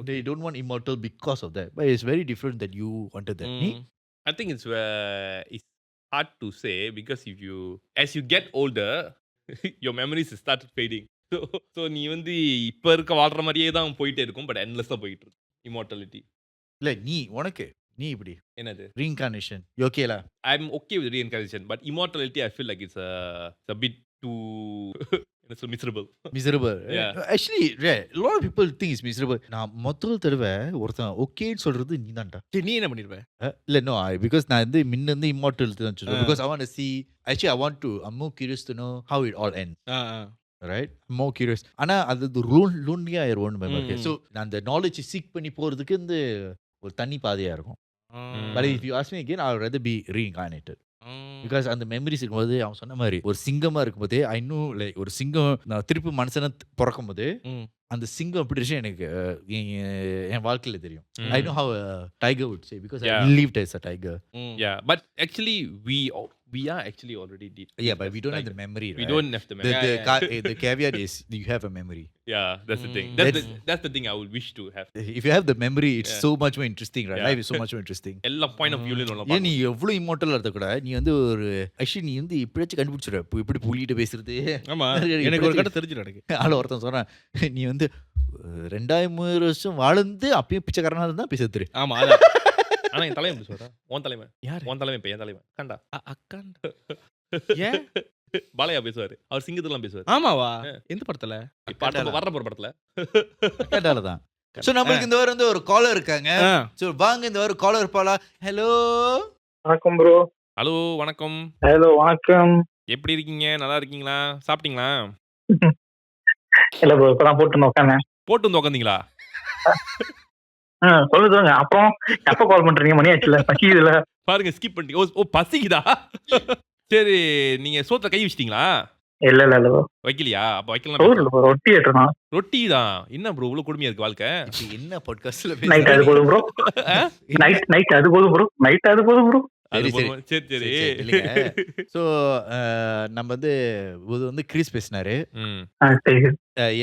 They don't want immortal because of that. But it's very different that you wanted that. நீ? I think it's hard to say because as you get older your memories start fading. So நீ வந்து இப்ப இருக்க வாழ்ற மாதிரியே தான் போயிட்டே இருக்கும், பட் endless போயிட்டு இருக்கும் immortality. இல்ல நீ இப்படி என்னது reincarnation you okay la? I'm okay with reincarnation, but immortality I feel like it's a bit too it's miserable. Yeah. Actually a lot of people think it's miserable. நான் முதல் தடவை ஒருத்தன் ஓகேன்னு சொல்றது நீ தான்டா. சரி நீ என்ன பண்ணிருப்ப? இல்ல no because நான் வந்து முன்ன வந்து immortal தான் சொல்றேன் because I want to see, actually I'm more curious to know how it all ends. Right? I'm more curious. ஆனா அது லோன்லியா ஆயிருவோம். So நான் அந்த knowledge சீக் பண்ணி போறதுக்கு இந்த ஒரு தனி பாதையா இருக்கும். But if you ask me again, I would rather be reincarnated. Because அந்த மெமரிஸ் இருக்கும்போது அவன் சொன்ன மாதிரி ஒரு சிங்கமா இருக்கும்போது I know like ஒரு சிங்கம் நான் திருப்பி மனுஷனா பிறக்கும் போது அந்த சிங்கம் எப்படி இருந்துச்சு எனக்கு என் வாழ்க்கையில தெரியும். I know how a tiger would say because I lived as a tiger. Yeah, but actually we are actually already dead. Yeah, but we don't have the memory, right? We don't have the memory. The caveat is you have a memory. Yeah, that's the thing. That's the thing I would wish to have. If you have the memory, it's so much more interesting, right? Life is so much more interesting. எல்லா point of viewல நம்ம ஏன் நீ எவ்வளவு இம்மோர்ட்டலா இருந்த கூட நீ வந்து ஒரு actually நீ வந்து இப்படியாச்சும் கண்டுபிடிச்சிடுற இப்படி புள்ளிட்டு பேசுறது. ஆமா எனக்கு ஒரு கட்ட தெரிஞ்சு நடக்கு. ஆள ஒருத்தன் சொல்றான் நீ வந்து 2000 வருஷம் வாழ்ந்து அப்பயும் பிச்சைக்காரனா இருந்தா பேசுறது. ஆமா ஆனா என் தலைவன் பேசுவாரா? உன் தலைவன் யார்? உன் தலைவன் இப்ப என் தலைவன் கண்டா அக்காண்டா ஏன் பாலையா பேசுவாரு, அவர் சிங்கத்தெல்லாம் பேசுவாரு. ஆமாவா? எந்த படத்துல? வர்ற போற படத்துல கேட்டால தான். சோ நமக்கு இந்த வாரம் வந்து ஒரு காலர் இருக்காங்க. சோ வாங்க இந்த வாரம் காலர் பாலா. ஹலோ வணக்கம் ப்ரோ. ஹலோ வணக்கம். ஹலோ வணக்கம். எப்படி இருக்கீங்க? நல்லா இருக்கீங்களா? சாப்பிட்டீங்களா? இல்ல ப்ரோ இப்பதான் போட்டு உட்காந்தேன். போட்டு வந்து உட்காந்தீங்களா? சொல்லுங்க. அப்புறம் எப்ப கால் பண்றீங்க? மணி ஆச்சுல, பசிக்குதுல. பாருங்க ஸ்கிப் பண்ணிட்டீங்க. ஓ பசிக்குதா? சரி நீங்க சோத்துல கை வச்சிட்டீங்களா? இல்ல இல்ல இல்ல ப்ரோ. வைக்கலையா? அப்ப வைக்கலாம். சோறு இல்ல ப்ரோ, ரொட்டி ஏற்றணும். ரொட்டி தான். என்ன ப்ரோ இவ்வளவு கொடுமையா இருக்கு வாழ்க்கை? இப்ப என்ன பாட்காஸ்ட்ல நைட் அது போதும் ப்ரோ. நைட் அது போதும் ப்ரோ. நைட் அது போதும் ப்ரோ. அது சரி, போதுமா? சரி சரி. இல்லைங்க. ஸோ நம்ம வந்து இது வந்து கிறிஸ் பேசினாரு. ம். சரி.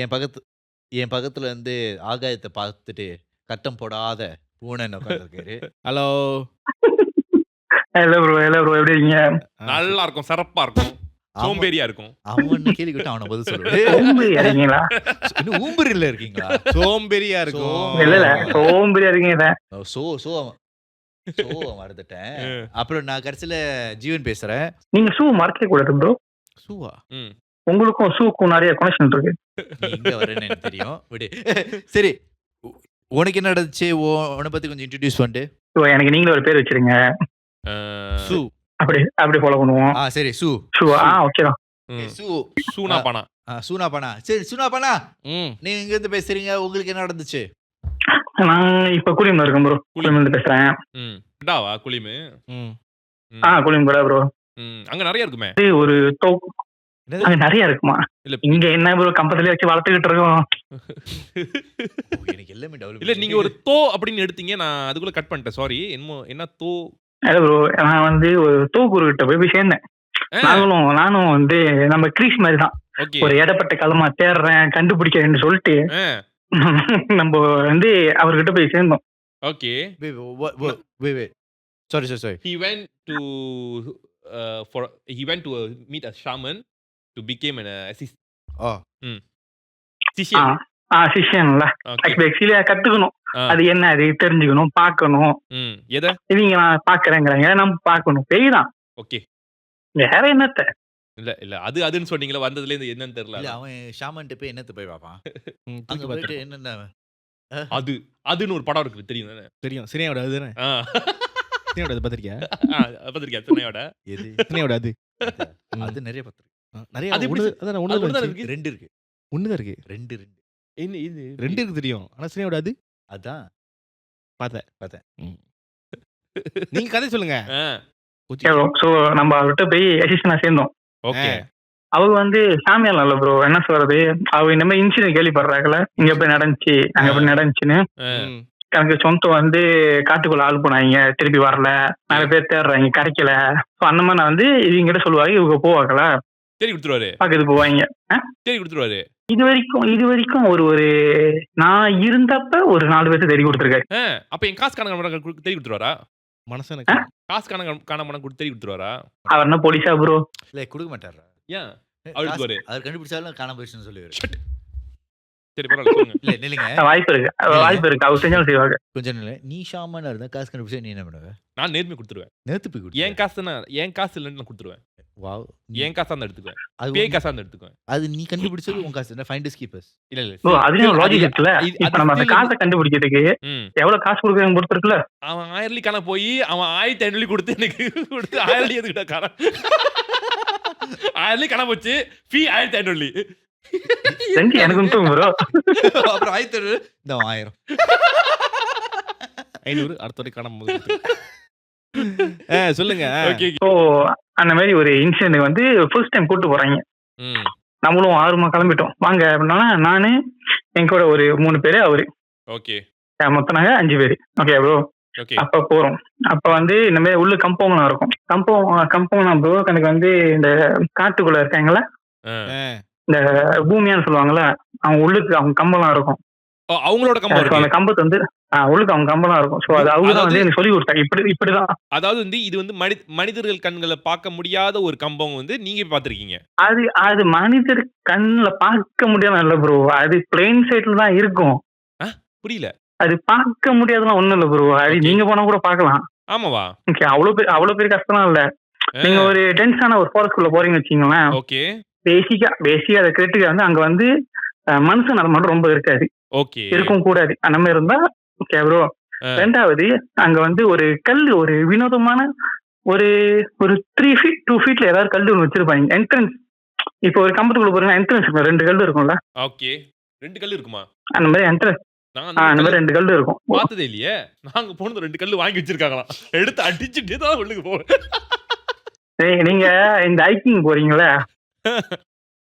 என் பக்கத்துல வந்து ஆகாயத்தை பார்த்துட்டு கட்டம் போடாத பூனை உட்காந்துருக்காரு. Hello. Hello bro, hello bro, எப்படி இருக்கீங்க? நல்லா இருக்கும், சிறப்பா இருக்கும், சோம்பேறியா இருக்கும். அவன் கேள்வி கேட்டு அவனை பதில் சொல்லுவாரு. சோம்பேறியா இருக்கீங்களா? இன்னும் ஊம்பரில் இருக்கீங்களா? சோம்பேறியா இருக்கும். இல்ல இல்ல, சோம்பேறியா இருக்கீங்க. மறந்துட்டேன். அப்புறம் நான் கடைசியில ஜீவன் பேசுறேன். நீங்க ஷூ மறக்க கூடாது ப்ரோ. ஷூவா? ம். உங்களுக்கும் ஷூக்கும் நிறைய கனெக்ஷன் இருக்கு. நீ எங்க வரேன்னு எனக்கு தெரியும். விடு. சரி, உனக்கு என்ன நடந்துச்சு? உன்னை பத்தி கொஞ்சம் இன்ட்ரோடியூஸ் பண்ணிட்டு. ஸோ எனக்கு நீங்களே ஒரு பேர் வச்சிருங்க. சூ. அப்படி ஃபாலோ பண்ணுவோம். சரி, ஷூ. ஷூ ஓகே தான். ஷூ. சூனா பானா. சூனா பானா. சரி, சூனா பானா. ம். நீங்க எங்க இருந்து பேசுறீங்க? உங்களுக்கு என்ன நடந்துச்சு? நான் இப்ப குளிம்ல இருக்கேன் ப்ரோ. குளிம்ல இருந்து பேசுறேன். ம். இதாவா குளிமு? ம். குளிம் கூட ப்ரோ. ம். அங்க நிறைய இருக்குமே. ஒரு அங்க நிறைய இருக்குமா? இல்ல இங்க என்ன ப்ரோ கம்பெனில வச்சு வளர்த்துக்கிட்டு இருக்கோம். எனக்கு எல்லாமே டெவலப். இல்ல நீங்க ஒரு தோ அப்படின்னு எடுத்தீங்க, நான் அதுக்குள்ள கட் பண்ணிட்டேன். சாரி. என்ன தோ? இல்ல ப்ரோ, நான் வந்து ஒரு தோக்குரு கிட்ட போய் சேர்ந்தேன். நானும் வந்து நம்ம கிரீஸ் மாதிரி தான். ஓகே. ஒரு இடப்பட்ட காலமா தேடுறேன், கண்டுபிடிக்கிறேன்னு சொல்லிட்டு நம்ம வந்து அவர்கிட்ட போய் சேர்ந்தோம். Okay. Sorry. He went to meet a shaman to become an assistant. சிஷ்யன். சிஷ்யன்ல ஆக்சுவலி கத்துக்கணும். அது என்ன அது தெரிஞ்சுக்கணும், பார்க்கணும். எதை இவங்க நான் பாக்குறேங்கிறாங்க, நம்ம பார்க்கணும். பெய்தான். ஓகே. வேற என்னத்த? இல்ல அதுன்னு சொன்னீங்களா, வந்ததுல இருந்து என்னன்னு தெரியல. இல்ல அவன் ஷாமன்ட்ட போய் என்னத்த போய் பாப்பான்? அங்க போயிட்டு என்னென்ன அதுன்னு ஒரு படம் இருக்கு, தெரியும் தானே? தெரியும். சினியாவோட அதுதானே? சினியாவோட அது பாத்திருக்கியா? பாத்திருக்கியா சினியாவோட? எது? சினியாவோட அது. அது நிறைய பத்திருக்கு. நிறைய. அது எப்படி? அதான் ஒண்ணு இருக்கு. 2 இருக்கு. ஒண்ணு தான் இருக்கு. 2 என்ன இது? 2 இருக்கு தெரியும். ஆனா சினியாவோட அது அதான் பார்த்தேன். நீங்க கதை சொல்லுங்க. சோ நம்ம அவர்கிட்ட போய் அசிஸ்டன்டா சேர்ந்தோம். ஓகே. அவர் வந்து சாமியார் நல்ல ப்ரோ. என்ன சொல்றது, அவ இந்த மாதிரி இன்சிடென்ட் கேள்விப்படுறாங்கல்ல, இங்க போய் நடந்துச்சு அங்க போய் நடந்துச்சுன்னு. எனக்கு சொந்தம் வந்து காட்டுக்குள்ள ஆள் போனாங்க, திருப்பி வரல, நிறைய பேர் தேடுறாங்க, கிடைக்கல. அந்த மாதிரி நான் வந்து இவங்கிட்ட சொல்லுவாங்க, இவங்க போவாங்கல்ல, தேடி கொடுத்துருவாரு. பக்கத்து போவாங்க. தேடி கொடுத்துருவாரு. இது வரைக்கும் ஒரு நான் இருந்தப்ப ஒரு 4 பேர்த்து தேடி கொடுத்துருக்காரு. அப்ப என் காசு கணக்கு தேடி கொடுத்துருவாரா? மனசனுக்கு காசு கணக்கு தேடி கொடுத்துருவாரா? அவர் என்ன போலீஸா ப்ரோ? இல்ல கொடுக்க மாட்டாரா? ஏன் அவருக்கு அவர் கண்டுபிடிச்சாலும் காணாம போயிடுச்சுன்னு சொல்லுவாரு. சரி பரவாயில்ல சொல்லுங்க. இல்ல நில்லுங்க. வாய்ப்பு இருக்கு. அவர் செஞ்சாலும் செய்வாங்க. கொஞ்சம் நில்ல. நீ ஷாமனா இருந்தா காசு கண்டுபிடிச்சா நீ என்ன பண்ணுவ? நான் நேர்மை கொடுத்துருவேன். நேத்து போய் கொடுத்து. என் காசு இல்லன்னு நான் கொடுத்துருவேன். வாவ். என் காசா தான் எடுத்துக்குவேன். பேய் காசா தான் எடுத்துக்குவேன். அது நீ கண்டுபிடிச்சது உன் காசு. Finders keepers. இல்ல ஓ, அதுலயும் லாஜிக் இருக்குல்ல. இப்ப நம்ம அந்த காசை கண்டுபிடிக்கிறதுக்கு எவ்வளவு காசு கொடுக்கறன்னு பொறுத்திருக்குல்ல. அவன் 1000 காண போய் அவன் 1500 கொடுத்து எனக்கு கொடுத்து 1000 எதுக்கிட்ட காண 1000 காண போச்சு. ஃபீ 1500. செஞ்சு எனக்கு மட்டும் ப்ரோ. அப்புறம் 1500 இந்த 1000 500 அடுத்த வரை காணாம போகுது. சொல்லுங்க. ஸோ அந்த மாதிரி ஒரு இன்சிடென்ட் வந்து ஃபர்ஸ்ட் டைம் கூட்டு போறாங்க. நம்மளும் ஆர்வமா கிளம்பிட்டோம். வாங்க அப்படின்னா நானு என் கூட ஒரு 3 பேரு, அவரு. ஓகே. மொத்தம் நாங்க 5 பேரு. Okay bro. அப்ப போறோம். அப்ப வந்து இந்த மாதிரி உள்ள கம்பவுண்ட்லாம் இருக்கும். கம்பவுண்ட் ப்ரோ எனக்கு வந்து இந்த காட்டுக்குள்ள இருக்காங்களா, இந்த பூமியான்னு சொல்லுவாங்கல்ல, அவங்க உள்ளுக்கு அவங்க கம்பெல்லாம் இருக்கும். அவங்களோட கம்பம். அந்த கம்பத்து வந்து உள்ளுக்கு அவங்க கம்பெல்லாம் இருக்கும். சோ அது அவங்க தான் வந்து எனக்கு சொல்லி கொடுத்தாங்க. இப்படிதான். அதாவது வந்து இது வந்து மனிதர்கள் கண்களை பார்க்க முடியாத ஒரு கம்பம் வந்து நீங்க பாத்திருக்கீங்க. அது மனிதர் கண்ணுல பார்க்க முடியாத இல்ல ப்ரோ. அது பிளேன் சைட்ல தான் இருக்கும். புரியல. அது பார்க்க முடியாதுலாம் ஒண்ணும் இல்ல ப்ரோ. அது நீங்க போனா கூட பார்க்கலாம். ஆமாவா? ஓகே. அவ்வளவு பேர் கஷ்டம் இல்ல. நீங்க ஒரு டென்ஸான ஒரு ஃபாரஸ்ட்குள்ள போறீங்கன்னு வச்சுக்கோங்களேன். ஓகே. பேசிக்கா அதை கிரிட்டிக்கா வந்து அங்க வந்து மனுஷன் நடமாட்டம் ரொம்ப இருக்காது. ஓகே. இருக்கும் கூடாது. அந்த மாதிரி இருந்தா ஓகே ப்ரோ. ரெண்டாவது அங்க வந்து ஒரு கல், ஒரு வினோதமான ஒரு 3 feet 2 feetல ஏதாவது கல் ஒன்று வச்சிருப்பாங்க. என்ட்ரன்ஸ். இப்போ ஒரு கம்பத்துக்குள்ள போறீங்கன்னா என்ட்ரன்ஸ் இருக்கும். 2 கல் இருக்கும்ல. ஓகே. 2 கல் இருக்குமா? அந்த மாதிரி என்ட்ரன்ஸ். அந்த மாதிரி 2 கல் இருக்கும். பார்த்ததே இல்லையே. நாங்க போனது 2 கல் வாங்கி வச்சிருக்காங்களாம். எடுத்து அடிச்சுட்டு தான் உள்ளுக்கு போவேன். நீங்க இந்த ஹைக்கிங் போறீங்களா?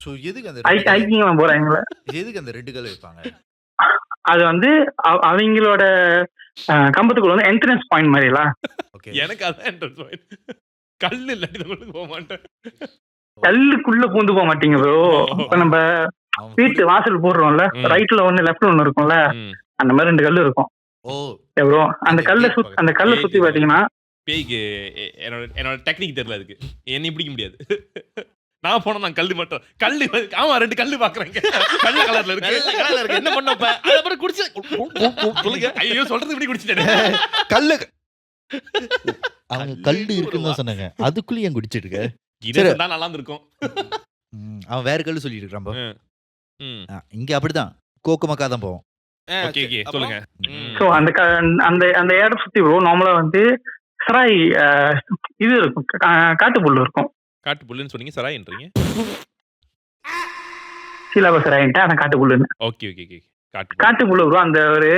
சோ எதுக்கு அந்த ஹைக்கிங் போறாங்களா? எதுக்கு அந்த ரெட் கல் வைப்பாங்க? அது வந்து அவங்களோட கம்பத்துக்குள்ள வந்து என்ட்ரன்ஸ் பாயிண்ட் மாதிரிலாம். எனக்கு அதான் என்ட்ரன்ஸ் பாயிண்ட். கல் இல்லாட்டி போக மாட்டேன். கல்லுக்குள்ள பூந்து போக மாட்டீங்க ப்ரோ. இப்ப நம்ம வீட்டு வாசல் போடுறோம்ல, ரைட்ல ஒண்ணு லெஃப்ட்ல ஒண்ணு இருக்கும்ல, அந்த மாதிரி 2 கல் இருக்கும். ஓ ப்ரோ அந்த கல்ல சுத்தி பாத்தீங்கன்னா பேய்க்கு என்னோட டெக்னிக் தெரியல, அதுக்கு என்னை பிடிக்க முடியாது. நான் போனா நான் கல்லு மட்டும் கல்லு, ஆமா 2 கல்லு பாக்குறேங்க, கல்ல கலர்ல இருக்கு. என்ன பண்ணப்ப அப்புறம் குடிச்சு சொல்லுங்க. ஐயோ சொல்றது இப்படி குடிச்சிட்டேன். கல்லு அவங்க கல்லு இருக்குன்னு தான் சொன்னாங்க, அதுக்குள்ளே ஏன் குடிச்சிட்டு இருக்க? இதெல்லாம் நல்லா இருந்திருக்கும். அவன் வேற கல்லு சொல்லிட்டு இருக்கான். இங்க அப்படிதான் கோக்குமக்கா தான் போவோம். ஓகே ஓகே சொல்லுங்க. சோ அந்த இடம் சுத்தி ப்ரோ நார்மலா வந்து சராய் இது இருக்கும், காட்டு புல்லு இருக்கும். காட்டு புல்லுன்னு சொன்னீங்க, சராயின்றீங்க. சீலாப சராயின்ட்டு ஆனா காட்டு புல்லுன்னு. ஓகே ஓகே ஓகே காட்டு புல்லு ப்ரோ. அந்த ஒரு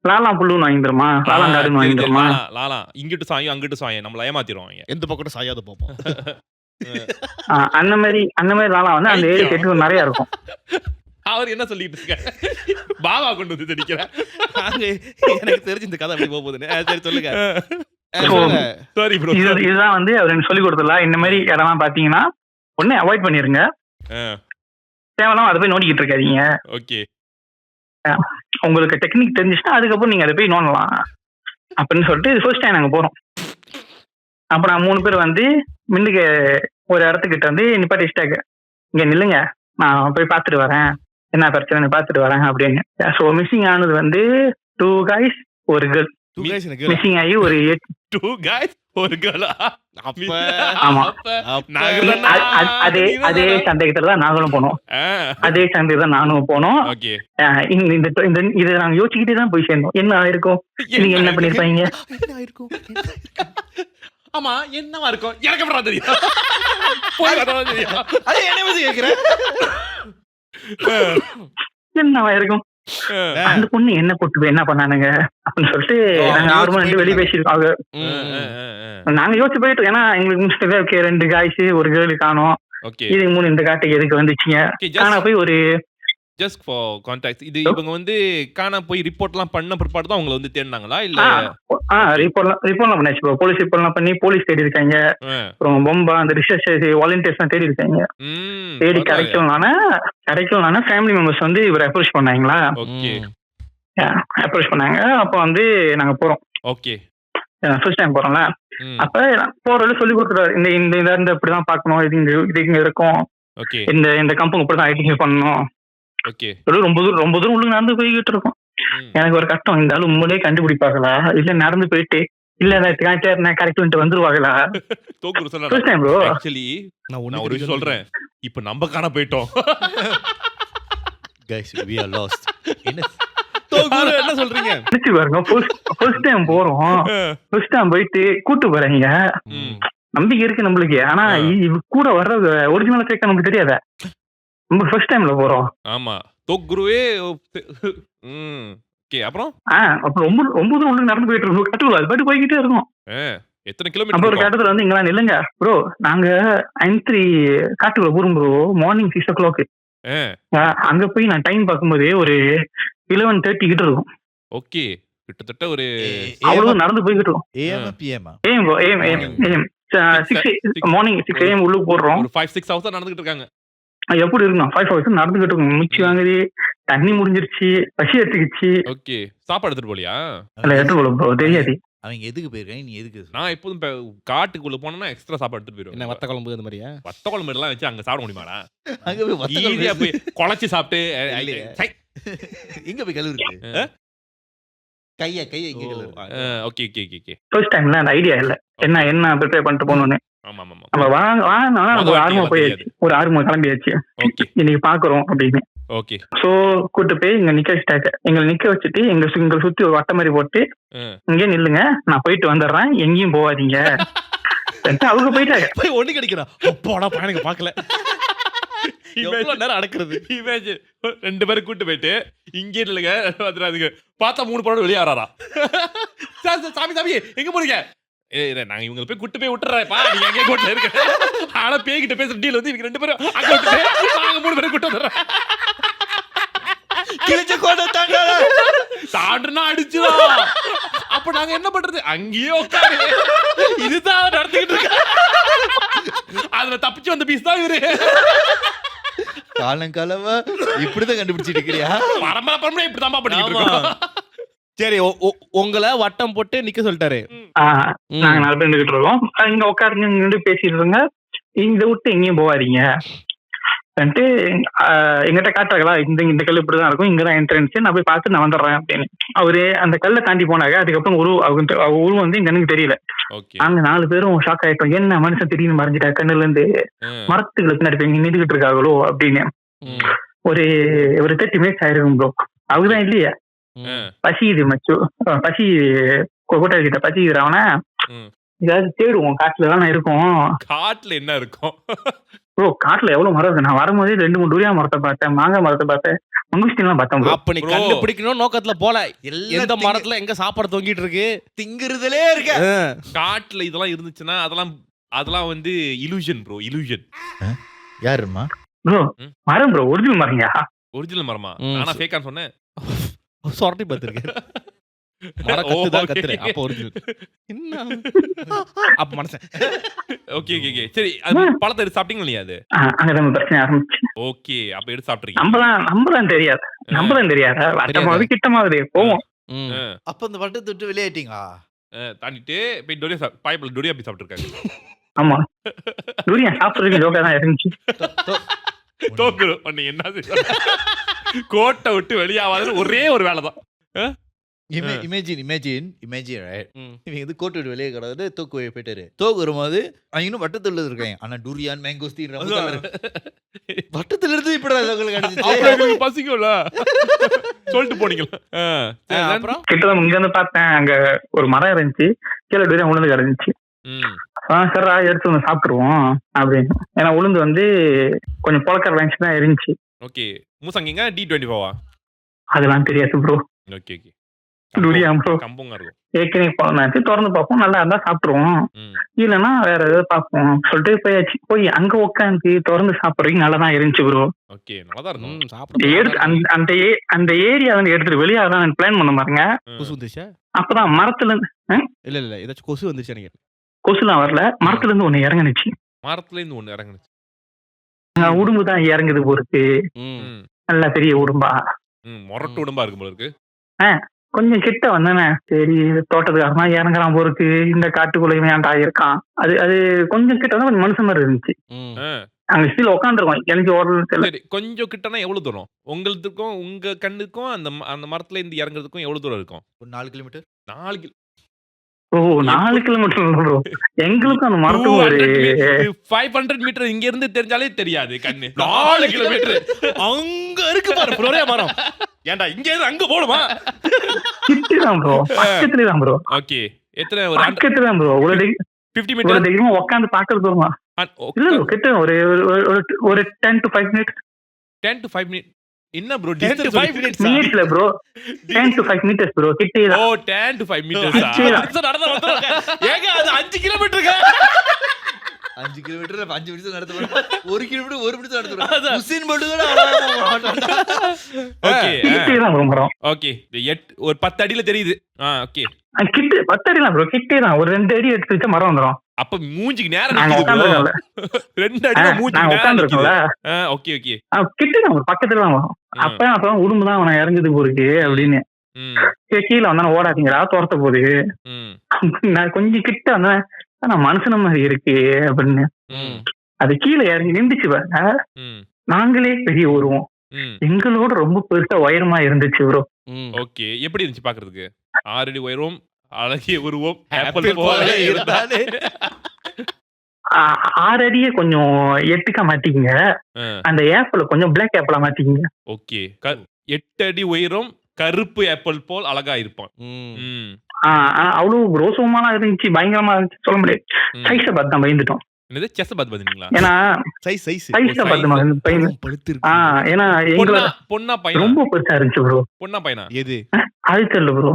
லாலா புல்லுன்னு வாங்கிடுமா, லாலாங்காடுன்னு வாங்கிடுமா. லாலா இங்கிட்டு சாயும் அங்கிட்டு சாயும் நம்மள ஏமாத்திடுவாங்க. எந்த பக்கம் சாயாத பார்ப்போம். அந்த மாதிரி லாலா வந்து அந்த ஏரியா கேட்டு நிறைய இருக்கும். அவர் என்ன சொல்லிட்டு இருக்காரு? பாபா கொண்டு வந்து தெரிக்கிறேன். எனக்கு தெரிஞ்சு இந்த கதை அப்படி போக போகுதுன்னு. சரி சொல்லுங்க. Sorry bro. இதுதான் வந்து அவர் எனக்கு சொல்லி கொடுத்தல. இந்த மாதிரி இடம்லாம் பாத்தீங்கன்னா ஒண்ணு அவாய்ட் பண்ணிருங்க, தேவையில்லாம அதை போய் நோண்டிக்கிட்டு இருக்காதீங்க. ஓகே. உங்களுக்கு டெக்னிக் தெரிஞ்சுச்சுன்னா அதுக்கப்புறம் நீங்க அதை போய் நோண்டலாம் அப்படின்னு சொல்லிட்டு ஃபர்ஸ்ட் டைம் நாங்க போறோம். அப்ப நான் 3 பேர் வந்து மின்னுக்கு ஒரு இடத்துக்கிட்ட வந்து நிப்பாட்டி வச்சுட்டாங்க, இங்க நில்லுங்க நான் போய் பார்த்துட்டு வரேன், என்ன பிரச்சனை பார்த்துட்டு வரேன் அப்படின்னு. ஸோ மிஸ்ஸிங் ஆனது வந்து 2 guys ஒரு கேர்ள். மிஸ்ஸிங் ஆகி ஒரு 2 guys ஒரு கேர்ளா? ஆமா, அதே சந்தேகத்துல தான் நாங்களும் போனோம். அதே சந்தேகத்துல தான் நானும் போனோம். இதை நாங்க யோசிச்சுக்கிட்டே தான் போய் சேர்ந்தோம். என்ன ஆயிருக்கும், நீங்க என்ன பண்ணிருப்பாங்க, ஆமா என்னவா இருக்கும் எனக்கு அப்புறம் தெரியும். போய் வரதான் தெரியும். அது என்ன வந்து கேக்குறேன், என்னவா இருக்கும், அந்த பொண்ணு என்ன போட்டு என்ன பண்ணானுங்க அப்படின்னு சொல்லிட்டு நாங்க 6 மணி வெளியே பேசியிருக்கோம். நாங்க யோசிச்சு போயிட்டு, ஏன்னா எங்களுக்கு 2 guys ஒரு கேர்ளு காணோம், இதுக்கு 3 இந்த காட்டுக்கு எதுக்கு வந்துச்சுங்க. ஆனா போய் ஒரு ஜஸ்ட் ஃபார் கான்டாக்ட், இது இவங்க வந்து காணா போய் ரிப்போர்ட்லாம் பண்ண பிற்பாடு தான் அவங்களை வந்து தேடினாங்களா இல்ல? ரிப்போர்ட்லாம் பண்ணியாச்சு ப்ரோ. போலீஸ் ரிப்போர்ட்லாம் பண்ணி போலீஸ் தேடி இருக்காங்க. அப்புறம் பொம்பா அந்த ரிசர்ச் வாலண்டியர்ஸ்லாம் தேடி இருக்காங்க. தேடி கிடைக்கலனா ஃபேமிலி மெம்பர்ஸ் வந்து இவரை அப்ரோச் பண்ணாங்களா. ஓகே, அப்ரோச் பண்ணாங்க. அப்போ வந்து நாங்க போறோம். ஓகே, ஃபர்ஸ்ட் டைம் போறோம்ல. அப்ப போறவங்க சொல்லி கொடுத்துருவாரு, இந்த இதை இப்படிதான் பாக்கணும், இது இங்க இருக்கும், இந்த கம்பெனி இப்படிதான் ஐடென்டிஃபை பண்ணணும். ரொம்ப தூரம் உள்ள நடந்து போய்கிட்டு இருக்கோம். எனக்கு ஒரு கஷ்டம், இந்த ஆளு உண்மையிலே கண்டுபிடிப்பாங்களா இல்ல நடந்து போயிட்டு இல்ல கரெக்ட் வந்துருவாங்களா. ஆக்சுவலி நான் ஒரு விஷயம் சொல்றேன், இப்ப நம்ம காண போயிட்டோம். guys we are lost. என்ன சொல்றீங்க? ஃபர்ஸ்ட் டைம் போறோம், ஃபர்ஸ்ட் டைம் போயிட்டு கூட்டு போறீங்க, நம்பிக்கை இருக்கு நம்மளுக்கு. ஆனா கூட வர்ற ஒரிஜினல் கேட்க நமக்கு தெரியாத, நம்ம ஃபர்ஸ்ட் டைம்ல போறோம். ஆமா, தோக்குருவே. அப்புறம் ரொம்ப தூரம் உள்ள நடந்து போயிட்டு இருக்கோம். கட்டுல அது பாட்டு போய்கிட்டே இருக்கும். எத்தனை கிலோமீட்டர்? அப்புறம் ஒரு கட்டத்துல வந்து இங்கெல்லாம் நில்லுங்க ப்ரோ, நாங்க என்ட்ரி காட்டுக்குள்ள போறோம் ப்ரோ. Morning 6 o'clock. அங்க போய் நான் டைம் பார்க்கும்போது ஒரு 11:30 கிட்ட இருக்கும். ஓகே, கிட்டத்தட்ட ஒரு அவ்வளவு நடந்து போய்கிட்டு இருக்கோம். AM PM bro, AM 6 morning 6 AM உள்ள போடுறோம். ஒரு 5-6 ஹவர்ஸ் நடந்துகிட்டு இருக்காங்க. எப்படி இருக்கும்? 5 hours நடந்துகிட்டு இருக்கும். மூச்சு வாங்குது, தண்ணி முடிஞ்சிருச்சு, பசி எடுத்துக்கிச்சு. ஓகே, சாப்பாடு எடுத்துட்டு போலியா? இல்ல எடுத்து போல ப்ரோ, தெரியாது. அவங்க எதுக்கு போயிருக்காங்க, நீ எதுக்கு? நான் எப்போதும் காட்டுக்குள்ள போனோம்னா எக்ஸ்ட்ரா சாப்பாடு எடுத்துட்டு போயிருவேன். என்ன வத்த குழம்பு அந்த மாதிரியா? வத்த குழம்பு எல்லாம் வச்சு அங்க சாப்பிட முடியுமாடா? அங்க போய் வத்த ஈஸியா போய் குழச்சி சாப்பிட்டு எங்க போய் கழுவுறது? கைய இங்க கழுவுறது. Okay okay okay. ஃபர்ஸ்ட் டைம்ல அந்த ஐடியா இல்ல, என்ன ப்ரிப்பேர் பண்ணிட்டு போகணும்னு. ஆமா ஆமா, நம்ம நம்ம ஆர்வமா போயாச்சு, ஒரு 6 மணி கிளம்பியாச்சு. ஓகே, இன்னைக்கு பாக்குறோம் அப்படின்னு. ஓகே, சோ கூட்டு போய் இங்க நிக்க வச்சுட்டாங்க. எங்களை நிக்க வச்சுட்டு எங்களை சுத்தி ஒரு வட்ட மாதிரி போட்டு, இங்கே நில்லுங்க நான் போயிட்டு வந்துடுறேன், எங்கேயும் போவாதீங்க. அவங்க போயிட்டாங்க. போய் ஒண்ணு கிடைக்கிறா, அப்பாடா பையனுக்கு பாக்கல. எவ்வளவு நேரம் அடக்குறது. 2 பேரும் கூட்டு போயிட்டு இங்கே இல்லைங்க வந்துடாதுங்க. பார்த்தா 3 படம் வெளியே ஆறாரா. சாமி எங்க போறீங்க? நாங்க இவங்களை போய் கூட்டு போய் விட்டுறேன்ப்பா, நீங்க அங்கே கூட்டு இருக்க. ஆனா பேய்கிட்ட பேசுற டீல் வந்து இவங்க 2 பேரும் அங்க விட்டுட்டு நாங்க 3 பேரும் கூட்டு வந்துடுறோம். கிழிச்சு கோட்டை தாண்டாத. தாண்டுனா அடிச்சிடும். அப்ப நாங்க என்ன பண்றது? அங்கேயே உட்காரு. இதுதான் நடத்திக்கிட்டு இருக்க. அதுல தப்பிச்சு வந்த பீஸ் தான் இவரு. காலங்காலமா இப்படிதான் கண்டுபிடிச்சிட்டு இருக்கிறியா? பரம்பரை இப்படிதான் பண்ணிட்டு இருக்கோம். சரி, உங்களை வட்டம் போட்டு நிக்க சொல்லிட்டாரு. நாங்க 4 பேர் இருந்துகிட்டு இருக்கோம். இங்க உட்காருங்க, நின்று பேசிட்டு இருங்க, இங்க விட்டு எங்கேயும் போவாதீங்க எங்கிட்ட காட்டுறாங்களா, இந்த கல் இப்படிதான் இருக்கும், இங்கதான் என்ட்ரன்ஸ், நான் போய் பார்த்து நான் வந்துடுறேன் அப்படின்னு. அவரு அந்த கல்லை தாண்டி போனாங்க. அதுக்கப்புறம் உருவம் வந்து எங்க எனக்கு தெரியல. நாங்க 4 பேரும் ஷாக் ஆயிட்டோம். என்ன மனுஷன் திடீர்னு மறைஞ்சிட்டா கண்ணுல இருந்து, மரத்துக்கு பின்னாடி போய் நின்றுகிட்டு இருக்காங்களோ அப்படின்னு. ஒரு 30 மினிட்ஸ் ஆயிருக்கும் ப்ரோ. அவருதான் இல்லையா, பசிக்குது மச்சு, பசி கூட்டாளி கிட்ட பசிக்குறவன ஏதாவது தேடுவோம், காட்டுல தானே இருக்கும். காட்டுல என்ன இருக்கும் ப்ரோ? காட்டுல எவ்வளவு மரம் இருக்கு. நான் வரும்போது 2-3 டூரியா மரத்தை பார்த்தேன், மாங்காய் மரத்தை பார்த்தேன், மங்குஸ்டின் எல்லாம் பார்த்தேன் ப்ரோ. அப்ப நீ கண்டுபிடிக்கணும் நோக்கத்துல போல, எந்த மரத்துல எங்க சாப்பாடு தொங்கிட்டு இருக்கு திங்குறதுலே இருக்க. காட்டுல இதெல்லாம் இருந்துச்சுன்னா அதெல்லாம் வந்து இலூஷன் ப்ரோ, இலூஷன். யாருமா ப்ரோ? மரம் ப்ரோ, ஒரிஜினல் மரங்க. ஒரிஜினல் மரமா? நானா ஃபேக்கான்னு சொன்னேன். சொரட்டி பார்த்திருக்கேன். மரம் கத்துதான் கத்துறேன். அப்ப ஒரிஜினல் என்ன? அப்ப மனசன். Okay okay okay. சரி, அது பழத்தை எடுத்து சாப்பிட்டீங்களா இல்லையா? அது அங்கதான் பிரச்சனை ஆரம்பிச்சு. ஓகே, அப்ப எடுத்து சாப்பிட்றீங்க. நம்பதான் தெரியாது. வட்டமாவது கிட்டமாவது போவோம். அப்ப அந்த வட்டத்தை விட்டு வெளியேட்டீங்க. தாண்டிட்டு போய் டொரியா போய் சாப்பிட்டுருக்காங்க. ஆமா, டூரியா சாப்பிட்றதுக்கு ஜோக்கா தான் இருந்துச்சு. தோக்குறோம் பண்ணி என்ன கோட்டை விட்டு வெளியாவாதுன்னு ஒரே ஒரு வேலை தான். Imagine right. இவங்க வந்து கோட்டை விட்டு வெளியே கிடந்து தோக்கு போயிட்டாரு. தோக்கு வரும்போது அவங்க இன்னும் வட்டத்துல இருக்காங்க. ஆனா டூரியான் மேங்கோஸ்தீன் வட்டத்துல இருந்து இப்படி பசிக்கும்ல சொல்லிட்டு போனீங்களா? அப்புறம் கிட்டதான் இங்க வந்து பார்த்தேன், அங்க ஒரு மரம் இருந்துச்சு, கீழே டூரியா உளுந்து கிடந்துச்சு. சார் எடுத்து வந்து சாப்பிட்டுருவோம் அப்படின்னு. ஏன்னா உளுந்து வந்து கொஞ்சம் புழக்கிற லைன்ஸ் தான் இருந்துச்சு. ஓகே, மூசங்கிங்க D25 அதெல்லாம் தெரியாது ப்ரோ. Okay okay. டூரியா ப்ரோ கம்புங்க இருக்கும். ஏற்கனவே போனாச்சு, திறந்து பார்ப்போம், நல்லா இருந்தா சாப்பிட்டுருவோம், இல்லைன்னா வேற ஏதாவது பார்ப்போம் சொல்லிட்டு போயாச்சு. போய் அங்க உட்காந்து திறந்து சாப்பிட்றதுக்கு நல்லா தான் இருந்துச்சு ப்ரோ. ஓகே, நல்லா தான் இருக்கும். அந்த ஏரியா வந்து எடுத்துட்டு வெளியே தான் பிளான் பண்ண பாருங்க. கொசு வந்துச்சா? அப்பதான் மரத்துல இருந்து இல்ல ஏதாச்சும் கொசு வந்துச்சு எனக்கு. கொசுலாம் வரல, மரத்துல இருந்து ஒண்ணு இறங்குனுச்சு. மரத்துல இருந்து ஒண்ணு இறங்குனுச்சு. உடும்பு தான் இறங்குது போருக்கு. நல்ல பெரிய உடும்பா, மொரட்டு உடும்பா இருக்கும் போல இருக்கு. கொஞ்சம் கிட்ட வந்தானே, சரி தோட்டத்துக்காரமா இறங்குறான் போருக்கு, இந்த காட்டுக்குள்ள ஏன்டா இருக்கான். அது கொஞ்சம் கிட்ட வந்து கொஞ்சம் மனுஷன் மாதிரி இருந்துச்சு. அங்க ஸ்டில் உட்காந்துருக்கோம், எனக்கு ஓடுறது. கொஞ்சம் கிட்டனா எவ்வளவு தூரம்? உங்களுக்கும் உங்க கண்ணுக்கும் அந்த மரத்துல இருந்து இறங்குறதுக்கும் எவ்வளவு தூரம் இருக்கும்? ஒரு 4 கிலோமீட்டர். 4 kilometre bro. எங்களுக்கும் அந்த மரத்துக்கு ஒரு 500 மீட்டர் இங்க இருந்து தெரிஞ்சாலே தெரியாது கண்ணு. 4 கிலோமீட்டர் அங்க இருக்கு பாரு ப்ரோரே மரம். ஏன்டா இங்க இருந்து அங்க போணுமா? கிட்டதான் ப்ரோ, பக்கத்துல தான் ப்ரோ. ஓகே, எத்தனை ஒரு பக்கத்துல தான் ப்ரோ. 50 மீட்டர் உட்கார்ந்து பாக்குறது போமா? இல்ல ப்ரோ, கிட்ட ஒரு 10 to 5 மினிட்ஸ். 10 to 5 மினிட்ஸ் என்ன ப்ரோ? 10 to 5 மினிட்ஸ்ல ப்ரோ, 10 to 5 மீட்டர்ஸ் ப்ரோ, கிட்டே தான். ஓ 10 to 5 மீட்டர்ஸ் நடந்து வந்துருங்க. ஏங்க அது 5 கிலோமீட்டருக்கு. 5 கிலோமீட்டர் 5 நிமிஷம் நடந்து 1 கிலோமீட்டர் 1 நிமிஷம் நடந்து உசேன் போல்ட் கூட. ஓகே கிட்டே தான் ப்ரோ. ஓகே, ஒரு 10 அடியில தெரியுது. ஓகே, கிட்ட 10 அடி தான் ப்ரோ, கிட்டே தான். ஒரு 2 அடி எடுத்து வச்சா மரம் வந்துரும். அப்ப மூஞ்சிக்கு நேரா நிக்குது. 2 அடி மூஞ்சிக்கு நேரா நிக்குது. ஓகே ஓகே, கிட்ட தான் ஒரு பக்கத்துல தான் வரும். அப்ப உடும்பு தான் அவன இறங்குது போருக்கு அப்படின்னு. கீழே வந்தா ஓடாதீங்களா, துரத்த போகுது. நான் கொஞ்சம் கிட்ட வந்தேன், நான் மனுஷன மாதிரி இருக்கு அப்படின்னு. அது கீழே இறங்கி நின்றுச்சு பாருங்க. நாங்களே பெரிய உருவம், எங்களோட ரொம்ப பெருசா உயரமா இருந்துச்சு ப்ரோ. ஓகே, எப்படி இருந்துச்சு பாக்குறதுக்கு? 6 அடி உயரம், அழகிய உருவம், ஆப்பிள் போல இருந்தாலே. 6 அடியே கொஞ்சம் எட்டுக்கா மாட்டிங்க, அந்த ஆப்பிள் கொஞ்சம் பிளாக் ஆப்பிளா மாட்டிங்க. ஓகே, 8 அடி உயரம், கருப்பு ஆப்பிள் போல் அழகா இருப்பான். அவ்வளவு ரோசமான இருந்துச்சு, பயங்கரமா இருந்துச்சு, சொல்ல முடியாது. சைஸ பார்த்து தான் பயந்துட்டோம். என்னது செஸ் பாத் பாத்தீங்களா? ஏன்னா சைஸ் பார்த்து பையன். ஏன்னா எங்களோட பொண்ணா பையனா ரொம்ப பெருசா இருந்துச்சு ப்ரோ. பொண்ணா பையனா? எது அது தெரியல ப்ரோ.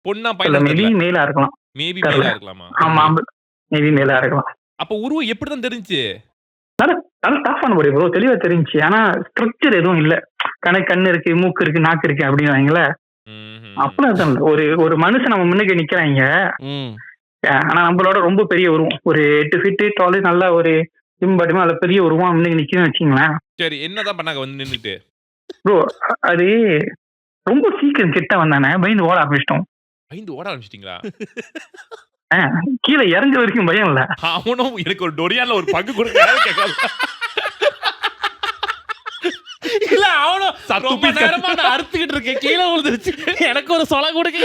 பொண்ணா பையனா? மேலா இருக்கலாம். மேபி தெரியல. மேலா இருக்கலாமா? ஆமா மேபி மேலா இருக்கலாம். அப்ப உருவம் எப்படிதான் தெரிஞ்சுச்சு? நல்லா டாப் பண்ண முடியும் ப்ரோ, தெளிவா தெரிஞ்சுச்சு. ஆனா ஸ்ட்ரக்சர் எதுவும் இல்ல. கண்ணு இருக்கு, மூக்கு இருக்கு, நாக்கு இருக்கு அப்படின்னு வைங்களேன். அப்படிதான் இல்ல. ஒரு மனுஷன் நம்ம முன்னுக்கு நிக்கிறாங்க. ஆனா நம்மளோட ரொம்ப பெரிய உருவம், ஒரு 8 ஃபீட் டாலு, நல்ல ஒரு சிம்பாட்டிமா நல்ல பெரிய உருவம் முன்னுக்கு நிக்கணும்னு வச்சுங்களேன். சரி, என்னதான் பண்ணாங்க வந்து நின்னுட்டு? ப்ரோ அது ரொம்ப சீக்கிரம் கிட்ட வந்தானே, பயந்து ஓட ஆரம்பிச்சிட்டோம். பயந்து ஓட ஆரம்பிச்சிட்டீங்களா? கீழே இறங்க வரைக்கும் பயம் இல்ல. அவனும் எனக்கு ஒரு டொரியான்ல ஒரு பங்கு கொடுக்க இல்ல அவனும் ரொம்ப நேரமா நான் அறுத்துக்கிட்டு இருக்கேன், கீழே விழுந்துருச்சு, எனக்கு ஒரு சொலை கொடுக்க.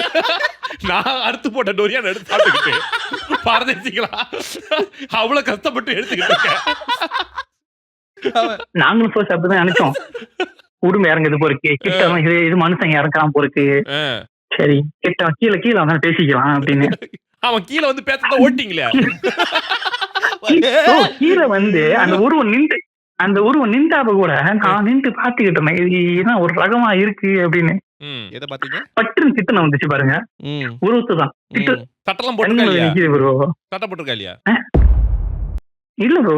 நான் அறுத்து போட்ட டொரியான் எடுத்து சாப்பிட்டுக்கிட்டு பாரதேசிங்களா அவ்வளவு கஷ்டப்பட்டு எடுத்துக்கிட்டு இருக்கேன். நாங்களும் ஃபர்ஸ்ட் அப்படிதான் நினைச்சோம், உடுமை இறங்குது போருக்கு, கிட்ட இது மனுஷங்க இறக்கலாம் போருக்கு. சரி கிட்ட கீழே வந்து பேசிக்கலாம் அப்படின்னு. அவன் கீழே வந்து பேச ஓட்டிங்களே. கீழே வந்து அந்த உருவம் நின்றாப்ப கூட நான் நின்று பாத்துக்கிட்டு இருந்தேன், இது என்ன ஒரு ரகமா இருக்கு அப்படின்னு. எதை பாத்தீங்க? பட்டுன்னு கிட்ட வந்துச்சு பாருங்க, உருவத்து தான் சட்டெல்லாம் போட்டு ப்ரோ. சட்டை போட்டிருக்கா இல்லையா? இல்ல ப்ரோ,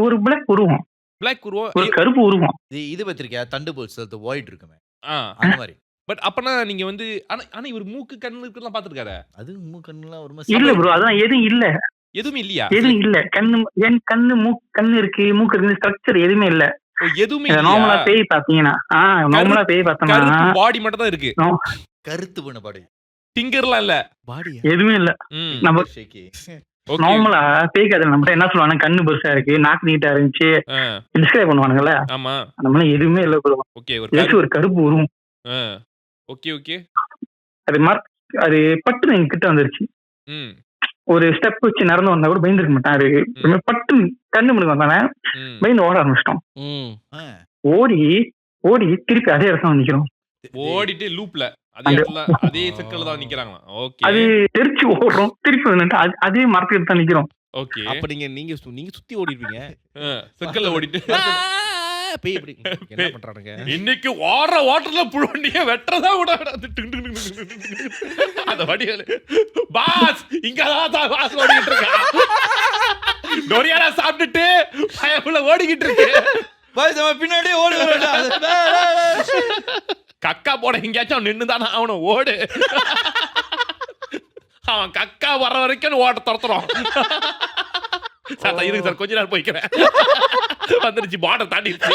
ஒரு பிளாக் உருவம், பிளாக் உருவம், ஒரு கருப்பு உருவம். இது பத்திரிக்கையா தண்டு போல்ஸ் அது ஒயிட் இருக்குமே அந்த மாதிரி. பட் அப்பனா நீங்க வந்து ஆனா இவர் மூக்கு கண்ணு இருக்குலாம் பாத்துருக்காரு. அது மூக்கண்ணுலாம் ஒரு இல்ல ப்ரோ, அதான் எதுவும் இல்ல, எதுவுமே இல்லையா? எதுவும் இல்ல. என் கண்ணு இருக்கு, மூக்கு இருக்கு, ஸ்ட்ரக்சர் எதுவுமே இல்ல. எதுவுமே நார்மலா பேய் பாத்தீங்கன்னா, நார்மலா பேய் பார்த்தோம்னா பாடி மட்டும் தான் இருக்கு, கருத்து பண்ண பாடி, ஃபிங்கர்லாம் இல்ல, பாடி எதுவுமே இல்ல. நம்ம ஷேக்கி நார்மலா பேய் கதை நம்ம என்ன சொல்லுவாங்க, கண்ணு பெருசா இருக்கு, நாக்கு நீட்டா இருந்துச்சு டிஸ்கிரைப் பண்ணுவானுங்கல்ல, ஆமா அந்த மாதிரி எதுவுமே இல்ல ப்ரோ. ஓகே, ஒரு கருப்பு உருவம். ஓகே ஓகே, அது பட்டு எங்க கிட்ட வந்துருச்சு. ஒரு ஸ்டெப் வச்சு நடந்து வந்தா கூட பயந்துருக்க மாட்டாரு, பட்டு கண்ணு முன்னாடி வந்தானே பயந்து ஓட ஆரம்பிச்சிட்டோம். ஓடி திருப்பி அதே இடத்துல நிக்கிறோம், ஓடிட்டு லூப்ல அதே சர்க்கிள்ல தான் நிக்கறாங்க. ஓகே, அது தெரிச்சு ஓடுறோம், திருப்பி வந்துட்டு அதே மரத்துக்கு தான் நிக்கிறோம். ஓகே, அப்ப நீங்க சுத்தி ஓடிடுவீங்க, சர்க்கிள்ல ஓடிட்டு பேய் எப்படி என்ன பண்றானுங்க? இன்னைக்கு வாட்டர்ல புழுவண்டிய வெட்டறதா விட அந்த வடிவேலு பாஸ் இங்கதான் பாஸ் ஓடிட்டு இருக்கா, டொரியானா சாப்பிட்டுட்டு பயப்புல ஓடிக்கிட்டு இருக்கு, பாஸ் நம்ம பின்னாடியே ஓடி வரடா, கக்கா போட எங்கேயாச்சும் நின்னு தானே அவனும் ஓடு, அவன் கக்கா வர வரைக்கும் ஓட துரத்துறோம். சார் இருக்கு சார், கொஞ்ச நேரம் போய்க்கிறேன், வந்துருச்சு, பாடம் தாண்டிடுச்சு,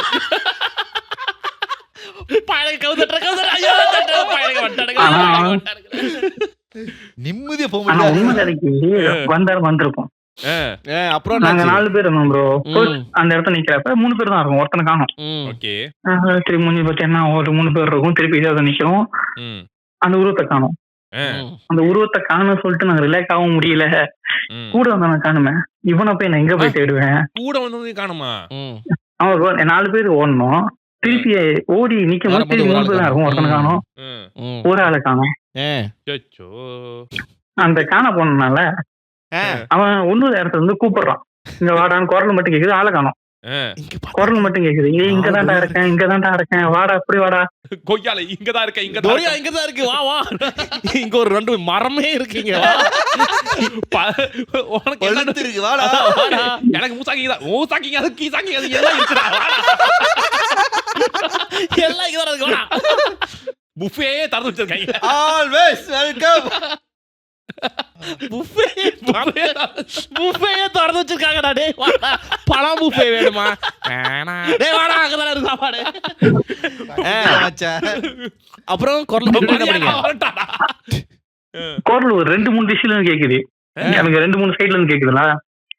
நிம்மதியா போக ஆனா முடியாது. உண்மை கதைக்கு வந்திருப்போம். அப்புறம் நாங்க 4 பேர் இருந்தோம் ப்ரோ. அந்த இடத்துல நிக்கிறப்ப 3 பேர் தான் இருக்கும், ஒருத்தனை காணோம். ஓகே, திரும்பி முடிஞ்சு பார்த்தீங்கன்னா ஒரு 3 பேர் இருக்கும், திருப்பி இதை நிக்கிறோம், அந்த உருவத்தை காணோம். அந்த உருவத்தை காண சொல்லிட்டு நாங்க ரிலாக்ஸ் ஆகவும் முடியல, கூட வந்தவன காணுமே, இவனை போய் நான் எங்க போய் தேடுவேன், கூட வந்தவங்க காணுமா? அவன் 4 பேர் ஓடணும், திருப்பி ஓடி நிக்கும் போது திருப்பி 3 பேர் தான் இருக்கும், ஒருத்தனை காணோம், ஒரு ஆளை காணோம். அந்த காண போனனால அவன் இன்னொரு இடத்துல இருந்து கூப்பிடுறான், இங்க வாடான்னு குரல் மட்டும் கேக்குது, ஆளை காணோம், குரல் மட்டும் கேக்குது, இங்கதான்டா இருக்கேன் வாடா, அப்படி வாடா, கொய்யால இங்கதான் இருக்க, இங்கதான் இருக்கு, வா வா, இங்க ஒரு 2 மரமே இருக்குங்க, உனக்கு என்ன இருக்கு, வாடா, எனக்கு மூசாக்கிங்க அது கீசாக்கிங்க அது எல்லாம் இருக்குடா, எல்லாம் இங்கதான் இருக்கு, வாடா, புஃபே திறந்து வச்சிருக்காங்க, ஆல்வேஸ் வெல்கம், புஃபே திறந்து வச்சிருக்காங்கடா, டேய் வாடா, பழம் புஃபே வேணுமா, டேய் வாடா, அங்கதான் இருக்கு சாப்பாடு. அப்புறம் குரல் குரல் ஒரு 2-3 டிஷ்ல இருந்து கேக்குது, எனக்கு 2-3 சைடுல இருந்து கேக்குதுல,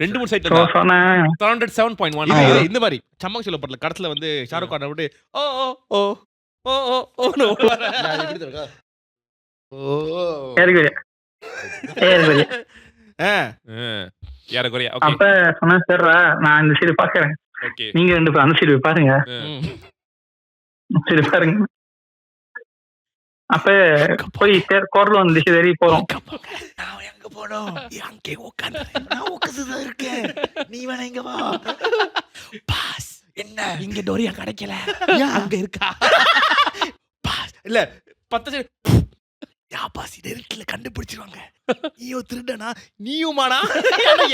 2-3 சைடுல சொன்னேன் 7.1 இந்த மாதிரி சம்மங் சில படத்துல கடத்துல வந்து ஷாருக் கான் விட்டு ஓ ஓ ஓ ஓ ஓ ஓ ஓடுவாரு. ஏறக்குறைய ஓகே. அப்ப சொன்ன சார் நான் இந்த சைடு பாக்குறேன், ஓகே நீங்க 2 பேர் அந்த சைடு பாருங்க, சரி பாருங்க. அப்ப போய் குரல் வந்து திசை தேடி போறோம். நான் எங்க போனோம், அங்கே உட்கார்ந்து நான் உட்கார்ந்துதான் இருக்கேன், நீ வேணா இங்க வா, பாஸ் என்ன இங்க டோரியா கிடைக்கல, அங்க இருக்கா, இல்ல 10 யாபாசி நெருட்டில கண்டுபிடிச்சிருவாங்க. நீயோ திருடனா நீயுமாடா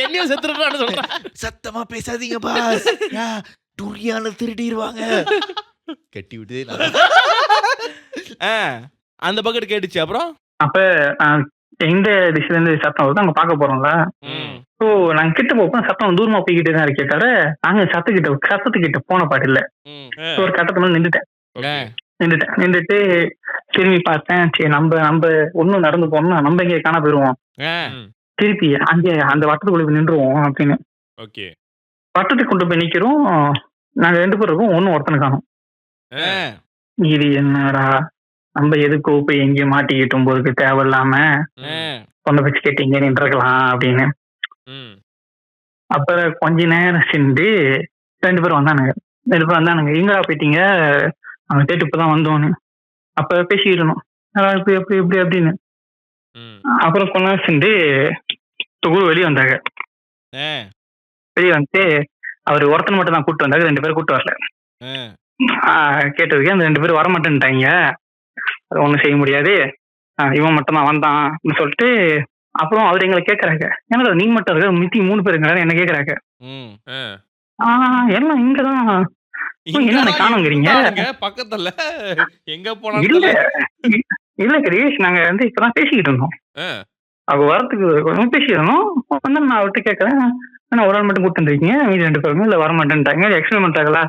என்னையும் செத்துறான்னு சொல்றேன். சத்தமா பேசாதீங்க பாஸ், துரியான திருடிடுவாங்க. கட்டி விட்டு அந்த பக்கெட் கேட்டுச்சு. அப்புறம் அப்ப எந்த திசையில இருந்து சத்தம் வருது அங்க பாக்க போறோம்ல. ஸோ நாங்க கிட்ட போப்போம் சத்தம் தூரமா போய்கிட்டே தான் இருக்கே தவிர நாங்க சத்தத்துக்கிட்ட போன பாட்டு இல்ல. ஒரு கட்டத்துல நின்றுட்டு திரும்பி பார்த்தேன். சரி நம்ம ஒன்னும் நடந்து போனோம்னா நம்ம இங்கே காண போயிருவோம், திருப்பி அங்கே அந்த வட்டத்துக்குள்ள போய் நின்றுவோம் அப்படின்னு. வட்டத்துக்கு கொண்டு போய் நிக்கிறோம். நாங்க 2 பேர் இருக்கோம், ஒன்னும் ஒருத்தனை காணும். இது என்னடா நம்ம எதுக்கோ போய் எங்கேயும் மாட்டிக்கிட்டோம் போருக்கு தேவையில்லாம பொண்ணை வச்சு கேட்டு இங்கே நின்றுக்கலாம் அப்படின்னு. அப்புறம் கொஞ்ச நேரம் சென்று 2 பேரும் வந்தானுங்க. எங்கடா போயிட்டீங்க, அவங்க தேட்டு இப்பதான் வந்தோன்னு. அப்ப பேசிக்கிட்டு இருந்தோம் எப்படி அப்படின்னு. அப்புறம் கொஞ்ச நேரம் சென்று தொகுதி வெளியே வந்தாங்க. வெளியே வந்து அவர் ஒருத்தனை மட்டும் தான் கூப்பிட்டு வந்தாங்க, 2 பேரும் கூப்பிட்டு வரல. கேட்டதுக்கு அந்த 2 பேரும் வரமாட்டேன்ட்டாங்க. அது ஒன்றும் செய்ய முடியாது, இவன் மட்டும் தான் வந்தான் அப்படின்னு சொல்லிட்டு. அப்புறம் அவர் எங்களை கேட்கறாங்க, ஏன்னா நீ மட்டும் இருக்க மித்தி 3 பேருங்க என்ன கேட்கறாங்க. எல்லாம் இங்கதான் என்ன காணுங்கிறீங்க பக்கத்துல எங்க போனா இல்ல கிரீஷ், நாங்க வந்து இப்பதான் பேசிக்கிட்டு இருந்தோம். அவ வரத்துக்கு பேசிட்டு இருந்தோம். வந்து நான் அவர்கிட்ட கேட்கறேன், ஒரு ஆள் மட்டும் கூப்பிட்டு இருக்கீங்க, மீதி 2 பேருங்க இல்ல வரமாட்டேன்ட்டாங்க. எக்ஸ்பிளைன் பண்றாங்களா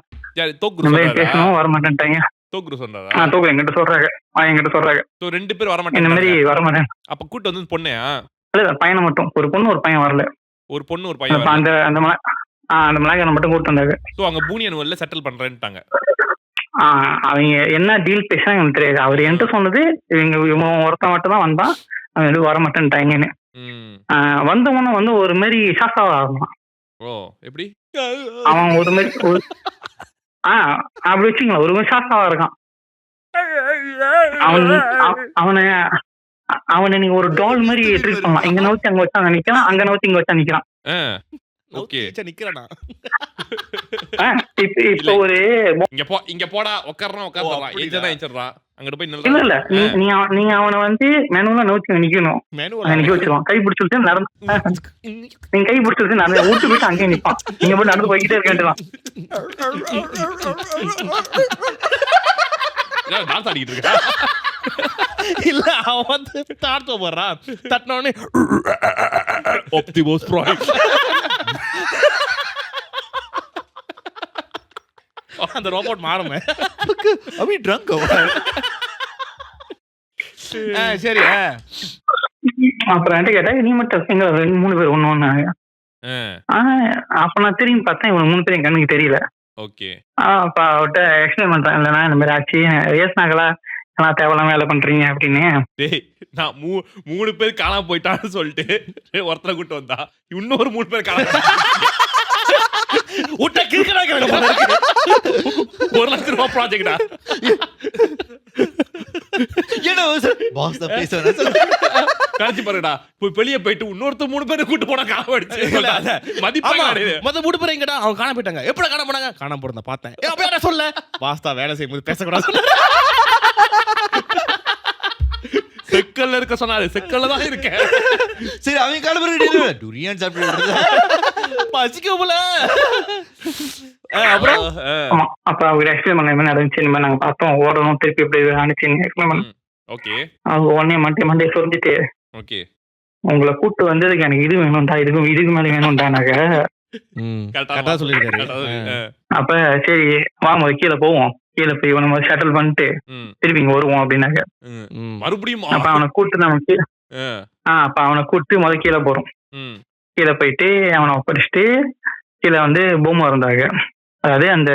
பேசணும் வரமாட்டேன்ட்டாங்க. தோக்குற என்கிட்ட சொல்றாங்க. 2 பேர் வரமாட்டாங்க. இந்த மாதிரி வரமாட்டேன். அப்ப கூட்டு வந்து பொண்ணையா இல்ல பையனை மட்டும், ஒரு பொண்ணு ஒரு பையன் வரல. ஒரு பொண்ணு ஒரு பையன் அந்த மலாய்க்காரன் மட்டும் கூப்பிட்டு வந்தாங்க. சோ அங்க பூனியன் செட்டில் பண்றேன்ட்டாங்க. அவங்க என்ன டீல் பேசா எனக்கு தெரியாது. அவர் என்கிட்ட சொன்னது இவன் ஒருத்தன் மட்டும் தான் வந்தான், அவன் எதுவும் வரமாட்டேன்ட்டாங்கன்னு. வந்தவன வந்து ஒரு மாதிரி ஷாக்காவா ஆகலாம். எப்படி அவன் ஒரு மாதிரி அப்படி வச்சுங்களா, ஒரு மாதிரி ஷாக்காவா இருக்கான். அவனை நீங்க ஒரு டால் மாதிரி ட்ரீட் பண்ணலாம். இங்க நோக்கி அங்க வச்சா நிக்கிறான், அங்க நோக்கி இங்க வச்சா நிக்கிறான். இப்ப ஒரு இங்க போடா உட்கார்றான் அங்கிட்டு போய் இல்ல நீங்க அவனை வந்து மேனுவலா நோக்கி நிக்கணும், நிக்க வச்சிருவான். கை பிடிச்சிட்டு நீங்க கை பிடிச்சிட்டு நடந்து ஊட்டு போயிட்டு அங்கேயே நிப்பான். நீங்க போய் நடந்து போய்கிட்டே இருக்க வேண்டியதான். இல்ல அவன் வந்து தாழ்த்த போறான். தட்டினோடனே ஆப்டிமஸ் பிரைம் அந்த ரோபோட் மாறுமே. அபி ட்ரங்க். சரி. அப்புறம் கேட்டா நீ மட்டும் 3 பேர் ஒண்ணு. அப்ப நான் திரும்பி பார்த்தேன், இவங்க 3 பேர் என் கண்ணுக்கு தெரியல. அப்ப அவர்கிட்ட எக்ஸ்பிளைன் பண்றேன், இல்லைன்னா இந்த மாதிரி ஆச்சு, ஏசினாங்களா எல்லாம் தேவையில்லாம வேலை பண்றீங்க அப்படின்னு. நான் 3 பேர் காணாம போயிட்டான்னு சொல்லிட்டு ஒருத்தரை கூட்டு வந்தா இன்னொரு 3 பேர் காணாம விட்டா கிறுக்கறாங்க. 1 லட்சம் ரூபாய் ப்ராஜெக்டா கழிச்சு பாருடா. போய் வெளியே போயிட்டு இன்னொருத்தர் 3 பேரை கூட்டு போனா காண அடிச்சு மொத்த 3 பேர் எங்கடா அவங்க காண போயிட்டாங்க. எப்படி காண போனாங்க? காண போறத பார்த்தேன். அப்ப சொல்ல வாஸ்தா வேலை செய்யும்போது பேசக்கூடாது. செக்கல்ல இருக்க சொன்னாரு, செக்கல்ல தான் இருக்கேன். சரி அவங்க கிளம்புற டுரியான் சாப்பிட்டு பசிக்க போல. அப்புறம் அப்ப அவர் எக்ஸ்பிளைன் பண்ண என்ன நடந்துச்சு, இந்த மாதிரி நாங்க பார்த்தோம், ஓடணும், திருப்பி எப்படி அனுப்பிச்சு எக்ஸ்பிளைன் பண்ண. உடனே மண்டே சொல்லிட்டு உங்களை கூட்டு வந்ததுக்கு எனக்கு இது வேணும்டா, இதுக்கு மேல வேணும்டானாங்க. அப்ப சரி வாங்க கீழே போவோம், கீழே போய் நம்ம செட்டில் பண்ணிட்டு திருப்பி இங்க வருவோம் அப்படின்னாங்க. மறுபடியும் அப்ப அவனை கூட்டு நமக்கு அப்ப அவனை கூட்டு முதல் கீழே போறோம். கீழே போயிட்டு அவனை ஒப்படைச்சிட்டு கீழே வந்து பூமா இருந்தாங்க. அதாவது அந்த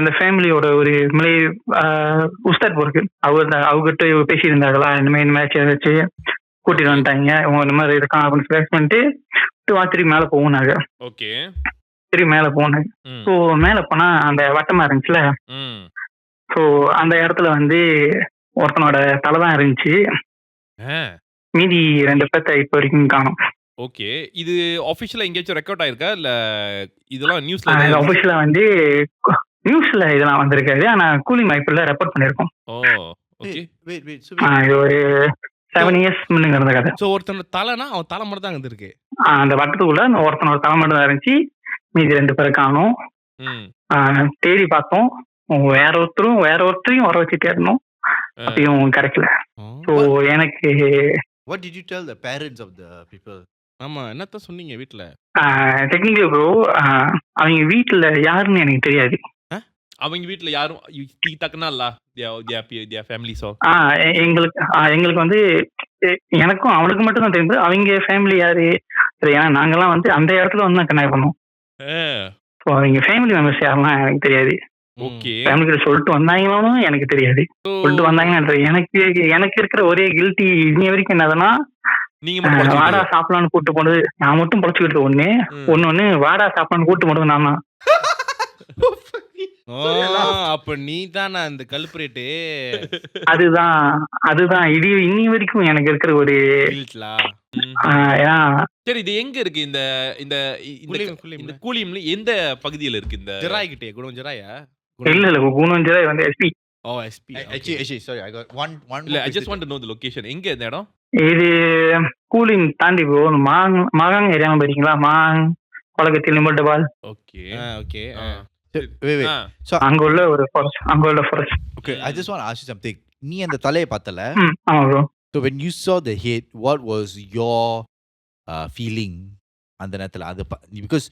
அந்த ஃபேமிலியோட ஒரு மிளை உஸ்தாத் போருக்கு அவர்கிட்ட பேசி இருந்தாங்களா, இந்த மாதிரி மேட்ச் வச்சு கூட்டிட்டு வந்துட்டாங்க, இவங்க இந்த மாதிரி இருக்கான் அப்படின்னு செலக்ட் பண்ணிட்டு திருப்பி மேல போனாங்க. திருப்பி மேல போனாங்க. ஸோ மேல போனா அந்த வட்டமா இருந்துச்சுல, ஸோ அந்த இடத்துல வந்து ஒருத்தனோட தலைதான் இருந்துச்சு. மீதி 2 பேர்த்த இப்ப வரைக்கும் காணும். ஓகே, இது ஆபீஷியலா எங்கேயாச்சும் ரெக்கார்ட் ஆயிருக்கா இல்ல இதெல்லாம் நியூஸ்ல? ஆபீஷியலா வந்து நியூஸ்ல இதெல்லாம் வந்திருக்காது, ஆனா கூலிங் மைப்பில் ரெப்போர்ட் பண்ணிருக்கோம். ஓ ஓகே. இது ஒரு 7 இயர்ஸ் முன்னுங்க இருந்த கதை. சோ ஒருத்தனோட தலைனா அவன் தலை மட்டும் தான் அங்க இருக்கு. அந்த வட்டத்துக்குள்ள ஒருத்தனோட தலை மட்டும் தான் இருந்துச்சு. மீதி 2 பேரை காணோம். தேடி பார்த்தோம். வேற ஒருத்தரையும் வர வச்சு தேடணும். அப்பயும் கிடைக்கல. ஸோ எனக்கு What did you tell the parents of the people? ஆமா என்னத்த சொன்னீங்க வீட்ல? டெக்னிக்கலி ப்ரோ அவங்க வீட்டுல யாருன்னு எனக்கு தெரியாது. அவங்க வீட்ல யாரும் தக்கனால ஃபேமிலிஸோ எங்களுக்கு வந்து எனக்கும் அவனுக்கு மட்டும் தான் தெரியுது அவங்க ஃபேமிலி யாரு. ஏன்னா நாங்கெல்லாம் வந்து அந்த இடத்துல வந்து தான் கனெக்ட் பண்ணோம். ஸோ அவங்க ஃபேமிலி மெம்பர்ஸ் யாரெல்லாம் எனக்கு தெரியாது. ஓகே ஃபேமிலி கிட்ட சொல்லிட்டு வந்தாங்கன்னு எனக்கு தெரியாது. சொல்லிட்டு வந்தாங்கன்னு எனக்கு இருக்கிற ஒரே கில்ட்டி இன்னி வரைக்கும் என்னதுன்னா நீங்க வாடா சாப்பிடலான்னு கூட்டு போனது நான் மட்டும் பொழைச்சுக்கிட்டு ஒண்ணு வாடா சாப்பிடலான்னு கூட்டு போனது நான் தான். அப்ப நீ தானா அந்த கல்பரேட்டு? அதுதான் இன்னி வரைக்கும் எனக்கு இருக்கிற ஒரு சரி. இது எங்க இருக்கு? இந்த இந்த இந்த கூலிம்ல எந்த பகுதியில இருக்கு? இந்த ஜெராய் கிட்டே குணஞ்செராயா? இல்ல குணஞ்செராய் வந்து SP. Oh SP. Actually sorry I got one இல்ல I just want to know the location. எங்க இந்த இடம்? இது கூலிங் தாண்டி ப்ரோ மாகாங் ஏரியா போறீங்களா? கொலகத்தில் நிமிடபால். Okay okay. wait so அங்க உள்ள ஒரு forest. okay I just want to ask you something. நீ அந்த தலையை பார்த்தல? ஆமா bro. So when you saw the head, what was your feeling அந்த நேரத்துல? அது because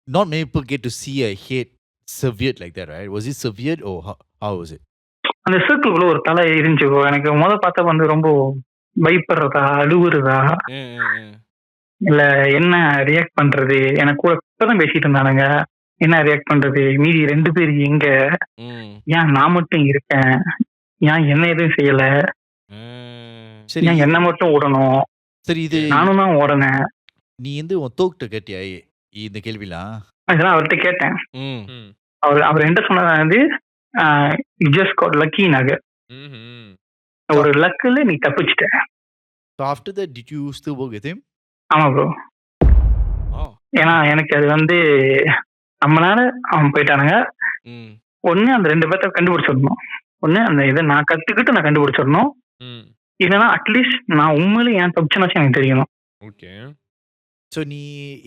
not many people get to see a head severed like that, right? Was it severed or how was it? அந்த சர்க்கிள்குள்ள ஒரு தலை இருந்துச்சு bro. எனக்கு பார்த்தா வந்து ரொம்ப பயப்படுறதா அழுவுறதா இல்ல என்ன ரியாக்ட் பண்றது? எனக்கு கூட இப்பதான் பேசிட்டு இருந்தானுங்க. என்ன ரியாக்ட் பண்றது? மீதி 2 பேர் எங்க? ஏன் நான் மட்டும் இருக்கேன்? ஏன் என்ன எதுவும் செய்யல? சரி ஏன் என்ன மட்டும் ஓடணும்? சரி இது நானும் தான் ஓடனேன். நீ தோக்கிட்ட கேட்டியா இந்த கேள்விலாம்? அதெல்லாம் அவர்கிட்ட கேட்டேன். அவர் என்ன சொன்னதா வந்து ஜஸ்ட் காட் லக்கி நாங்க ஒரு லக்குல நீ தப்பிச்சிட்ட. So after that did you still work with him? ஆமா ப்ரோ. ஏன்னா எனக்கு அது வந்து நம்மளால அவன் போயிட்டானுங்க. ஒண்ணு அந்த 2 பேர்த்த கண்டுபிடிச்சிடணும். ஒண்ணு அந்த இதை நான் கத்துக்கிட்டு நான் கண்டுபிடிச்சிடணும். இல்லைன்னா அட்லீஸ்ட் நான் உண்மையில ஏன் தப்பிச்சுனாச்சும் எனக்கு தெரியணும். ஓகே. ஸோ நீ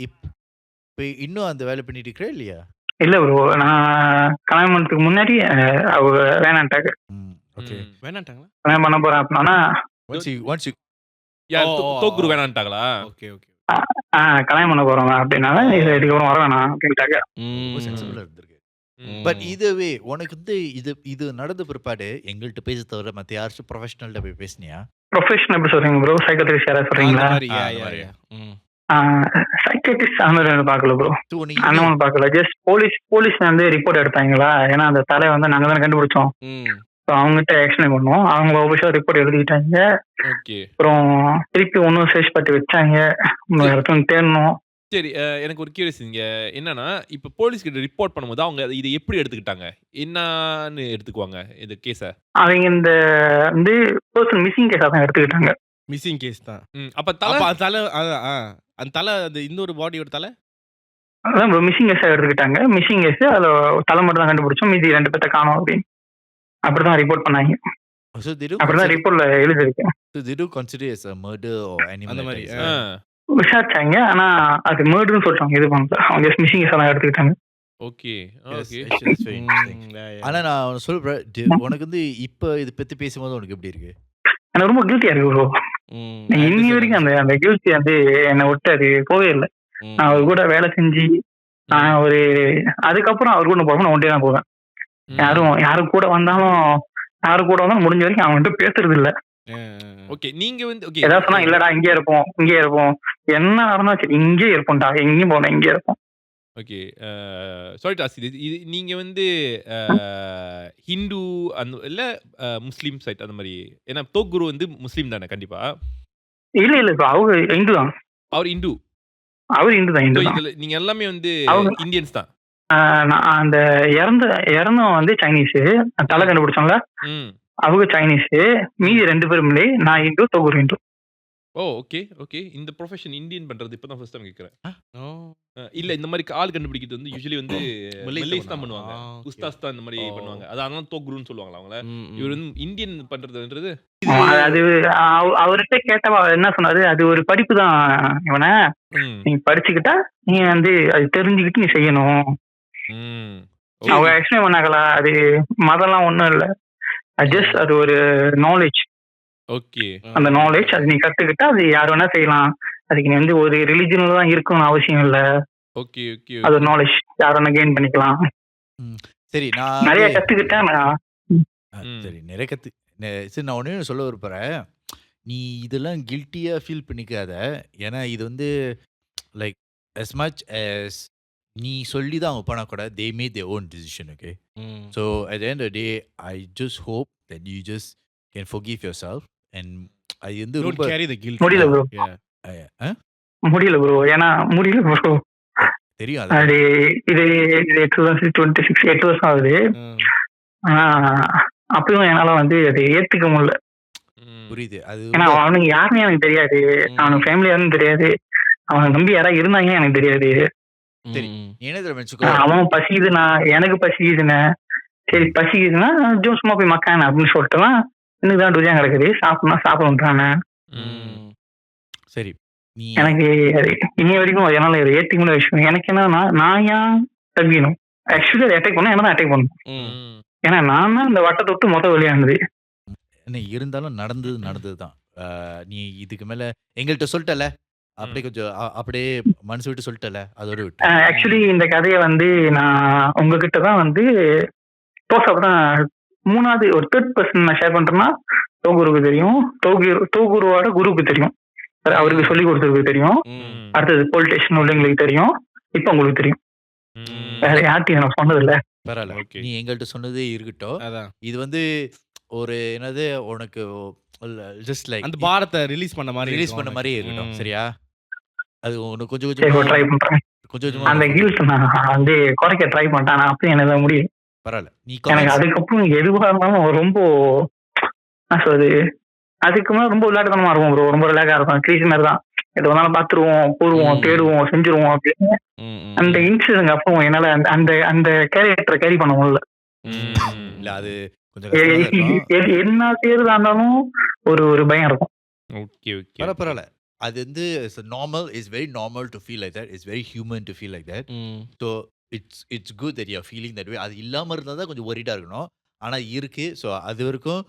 இப்போ இன்னும் அந்த வேலை பண்ணிட்டு இருக்கிற இல்லையா? இல்ல ப்ரோ நான் கல்யாணம் பண்ணதுக்கு முன்னாடி அவங்க வேணான்ட்டாங்க. ஓகே வேணான்ட்டாங்களா? கல்யாணம் பண்ண போறேன் அப்படின்னா once you தோக்குரு வேணான்ட்டாங்களா? Okay okay. கல்யாணம் பண்ண போறோம் அப்படின்னால இதுக்கப்புறம் வர வேணாம் அப்படின்ட்டாங்க. சென்சிபிளா இருந்திருக்கு. பட் இதுவே உனக்கு வந்து இது நடந்த பிற்பாடு எங்கள்கிட்ட பேச தவிர மற்ற யாராச்சும் ப்ரொஃபஷனல்கிட்ட போய் பேசினியா? ப்ரொஃபஷனல் எப்படி சொல்றீங்க ப்ரோ? சைக்காட்ரிஸ்ட் யாராவது சொல்றீங்களா? சைக்காட்ரிஸ்ட் அந்த மாதிரி பார்க்கல ப்ரோ. அந்த மாதிரி பார்க்கல. ஜஸ்ட் போலீஸ் வந்து ரிப்போர்ட் எடுத்தாங்களா? ஏன்னா அந்த தலை வந்து நாங்க தானே கண்டுபிடிச்சோம். அவங்ககிட்ட எக்ஸ்பிளைன் பண்ணோம். அவங்க ஒவ்வொரு ரிப்போர்ட் எழுதிட்டாங்க. அப்புறம் திருப்பி ஒன்னும் சர்ச் பண்ணி வச்சாங்க. இன்னொரு இடத்துல தேடணும். சரி எனக்கு ஒரு கியூரியஸ் இங்க என்னன்னா இப்போ போலீஸ் கிட்ட ரிப்போர்ட் பண்ணும்போது அவங்க இதை எப்படி எடுத்துக்கிட்டாங்க? என்னன்னு எடுத்துக்குவாங்க இந்த கேஸை? அவங்க இந்த வந்து பர்சன் மிஸ்ஸிங் கேஸா தான் எடுத்துக்கிட்டாங்க. மிஸ்ஸிங் கேஸ் தான். அப்ப தலை அந்த தலை அந்த இன்னொரு பாடியோட தலை அதான் மிஸ்ஸிங் கேஸா எடுத்துக்கிட்டாங்க. மிஸ்ஸிங் கேஸ் அதுல தலை மட்டும் தான் கண்டுபிடிச்சோம். மீதி 2 பேர்த்த காணோம் அப்படின்னு அப்படிதான் ரிப்போர்ட் பண்ணாங்க. அப்படிதான் ரிப்போர்ட்ல எழுதிருக்கு. So they do consider it as a murder or anything அந்த மாதிரி விசாரிச்சாங்க. ஆனா அது மர்டர்னு சொல்றாங்க. இது பண்ணல. அவங்க ஜஸ்ட் மிஸ்ஸிங் கேஸ் எல்லாம் எடுத்துக்கிட்டாங்க. Okay okay. ஆனா நான் சொல்றேன் உனக்கு வந்து இப்ப இது பத்தி பேசும்போது உனக்கு எப்படி இருக்கு? எனக்கு ரொம்ப கில்ட்டியா இருக்கு ப்ரோ. இன்னி வரைக்கும் அந்த கில்ட்டி வந்து என்னை விட்டு அது போவே இல்லை. நான் அவர் கூட வேலை செஞ்சு நான் அதுக்கப்புறம் அவர் கூட போவேன். நான் ஒன்றே தான் போவேன். யாரும் கூட வந்தாலும் முடிஞ்ச வரைக்கும் அவன்கிட்ட பேசுறது இல்ல. ஓகே. நீங்க வந்து ஓகே ஏதாவது சொன்னா இல்லடா இங்கே இருப்போம் என்ன நடந்தா சரி இங்கே இருப்போம்டா எங்கேயும் போனோம் இங்கே இருப்போம். ஓகே. சாரி டாஸ் இது நீங்க வந்து ஹிந்து அந்த இல்ல முஸ்லீம் சைட் அந்த மாதிரி? ஏன்னா தோக்குரு வந்து முஸ்லீம் தானே கண்டிப்பா? இல்ல அவங்க இந்து தான். அவர் இந்து தான். இதுல நீங்க எல்லாமே வந்து இந்தியன்ஸ் தான். அந்த இறந்தவன் வந்து சைனீஸ். தலை கண்டுபிடிச்சோம்ல அவங்க சைனீஸ். மீதி 2 பேரும் இல்லை. நான் இந்து தோக்குரு இந்து. ஓ! ஓகே. இந்த ப்ரொஃபஷன் இந்தியன் பண்றது இப்ப தான் ஃபர்ஸ்ட் டைம் கேட்கிறேன். இல்ல இந்த மாரி ஆள் கண்டுபிடிக்கிறது வந்து யூசுவலி வந்து மல்லேஸ் தான் பண்ணுவாங்க. உஸ்தாஸ் தான் இந்த மாரி பண்ணுவாங்க. அதனால தோக்ருன்னு சொல்லுவாங்களா அவங்கள? இவர் வந்து இந்தியன் பண்றதுன்றது அது அவர்கிட்ட கேட்டவா என்ன சொன்னாரு, அது ஒரு படிப்பு தான் இவன, நீ படிச்சுக்கிட்டா நீ வந்து அது தெரிஞ்சுக்கிட்டு நீ செய்யணும். அவங்க எக்ஸ்பிளைன் பண்ணாங்களா, அது மதம்லாம் ஒண்ணும் இல்ல, ஜஸ்ட் அது ஒரு நாலேஜ். ஓகே. அந்த நாலேஜ் அது நீ கத்துக்கிட்டா அது யார் வேணா செய்யலாம். அதுக்கு நீ வந்து ஒரு ரிலிஜன்ல தான் இருக்கணும்னு அவசியம் இல்ல. ஓகே. அது ஒரு நாலேஜ் யார் வேணா கெயின் பண்ணிக்கலாம். சரி, நான் நிறைய கத்துக்கிட்டேன் சரி நிறைய சரி, நான் ஒண்ணே சொல்ல விரும்புறேன். நீ இதெல்லாம் கில்ட்டியா ஃபீல் பண்ணிக்காத. ஏன்னா இது வந்து லைக் as much as நீ சொல்லி தான் அவங்க பண்ண கூட they made their own decision, okay? So at the end of the day, I just hope that you just can forgive yourself and அது வந்து ரொம்ப முடியல ப்ரோ, முடியல ப்ரோ, ஏன்னா முடியல ப்ரோ. தெரியும் அது இது 2026 8 வருஷம் ஆகுது. ஆனா அப்பயும் என்னால வந்து அதை ஏத்துக்க முடியல. புரியுது. அது ஏன்னா அவனுக்கு யாருன்னு எனக்கு தெரியாது, அவனுக்கு ஃபேமிலி யாருன்னு தெரியாது, அவனை நம்பி யாராவது இருந்தாங்க எனக்கு தெரியாது. சரி, என்ன தெரியுமா, அவன் பசிக்குதுண்ணா, எனக்கு பசிக்குதுண்ணே, சரி பசிக்குதுன்னா சும்மா போய் மக்கான அப்படின்னு சொல்லிட்டுலாம் எனக்கு தான் ருஜியா கிடக்குது, சாப்பிடணும்னா சாப்பிடணுன்றானே. சரி, நீ எனக்கு அது இனி வரைக்கும் என்னால ஏற்றிக்க முடியாத விஷயம். எனக்கு என்னன்னா, நான் ஏன் தப்பிக்கணும்? ஆக்சுவலி அதை அட்டாக் பண்ண என்ன தான் அட்டாக் பண்ணணும், ஏன்னா நான் தான் இந்த வட்டத்தை விட்டு மொத்தம் வெளியானது. என்ன இருந்தாலும் நடந்தது தான். நீ இதுக்கு மேல எங்கள்கிட்ட சொல்லிட்டல, அப்படியே கொஞ்சம் அப்படியே மனசு விட்டு சொல்லிட்டல, அதோட விட்டு. ஆக்சுவலி இந்த கதையை வந்து நான் உங்ககிட்ட தான் வந்து தான் மூணாவது ஒரு தேர்ட் பர்சன் நான் ஷேர் பண்றேன்னா, தோகுருக்கு தெரியும், தோகுருவோட குருக்கு தெரியும், அவருக்கு சொல்லி கொடுத்ததுக்கு தெரியும், அடுத்தது போலீஸ் ஸ்டேஷன் உள்ளவங்களுக்கு தெரியும், இப்ப உங்களுக்கு தெரியும். வேற யார்ட்டையும் நான் சொன்னது இல்ல. பரவாயில்ல, நீ எங்கள்கிட்ட சொன்னதே இருக்கட்டும். இது வந்து ஒரு என்னது உனக்கு ஜஸ்ட் லைக் அந்த பாரத்தை ரிலீஸ் பண்ண மாதிரி இருக்கட்டும், சரியா? அது உனக்கு கொஞ்சம் ட்ரை பண்றேன். அந்த கில்ஸ் நான் வந்து குறைக்க ட்ரை பண்ணிட்டேன், ஆனா அப்பயும் எனக்கு முடியும். பரவாயில்ல, நீ எனக்கு அதுக்கப்புறம் எதுவா இருந்தாலும் ரொம்ப என்ன சொல்றது, அதுக்கு மேலே ரொம்ப விளையாட்டுத்தனமா இருக்கும் ப்ரோ, ரொம்ப ரிலாக்ஸா இருக்கும், கிரீஸ் மாதிரி தான், எது வந்தாலும் பார்த்துருவோம், போடுவோம், தேடுவோம், செஞ்சிருவோம் அப்படின்னு. அந்த இன்சிடென்ட் அப்புறம் என்னால அந்த அந்த கேரக்டரை கேரி பண்ண முடியல. இல்ல அது என்ன செய்யறதா இருந்தாலும் ஒரு பயம் இருக்கும். பரவாயில்ல, அது வந்து normal, it's very normal to feel like that, it's very human to feel like that. So it's good that you are feeling that way. அது இல்லாமல் இருந்தால் தான் கொஞ்சம் ஒரிடா இருக்கணும், ஆனால் இருக்கு. ஸோ அது வரைக்கும்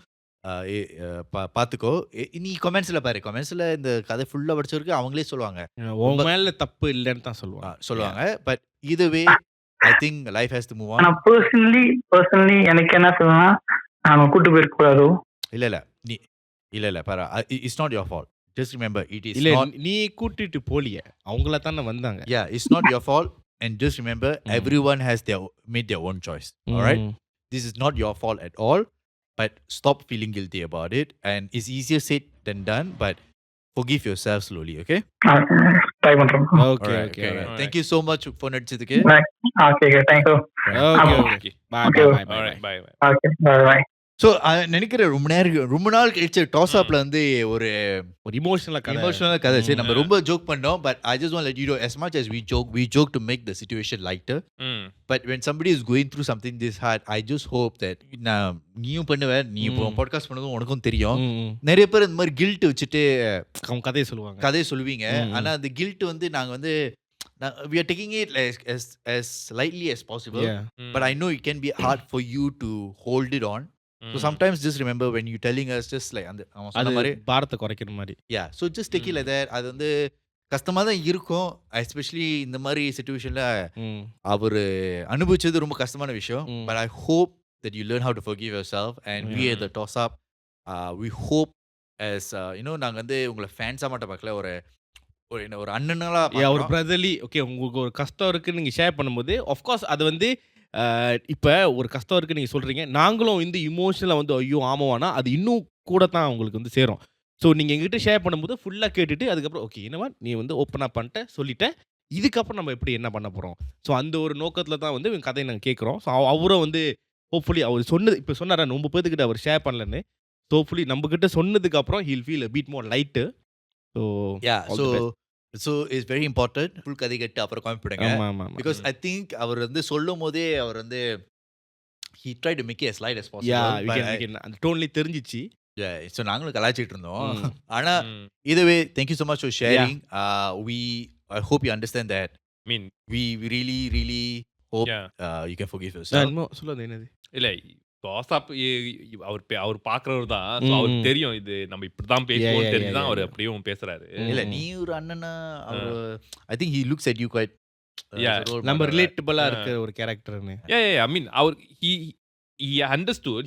பார்த்துக்கோ. நீ கமெண்ட்ஸில் பாரு, கமெண்ட்ஸில் இந்த கதை ஃபுல்லாக படிச்சவருக்கு அவங்களே சொல்லுவாங்க உங்க மேல தப்பு இல்லைன்னு தான் சொல்லுவாங்க. பட் இதுவே I think life has to move on. ஆனா பர்சனலி எனக்கு என்ன சொல்லணும்னா, நாம கூட்டு போயிருக்க கூடாதோ. இல்ல பாரா, it's not your fault. Just remember, it is not. நீ கூட்டிட்டு போலியே, அவங்கள தானே வந்தாங்க. Yeah, it's not your fault. And just remember, everyone has made their own choice. All right? This is not your fault at all. But stop feeling guilty about it. And it's easier said than done. But forgive yourself slowly, okay? Try பண்றோம். Okay. Thank you so much for நடிச்சதுக்கு. Okay, thank you. Okay. Bye. Okay, bye. So நினைக்கிற ரொம்ப நாள் கழிச்சு டாஸ்அப்ல வந்து ஒரு emotional கதை. சரி, நம்ம ரொம்ப ஜோக் பண்ணோம். But I just want to let you know, as much as we joke to make the situation lighter. But when somebody is going through something this hard, I just hope that நீயும் பண்ணுவ, நீ இப்போ podcast பண்ணதும் உனக்கும் தெரியும், நிறைய பேர் இந்த மாதிரி கில்ட் வச்சுட்டு கதையை சொல்லுவீங்க. ஆனா அந்த கில்ட் வந்து நாங்க வந்து we are taking it as lightly as possible. But I know it can be hard for you to hold it on. So sometimes just remember when you telling us just like அந்த அவன் சொன்ன மாதிரி பாரத்தை குறைக்கிற மாதிரி. Yeah, so just take it like that. அது வந்து கஷ்டமா தான் இருக்கும், எஸ்பெஷலி இந்த மாதிரி சிச்சுவேஷன்ல அவரு அனுபவிச்சது ரொம்ப கஷ்டமான விஷயம். But I hope that you learn how to forgive yourself. And we at the Toss Up, we hope as நாங்க வந்து உங்களை ஃபேன்ஸா மட்டும் பார்க்கல, ஒரு அண்ணனால ஒரு பிரதர்லி. ஓகே, உங்களுக்கு ஒரு கஷ்டம் இருக்கு நீங்க ஷேர் பண்ணும்போது ஆஃப்கோர்ஸ் அது வந்து இப்போ ஒரு கஷ்டம் இருக்குது நீங்கள் சொல்கிறீங்க, நாங்களும் வந்து இமோஷனலாக வந்து ஐயோ ஆமாவானா அது இன்னும் கூட தான் உங்களுக்கு வந்து சேரும். ஸோ நீங்கள் எங்கிட்ட ஷேர் பண்ணும்போது ஃபுல்லாக கேட்டுட்டு அதுக்கப்புறம் ஓகே என்னவா நீ வந்து ஓப்பனாக பண்ணிட்ட சொல்லிட்டேன், இதுக்கப்புறம் நம்ம எப்படி என்ன பண்ண போகிறோம். ஸோ அந்த ஒரு நோக்கத்தில் தான் வந்து எங்கள் கதையை நாங்கள் கேட்குறோம். ஸோ அவரும் வந்து ஹோப்ஃபுல்லி அவர் சொன்னது இப்போ சொன்னாரா ரொம்ப பேர்த்துக்கிட்ட அவர் ஷேர் பண்ணலன்னு, ஸோ ஹோப்ஃபுல்லி நம்மக்கிட்ட சொன்னதுக்கப்புறம் he'll feel a bit more lighter. So yeah all so the best. So it's very important full கதை கேட்டு அப்புறம் காமி பண்ணுங்க ஆமா ஆமா ஆமா பிகாஸ் ஐ திங்க் அவர் வந்து சொல்லும் போதே அவர் வந்து he tried to make it as light as possible yeah but அந்த டோன்லயே தெரிஞ்சிச்சு ஸோ நாங்களும் கலாய்ச்சிட்டு இருந்தோம் ம். ஆனா ம். இதுவே thank you so much for sharing we I hope you understand that mean we really hope Yeah. you can forgive yourself சொல்லுது என்னது இல்ல வாட்ஸ்அப் அவர் பாக்குறவர் தான் So, ம், அவருக்கு ம். தெரியும் இது நம்ம இப்படிதான் Yeah, பேசுவோம் yeah, தெரிஞ்சுதான் yeah, அவர் yeah. அப்படியும் பேசுறாரு இல்ல நீ ஒரு அண்ணனா அவர் I think he looks at you quite Yeah. as a role நம்ம model. ரிலேட்டபிளா ஆ. இருக்க ஒரு கேரக்டர்னு ஐ மீன் அவர் he understood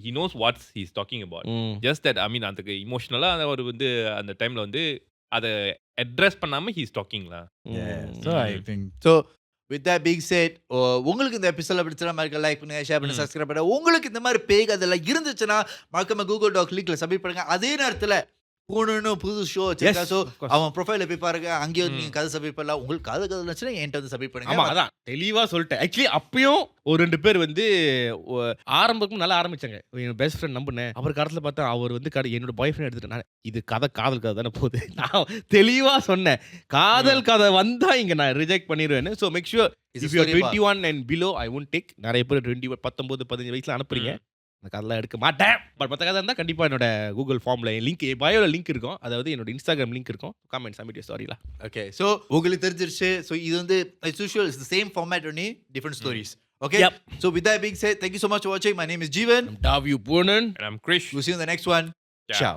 he knows what he's talking about just that I mean அந்த இமோஷனலா அவர் வந்து அந்த டைம்ல வந்து அத அட்ரஸ் பண்ணாம he's talkingல Yeah. So I think so. With that being said, உங்களுக்கு இந்த எபிசோட பிடிச்சா மறக்காம லைக் பண்ணுங்க, ஷேர் பண்ணுங்க, சப்ஸ்கிரைப் பண்ணுங்க. உங்களுக்கு இந்த மாதிரி பேய் அதெல்லாம் இருந்துச்சுன்னா மறக்காம கூகுள் டாக் லிங்க்ல சப்மிட் பண்ணுங்க. அதே நேரத்துல போனணும் புது ஷோ வச்சிருக்கா. ஸோ அவன் ப்ரொஃபைல போய் பாருங்க. அங்கேயும் நீங்க கதை சப்மிட் பண்ணலாம். உங்களுக்கு கதை இருந்துச்சுன்னா என்கிட்ட வந்து சப்மிட் ஆமா பண்ணுங்க. அதான் தெளிவா சொல்லிட்டேன். ஆக்சுவலி அப்பயும் ஒரு 2 பேர் வந்து ஆரம்பத்துக்கு நல்லா ஆரம்பிச்சாங்க. என் பெஸ்ட் ஃப்ரெண்ட் நம்புனேன். அப்புறம் கடத்துல பார்த்தா அவர் வந்து என்னோட பாய் ஃப்ரெண்ட் எடுத்துட்டு நான் இது காதல் கதை தானே போகுது. நான் தெளிவா சொன்னேன். காதல் கதை வந்தா இங்க நான் ரிஜெக்ட் பண்ணிடுவேன். So make sure if you 21 and below I won't take. நிறைய பேர் 20 19 15 வயசுல அனுப்புறீங்க. எனக்கு அதெல்லாம் எடுக்க மாட்டேன். பட் மற்ற கதை இருந்தால் கண்டிப்பாக என்னோட கூகுள் ஃபார்மில் லிங்க் பயோல லிங்க் இருக்கும். அதாவது என்னோட இன்ஸ்டாகிராம் லிங்க் இருக்கும். காமெண்ட் சப்மிட் சாரிலா. ஓகே ஸோ உங்களுக்கு தெரிஞ்சிருச்சு. ஸோ இது வந்து as usual is the same format only different stories. Okay. Yep. So with that being said, thank you so much for watching. My name is Jeevan. Davu Punan. and I'm Krish We'll see you in the next one. Ciao. Ciao.